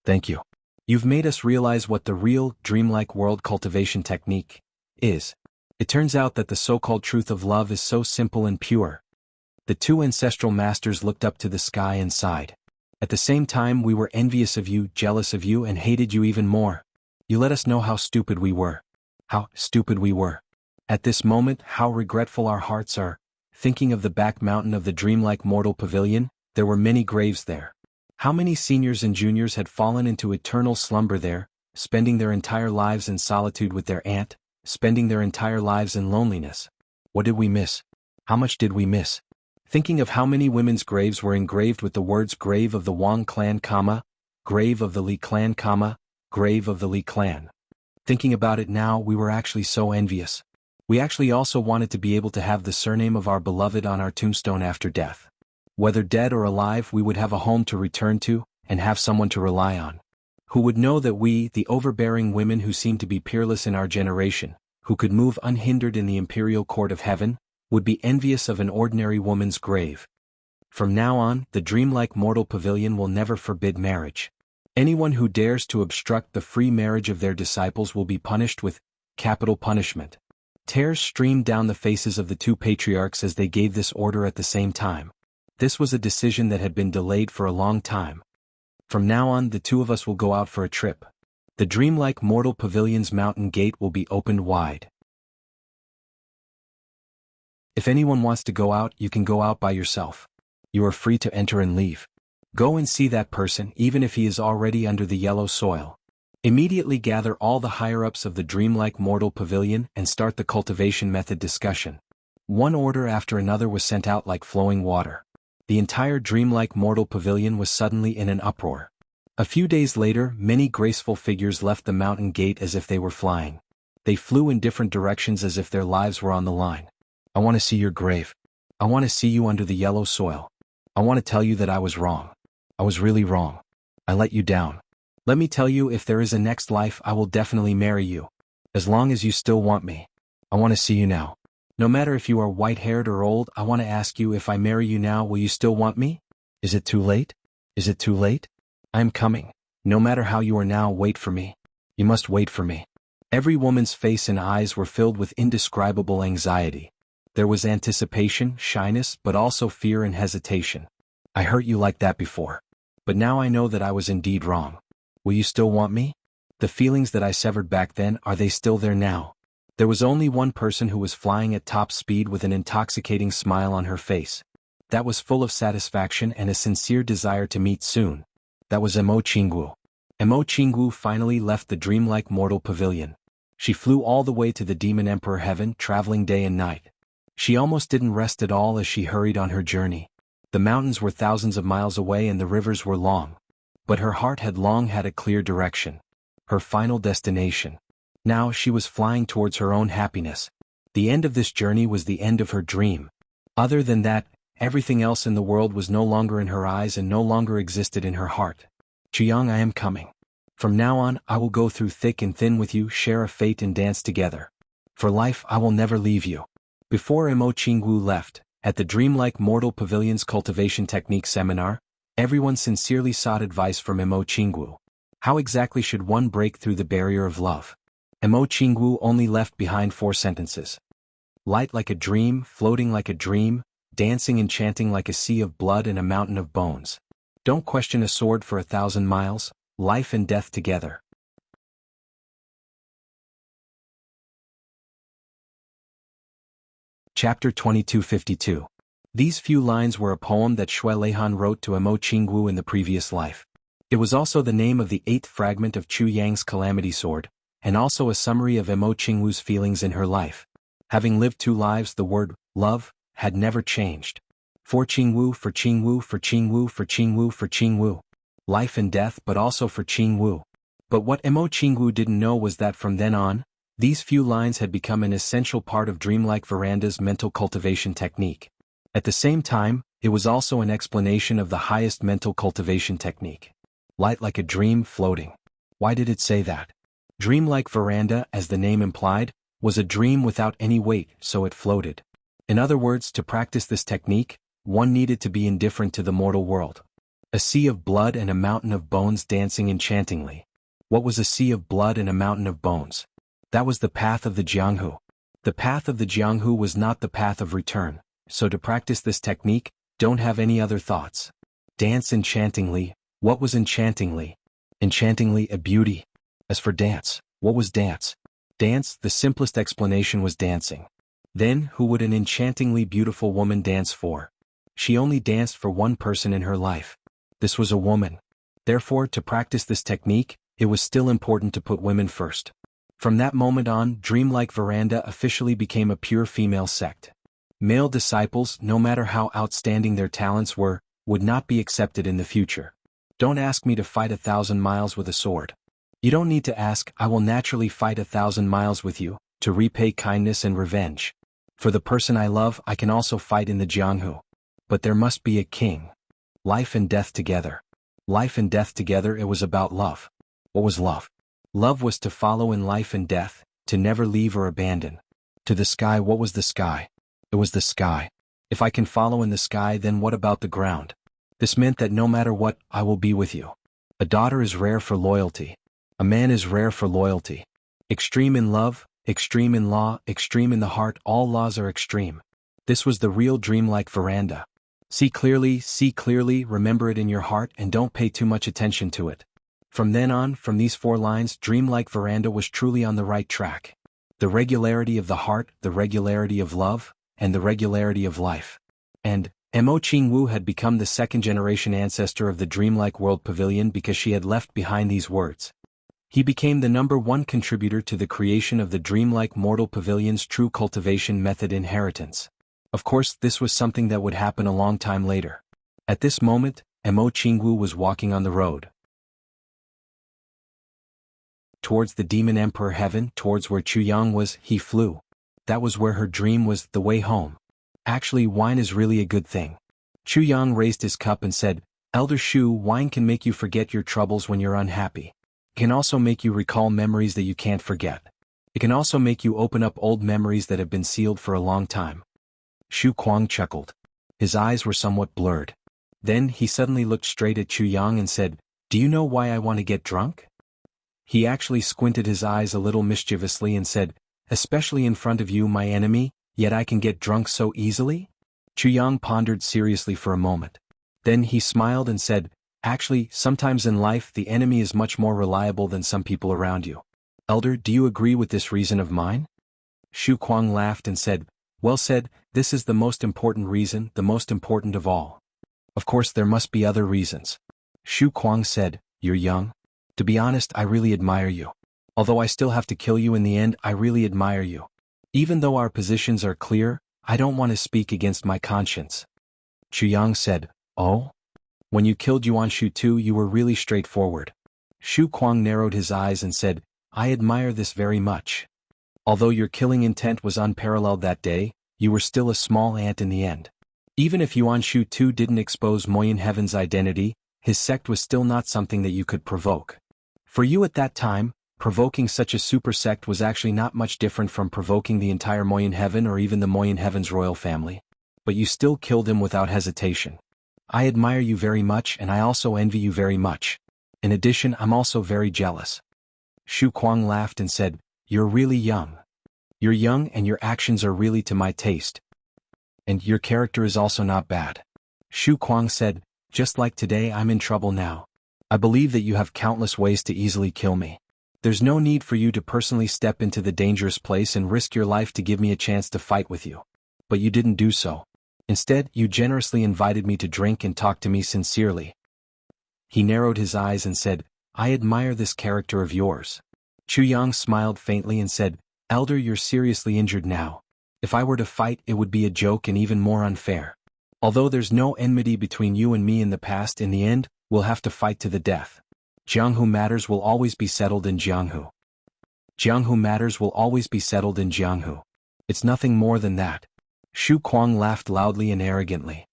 Thank you. You've made us realize what the real dreamlike world cultivation technique is. It turns out that the so-called truth of love is so simple and pure." The two ancestral masters looked up to the sky and sighed. At the same time, we were envious of you, jealous of you, and hated you even more. You let us know how stupid we were. How stupid we were. At this moment, how regretful our hearts are. Thinking of the back mountain of the dreamlike mortal pavilion, there were many graves there. How many seniors and juniors had fallen into eternal slumber there, spending their entire lives in solitude with their aunt, spending their entire lives in loneliness. What did we miss? How much did we miss? Thinking of how many women's graves were engraved with the words grave of the Wang clan, grave of the Li clan, grave of the Li clan. Thinking about it now, we were actually so envious. We actually also wanted to be able to have the surname of our beloved on our tombstone after death. Whether dead or alive, we would have a home to return to, and have someone to rely on. Who would know that we, the overbearing women who seemed to be peerless in our generation, who could move unhindered in the imperial court of heaven, would be envious of an ordinary woman's grave. From now on, the dreamlike mortal pavilion will never forbid marriage. Anyone who dares to obstruct the free marriage of their disciples will be punished with capital punishment. Tears streamed down the faces of the two patriarchs as they gave this order at the same time. This was a decision that had been delayed for a long time. From now on, the two of us will go out for a trip. The dreamlike mortal pavilion's mountain gate will be opened wide. If anyone wants to go out, you can go out by yourself. You are free to enter and leave. Go and see that person, even if he is already under the yellow soil. Immediately gather all the higher-ups of the dreamlike mortal pavilion and start the cultivation method discussion. One order after another was sent out like flowing water. The entire dreamlike mortal pavilion was suddenly in an uproar. A few days later, many graceful figures left the mountain gate as if they were flying. They flew in different directions as if their lives were on the line. I want to see your grave. I want to see you under the yellow soil. I want to tell you that I was wrong. I was really wrong. I let you down. Let me tell you, if there is a next life, I will definitely marry you. As long as you still want me. I want to see you now. No matter if you are white-haired or old, I want to ask you, if I marry you now, will you still want me? Is it too late? Is it too late? I am coming. No matter how you are now, wait for me. You must wait for me. Every woman's face and eyes were filled with indescribable anxiety. There was anticipation, shyness, but also fear and hesitation. I hurt you like that before. But now I know that I was indeed wrong. Will you still want me? The feelings that I severed back then, are they still there now? There was only one person who was flying at top speed with an intoxicating smile on her face. That was full of satisfaction and a sincere desire to meet soon. That was Jianghu. Jianghu finally left the dreamlike mortal pavilion. She flew all the way to the Demon Emperor heaven, traveling day and night. She almost didn't rest at all as she hurried on her journey. The mountains were thousands of miles away and the rivers were long. But her heart had long had a clear direction. Her final destination. Now she was flying towards her own happiness. The end of this journey was the end of her dream. Other than that, everything else in the world was no longer in her eyes and no longer existed in her heart. Jiang, I am coming. From now on, I will go through thick and thin with you, share a fate and dance together. For life, I will never leave you. Before Jianghu left, at the Dreamlike Mortal Pavilion's Cultivation Technique seminar, everyone sincerely sought advice from Jianghu. How exactly should one break through the barrier of love? Jianghu only left behind 4 sentences. Light like a dream, floating like a dream, dancing and chanting like a sea of blood and a mountain of bones. Don't question a sword for 1,000 miles, life and death together. Chapter 2252. These few lines were a poem that Shui Leihan wrote to Jianghu in the previous life. It was also the name of the 8th fragment of Chu Yang's Calamity Sword, and also a summary of Jianghu's feelings in her life. Having lived 2 lives, the word, love, had never changed. For Jianghu, for Jianghu, for Jianghu, for Jianghu, for Jianghu. Life and death, but also for Jianghu. But what Jianghu didn't know was that from then on, these few lines had become an essential part of Dreamlike Veranda's mental cultivation technique. At the same time, it was also an explanation of the highest mental cultivation technique. Light like a dream, floating. Why did it say that? Dreamlike Veranda, as the name implied, was a dream without any weight, so it floated. In other words, to practice this technique, one needed to be indifferent to the mortal world. A sea of blood and a mountain of bones dancing enchantingly. What was a sea of blood and a mountain of bones? That was the path of the Jianghu. The path of the Jianghu was not the path of return, so to practice this technique, don't have any other thoughts. Dance enchantingly. What was enchantingly? Enchantingly a beauty. As for dance, what was dance? Dance, the simplest explanation, was dancing. Then, who would an enchantingly beautiful woman dance for? She only danced for one person in her life. This was a woman. Therefore, to practice this technique, it was still important to put women first. From that moment on, Dreamlike Veranda officially became a pure female sect. Male disciples, no matter how outstanding their talents were, would not be accepted in the future. Don't ask me to fight 1,000 miles with a sword. You don't need to ask, I will naturally fight 1,000 miles with you, to repay kindness and revenge. For the person I love, I can also fight in the Jianghu. But there must be a king. Life and death together. Life and death together, it was about love. What was love? Love was to follow in life and death, to never leave or abandon. To the sky, what was the sky? It was the sky. If I can follow in the sky, then what about the ground? This meant that no matter what, I will be with you. A daughter is rare for loyalty. A man is rare for loyalty. Extreme in love, extreme in law, extreme in the heart, all laws are extreme. This was the real Dreamlike Veranda. See clearly, remember it in your heart and don't pay too much attention to it. From then on, from these 4 lines, Dreamlike Veranda was truly on the right track. The regularity of the heart, the regularity of love, and the regularity of life. And, Jianghu had become the 2nd-generation ancestor of the Dreamlike World Pavilion because she had left behind these words. He became the #1 contributor to the creation of the Dreamlike Mortal Pavilion's true cultivation method inheritance. Of course, this was something that would happen a long time later. At this moment, Jianghu was walking on the road towards the demon emperor heaven, towards where Chuyang was. He flew. That was where her dream was, the way home. Actually, wine is really a good thing. Chuyang raised his cup and said, Elder Shu, wine can make you forget your troubles when you're unhappy. It can also make you recall memories that you can't forget. It can also make you open up old memories that have been sealed for a long time. Shu Kuang chuckled. His eyes were somewhat blurred. Then he suddenly looked straight at Chuyang and said, Do you know why I want to get drunk? He actually squinted his eyes a little mischievously and said, Especially in front of you, my enemy, yet I can get drunk so easily? Chuyang pondered seriously for a moment. Then he smiled and said, Actually, sometimes in life the enemy is much more reliable than some people around you. Elder, do you agree with this reason of mine? Shu Kuang laughed and said, Well said, this is the most important reason, the most important of all. Of course there must be other reasons. Shu Kuang said, You're young. To be honest, I really admire you. Although I still have to kill you in the end, I really admire you. Even though our positions are clear, I don't want to speak against my conscience. Chuyang said, Oh? When you killed Yuan Shu too, you were really straightforward. Shu Kuang narrowed his eyes and said, I admire this very much. Although your killing intent was unparalleled that day, you were still a small ant in the end. Even if Yuan Shu too didn't expose Moyin Heaven's identity, his sect was still not something that you could provoke. For you at that time, provoking such a super sect was actually not much different from provoking the entire Moyin Heaven or even the Moyin Heaven's royal family. But you still killed him without hesitation. I admire you very much and I also envy you very much. In addition, I'm also very jealous. Shu Kuang laughed and said, You're really young. You're young and your actions are really to my taste. And your character is also not bad. Shu Kuang said, Just like today, I'm in trouble now. I believe that you have countless ways to easily kill me. There's no need for you to personally step into the dangerous place and risk your life to give me a chance to fight with you. But you didn't do so. Instead, you generously invited me to drink and talk to me sincerely. He narrowed his eyes and said, I admire this character of yours. Chuyang smiled faintly and said, Elder, you're seriously injured now. If I were to fight, it would be a joke and even more unfair. Although there's no enmity between you and me in the past, in the end, we'll have to fight to the death. Jianghu matters will always be settled in Jianghu. Jianghu matters will always be settled in Jianghu. It's nothing more than that. Shu Kuang laughed loudly and arrogantly.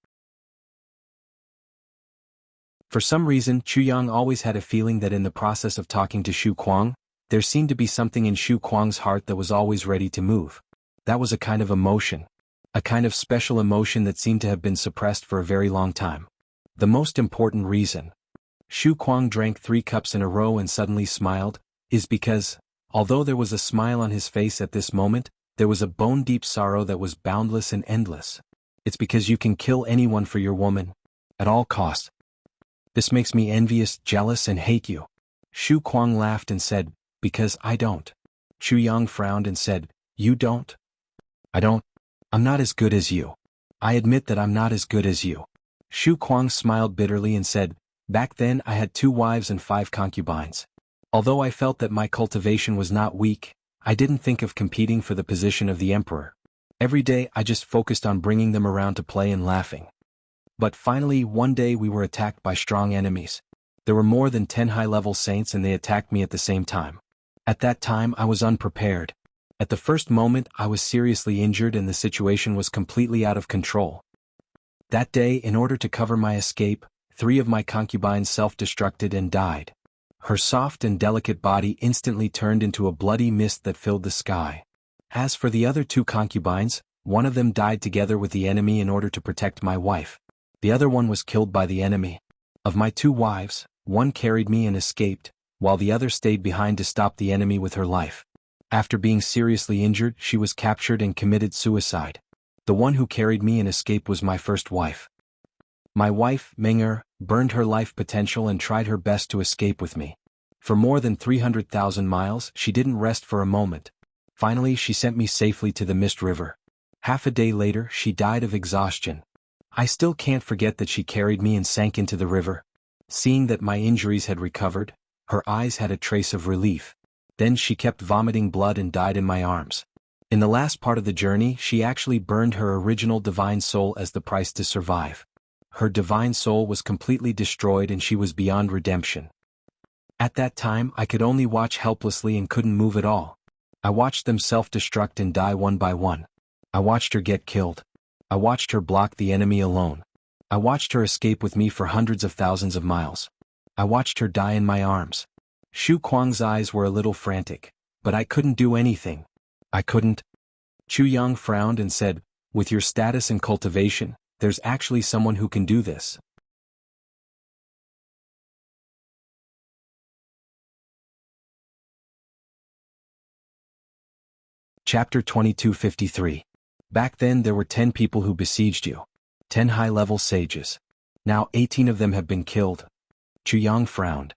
For some reason, Chuyang always had a feeling that in the process of talking to Shu Kuang, there seemed to be something in Shu Kuang's heart that was always ready to move. That was a kind of emotion. A kind of special emotion that seemed to have been suppressed for a very long time. The most important reason. Shu Kuang drank 3 cups in a row and suddenly smiled, is because, although there was a smile on his face at this moment, there was a bone-deep sorrow that was boundless and endless. It's because you can kill anyone for your woman. At all costs. This makes me envious, jealous and hate you. Shu Kuang laughed and said, Because I don't. Chuyang frowned and said, You don't? I don't. I'm not as good as you. I admit that I'm not as good as you. Shu Kuang smiled bitterly and said, Back then I had 2 wives and 5 concubines. Although I felt that my cultivation was not weak, I didn't think of competing for the position of the emperor. Every day I just focused on bringing them around to play and laughing. But finally one day we were attacked by strong enemies. There were more than 10 high-level saints and they attacked me at the same time. At that time I was unprepared. At the first moment I was seriously injured and the situation was completely out of control. That day, in order to cover my escape, 3 of my concubines self-destructed and died. Her soft and delicate body instantly turned into a bloody mist that filled the sky. As for the other 2 concubines, one of them died together with the enemy in order to protect my wife. The other one was killed by the enemy. Of my 2 wives, one carried me and escaped, while the other stayed behind to stop the enemy with her life. After being seriously injured, she was captured and committed suicide. The one who carried me and escaped was my first wife. My wife, Meng'er, burned her life potential and tried her best to escape with me. For more than 300,000 miles, she didn't rest for a moment. Finally, she sent me safely to the Mist River. Half a day later, she died of exhaustion. I still can't forget that she carried me and sank into the river. Seeing that my injuries had recovered, her eyes had a trace of relief. Then she kept vomiting blood and died in my arms. In the last part of the journey, she actually burned her original divine soul as the price to survive. her divine soul was completely destroyed and she was beyond redemption. At that time I could only watch helplessly and couldn't move at all. I watched them self-destruct and die one by one. I watched her get killed. I watched her block the enemy alone. I watched her escape with me for hundreds of thousands of miles. I watched her die in my arms. Xu Kuang's eyes were a little frantic, but I couldn't do anything. I couldn't. Chu Yang frowned and said, "With your status and cultivation, there's actually someone who can do this." Chapter 2253. Back then there were 10 people who besieged you. 10 high-level sages. Now 18 of them have been killed. Chu Yang frowned.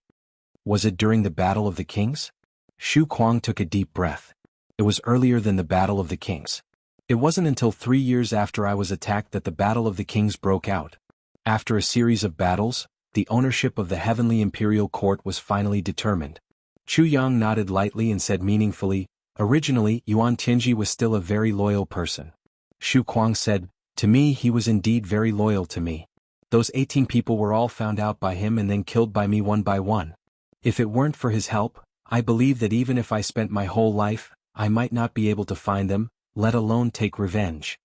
Was it during the Battle of the Kings? Xu Kuang took a deep breath. It was earlier than the Battle of the Kings. It wasn't until 3 years after I was attacked that the Battle of the Kings broke out. After a series of battles, the ownership of the Heavenly Imperial Court was finally determined. Chu Yang nodded lightly and said meaningfully, "Originally, Yuan Tianji was still a very loyal person." Xu Kuang said, "To me he was indeed very loyal to me. Those 18 people were all found out by him and then killed by me one by one. If it weren't for his help, I believe that even if I spent my whole life, I might not be able to find them, let alone take revenge.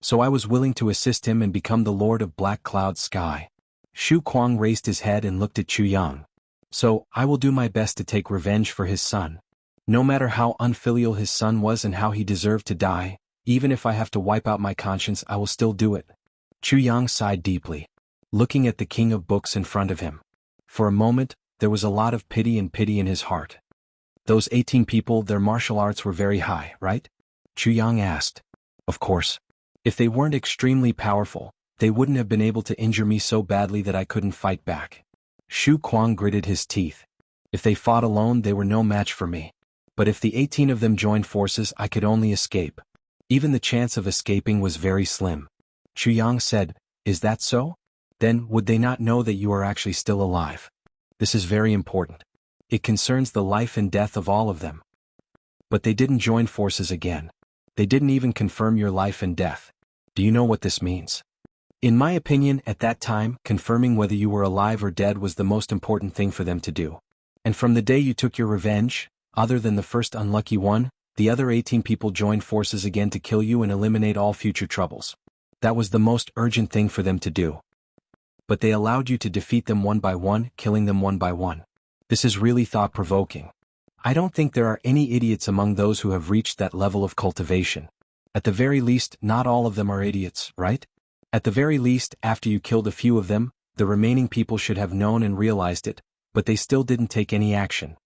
So I was willing to assist him and become the Lord of Black Cloud Sky." Xu Kuang raised his head and looked at Chu Yang. "So, I will do my best to take revenge for his son. No matter how unfilial his son was and how he deserved to die, even if I have to wipe out my conscience I will still do it." Chu Yang sighed deeply, looking at the king of books in front of him. For a moment, there was a lot of pity in his heart. "Those 18 people, their martial arts were very high, right?" Chu Yang asked. "Of course. If they weren't extremely powerful, they wouldn't have been able to injure me so badly that I couldn't fight back." Xu Kuang gritted his teeth. "If they fought alone they were no match for me. But if the 18 of them joined forces I could only escape. Even the chance of escaping was very slim." Chu Yang said, "Is that so? Then would they not know that you are actually still alive? This is very important. It concerns the life and death of all of them." "But they didn't join forces again. They didn't even confirm your life and death. Do you know what this means?" "In my opinion, at that time, confirming whether you were alive or dead was the most important thing for them to do. And from the day you took your revenge, other than the first unlucky one, the other 18 people joined forces again to kill you and eliminate all future troubles. That was the most urgent thing for them to do. But they allowed you to defeat them one by one, killing them one by one. This is really thought-provoking. I don't think there are any idiots among those who have reached that level of cultivation. At the very least, not all of them are idiots, right? At the very least, after you killed a few of them, the remaining people should have known and realized it, but they still didn't take any action.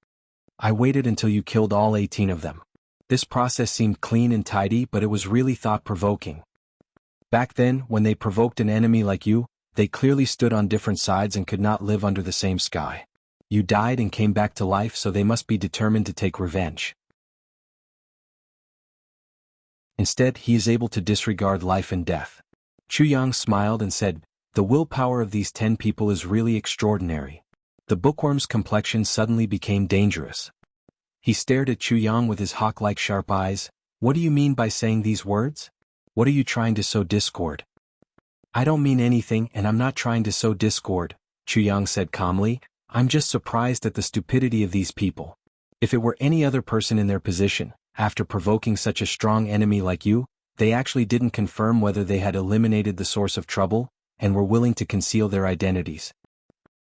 I waited until you killed all 18 of them. This process seemed clean and tidy, but it was really thought-provoking. Back then, when they provoked an enemy like you, they clearly stood on different sides and could not live under the same sky. You died and came back to life, so they must be determined to take revenge. Instead, he is able to disregard life and death." Chu Yang smiled and said, "The willpower of these 10 people is really extraordinary." The bookworm's complexion suddenly became dangerous. He stared at Chu Yang with his hawk-like sharp eyes. "What do you mean by saying these words? What are you trying to sow discord?" "I don't mean anything and I'm not trying to sow discord," Chu Yang said calmly. "I'm just surprised at the stupidity of these people. If it were any other person in their position, after provoking such a strong enemy like you, they actually didn't confirm whether they had eliminated the source of trouble, and were willing to conceal their identities.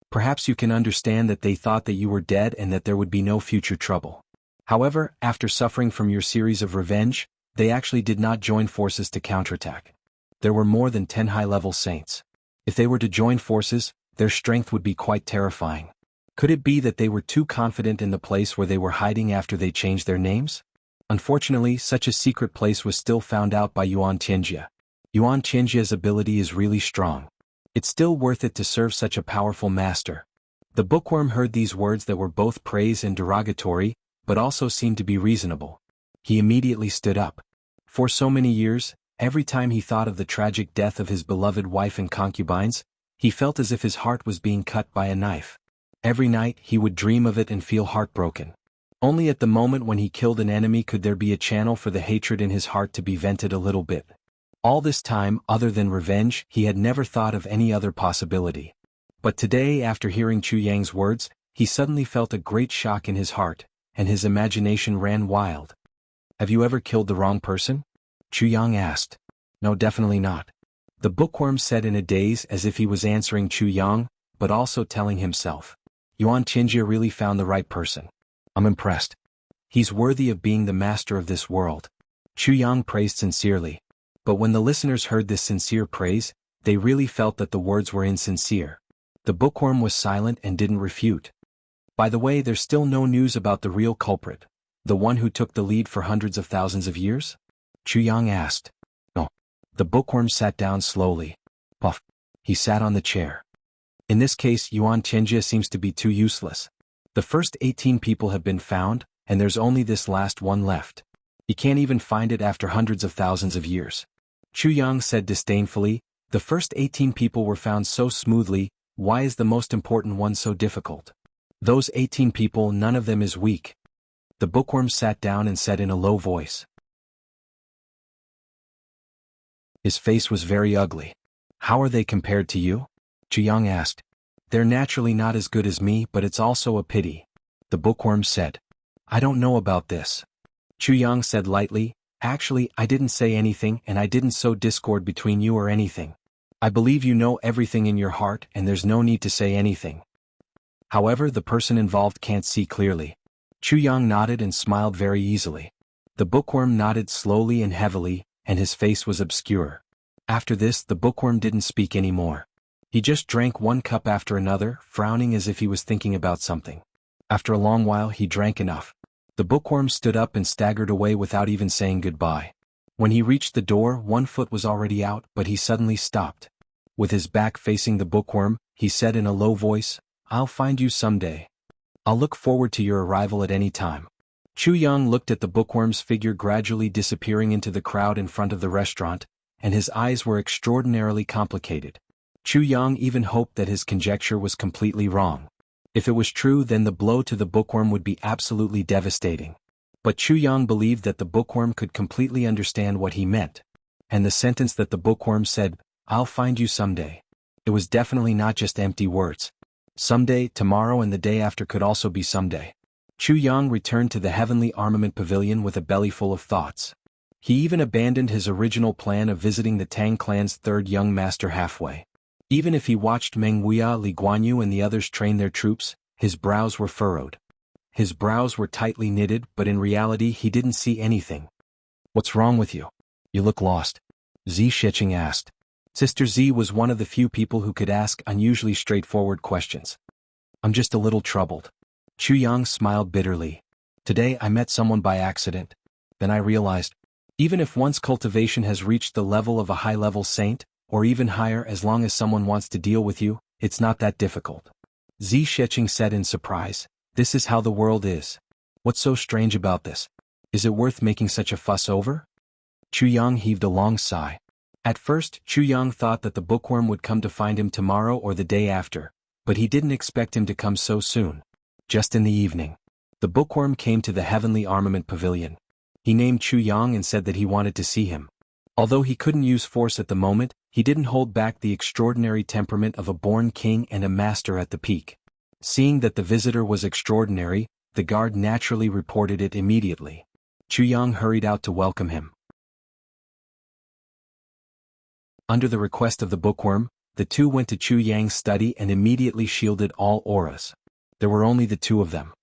Perhaps you can understand that they thought that you were dead and that there would be no future trouble. However, after suffering from your series of revenge, they actually did not join forces to counterattack. There were more than 10 high-level saints. If they were to join forces, their strength would be quite terrifying. Could it be that they were too confident in the place where they were hiding after they changed their names? Unfortunately, such a secret place was still found out by Yuan Tianjia. Yuan Tianjia's ability is really strong. It's still worth it to serve such a powerful master." The bookworm heard these words that were both praise and derogatory, but also seemed to be reasonable. He immediately stood up. For so many years, every time he thought of the tragic death of his beloved wife and concubines, he felt as if his heart was being cut by a knife. Every night he would dream of it and feel heartbroken. Only at the moment when he killed an enemy could there be a channel for the hatred in his heart to be vented a little bit. All this time, other than revenge, he had never thought of any other possibility. But today, after hearing Chu Yang's words, he suddenly felt a great shock in his heart, and his imagination ran wild. Have you ever killed the wrong person? Chu Yang asked. No, definitely not. The bookworm said in a daze, as if he was answering Chu Yang, but also telling himself. Yuan Qingjie really found the right person. I'm impressed. He's worthy of being the master of this world. Chu Yang praised sincerely. But when the listeners heard this sincere praise, they really felt that the words were insincere. The bookworm was silent and didn't refute. By the way, there's still no news about the real culprit, the one who took the lead for hundreds of thousands of years? Chu Yang asked. No. The bookworm sat down slowly. Puff. He sat on the chair. In this case, Yuan Qingjie seems to be too useless. The first 18 people have been found, and there's only this last one left. He can't even find it after hundreds of thousands of years. Chu Yang said disdainfully, the first 18 people were found so smoothly, why is the most important one so difficult? Those 18 people, none of them is weak. The bookworm sat down and said in a low voice. His face was very ugly. How are they compared to you? Chu Yang asked. They're naturally not as good as me, but it's also a pity. The bookworm said. I don't know about this. Chu Yang said lightly, actually, I didn't say anything and I didn't sow discord between you or anything. I believe you know everything in your heart and there's no need to say anything. However, the person involved can't see clearly. Chu Yang nodded and smiled very easily. The bookworm nodded slowly and heavily, and his face was obscure. After this, the bookworm didn't speak anymore. He just drank one cup after another, frowning as if he was thinking about something. After a long while, he drank enough. The bookworm stood up and staggered away without even saying goodbye. When he reached the door, one foot was already out, but he suddenly stopped. With his back facing the bookworm, he said in a low voice, I'll find you someday. I'll look forward to your arrival at any time. Chu Yang looked at the bookworm's figure gradually disappearing into the crowd in front of the restaurant, and his eyes were extraordinarily complicated. Chu Yang even hoped that his conjecture was completely wrong. If it was true, then the blow to the bookworm would be absolutely devastating. But Chu Yang believed that the bookworm could completely understand what he meant. And the sentence that the bookworm said, I'll find you someday. It was definitely not just empty words. Someday, tomorrow and the day after could also be someday. Chu Yang returned to the Heavenly Armament Pavilion with a belly full of thoughts. He even abandoned his original plan of visiting the Tang clan's third young master halfway. Even if he watched Meng Wuya, Li Guanyu and the others train their troops, his brows were furrowed. His brows were tightly knitted, but in reality he didn't see anything. What's wrong with you? You look lost. Zi Shiqing asked. Sister Zi was one of the few people who could ask unusually straightforward questions. I'm just a little troubled. Chu Yang smiled bitterly. Today I met someone by accident. Then I realized, even if one's cultivation has reached the level of a high-level saint, or even higher, as long as someone wants to deal with you, it's not that difficult. Zi Shiqing said in surprise, this is how the world is. What's so strange about this? Is it worth making such a fuss over? Chu Yang heaved a long sigh. At first, Chu Yang thought that the bookworm would come to find him tomorrow or the day after, but he didn't expect him to come so soon. Just in the evening, the bookworm came to the Heavenly Armament Pavilion. He named Chu Yang and said that he wanted to see him. Although he couldn't use force at the moment, he didn't hold back the extraordinary temperament of a born king and a master at the peak. Seeing that the visitor was extraordinary, the guard naturally reported it immediately. Chu Yang hurried out to welcome him. Under the request of the bookworm, the two went to Chu Yang's study and immediately shielded all auras. There were only the two of them.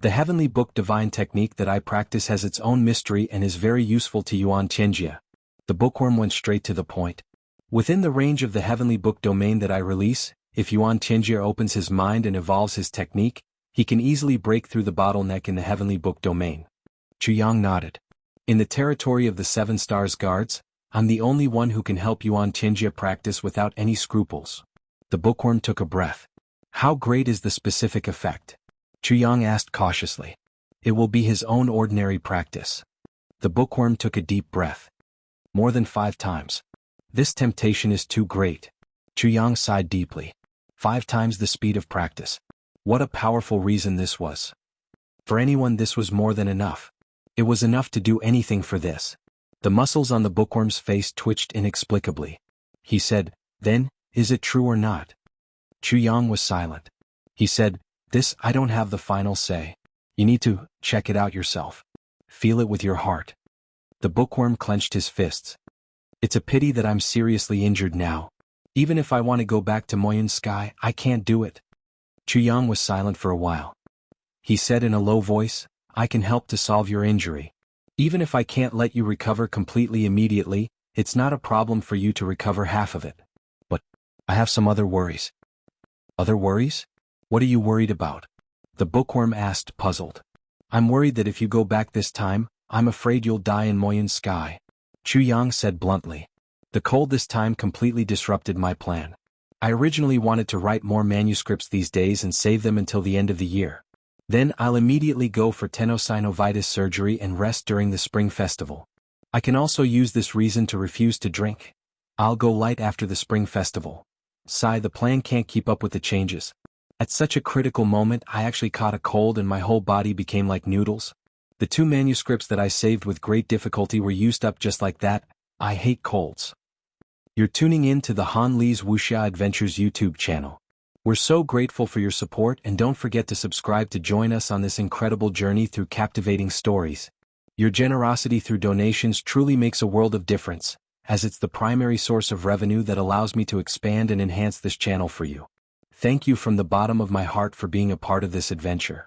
The Heavenly Book divine technique that I practice has its own mystery and is very useful to Yuan Qingjie. The bookworm went straight to the point. Within the range of the Heavenly Book domain that I release, if Yuan Qingjie opens his mind and evolves his technique, he can easily break through the bottleneck in the Heavenly Book domain. Chu Yang nodded. In the territory of the Seven Stars Guards, I'm the only one who can help Yuan Qingjie practice without any scruples. The bookworm took a breath. How great is the specific effect? Chu Yang asked cautiously. It will be his own ordinary practice. The bookworm took a deep breath. More than 5 times. This temptation is too great. Chu Yang sighed deeply. 5 times the speed of practice. What a powerful reason this was. For anyone this was more than enough. It was enough to do anything for this. The muscles on the bookworm's face twitched inexplicably. He said, "Then, is it true or not?" Chu Yang was silent. He said, "This, I don't have the final say. You need to check it out yourself. Feel it with your heart." The bookworm clenched his fists. "It's a pity that I'm seriously injured now. Even if I want to go back to Moyun Sky, I can't do it." Chu Yang was silent for a while. He said in a low voice, "I can help to solve your injury. Even if I can't let you recover completely immediately, it's not a problem for you to recover half of it. But I have some other worries." "Other worries? What are you worried about?" The bookworm asked, puzzled. "I'm worried that if you go back this time, I'm afraid you'll die in Moyun Sky," Chu Yang said bluntly. "The cold this time completely disrupted my plan. I originally wanted to write more manuscripts these days and save them until the end of the year. Then I'll immediately go for tenosynovitis surgery and rest during the spring festival. I can also use this reason to refuse to drink. I'll go light after the spring festival. Sigh, the plan can't keep up with the changes. At such a critical moment I actually caught a cold and my whole body became like noodles. The 2 manuscripts that I saved with great difficulty were used up just like that. I hate colds." You're tuning in to the Han Lee's Wuxia Adventures YouTube channel. We're so grateful for your support, and don't forget to subscribe to join us on this incredible journey through captivating stories. Your generosity through donations truly makes a world of difference, as it's the primary source of revenue that allows me to expand and enhance this channel for you. Thank you from the bottom of my heart for being a part of this adventure.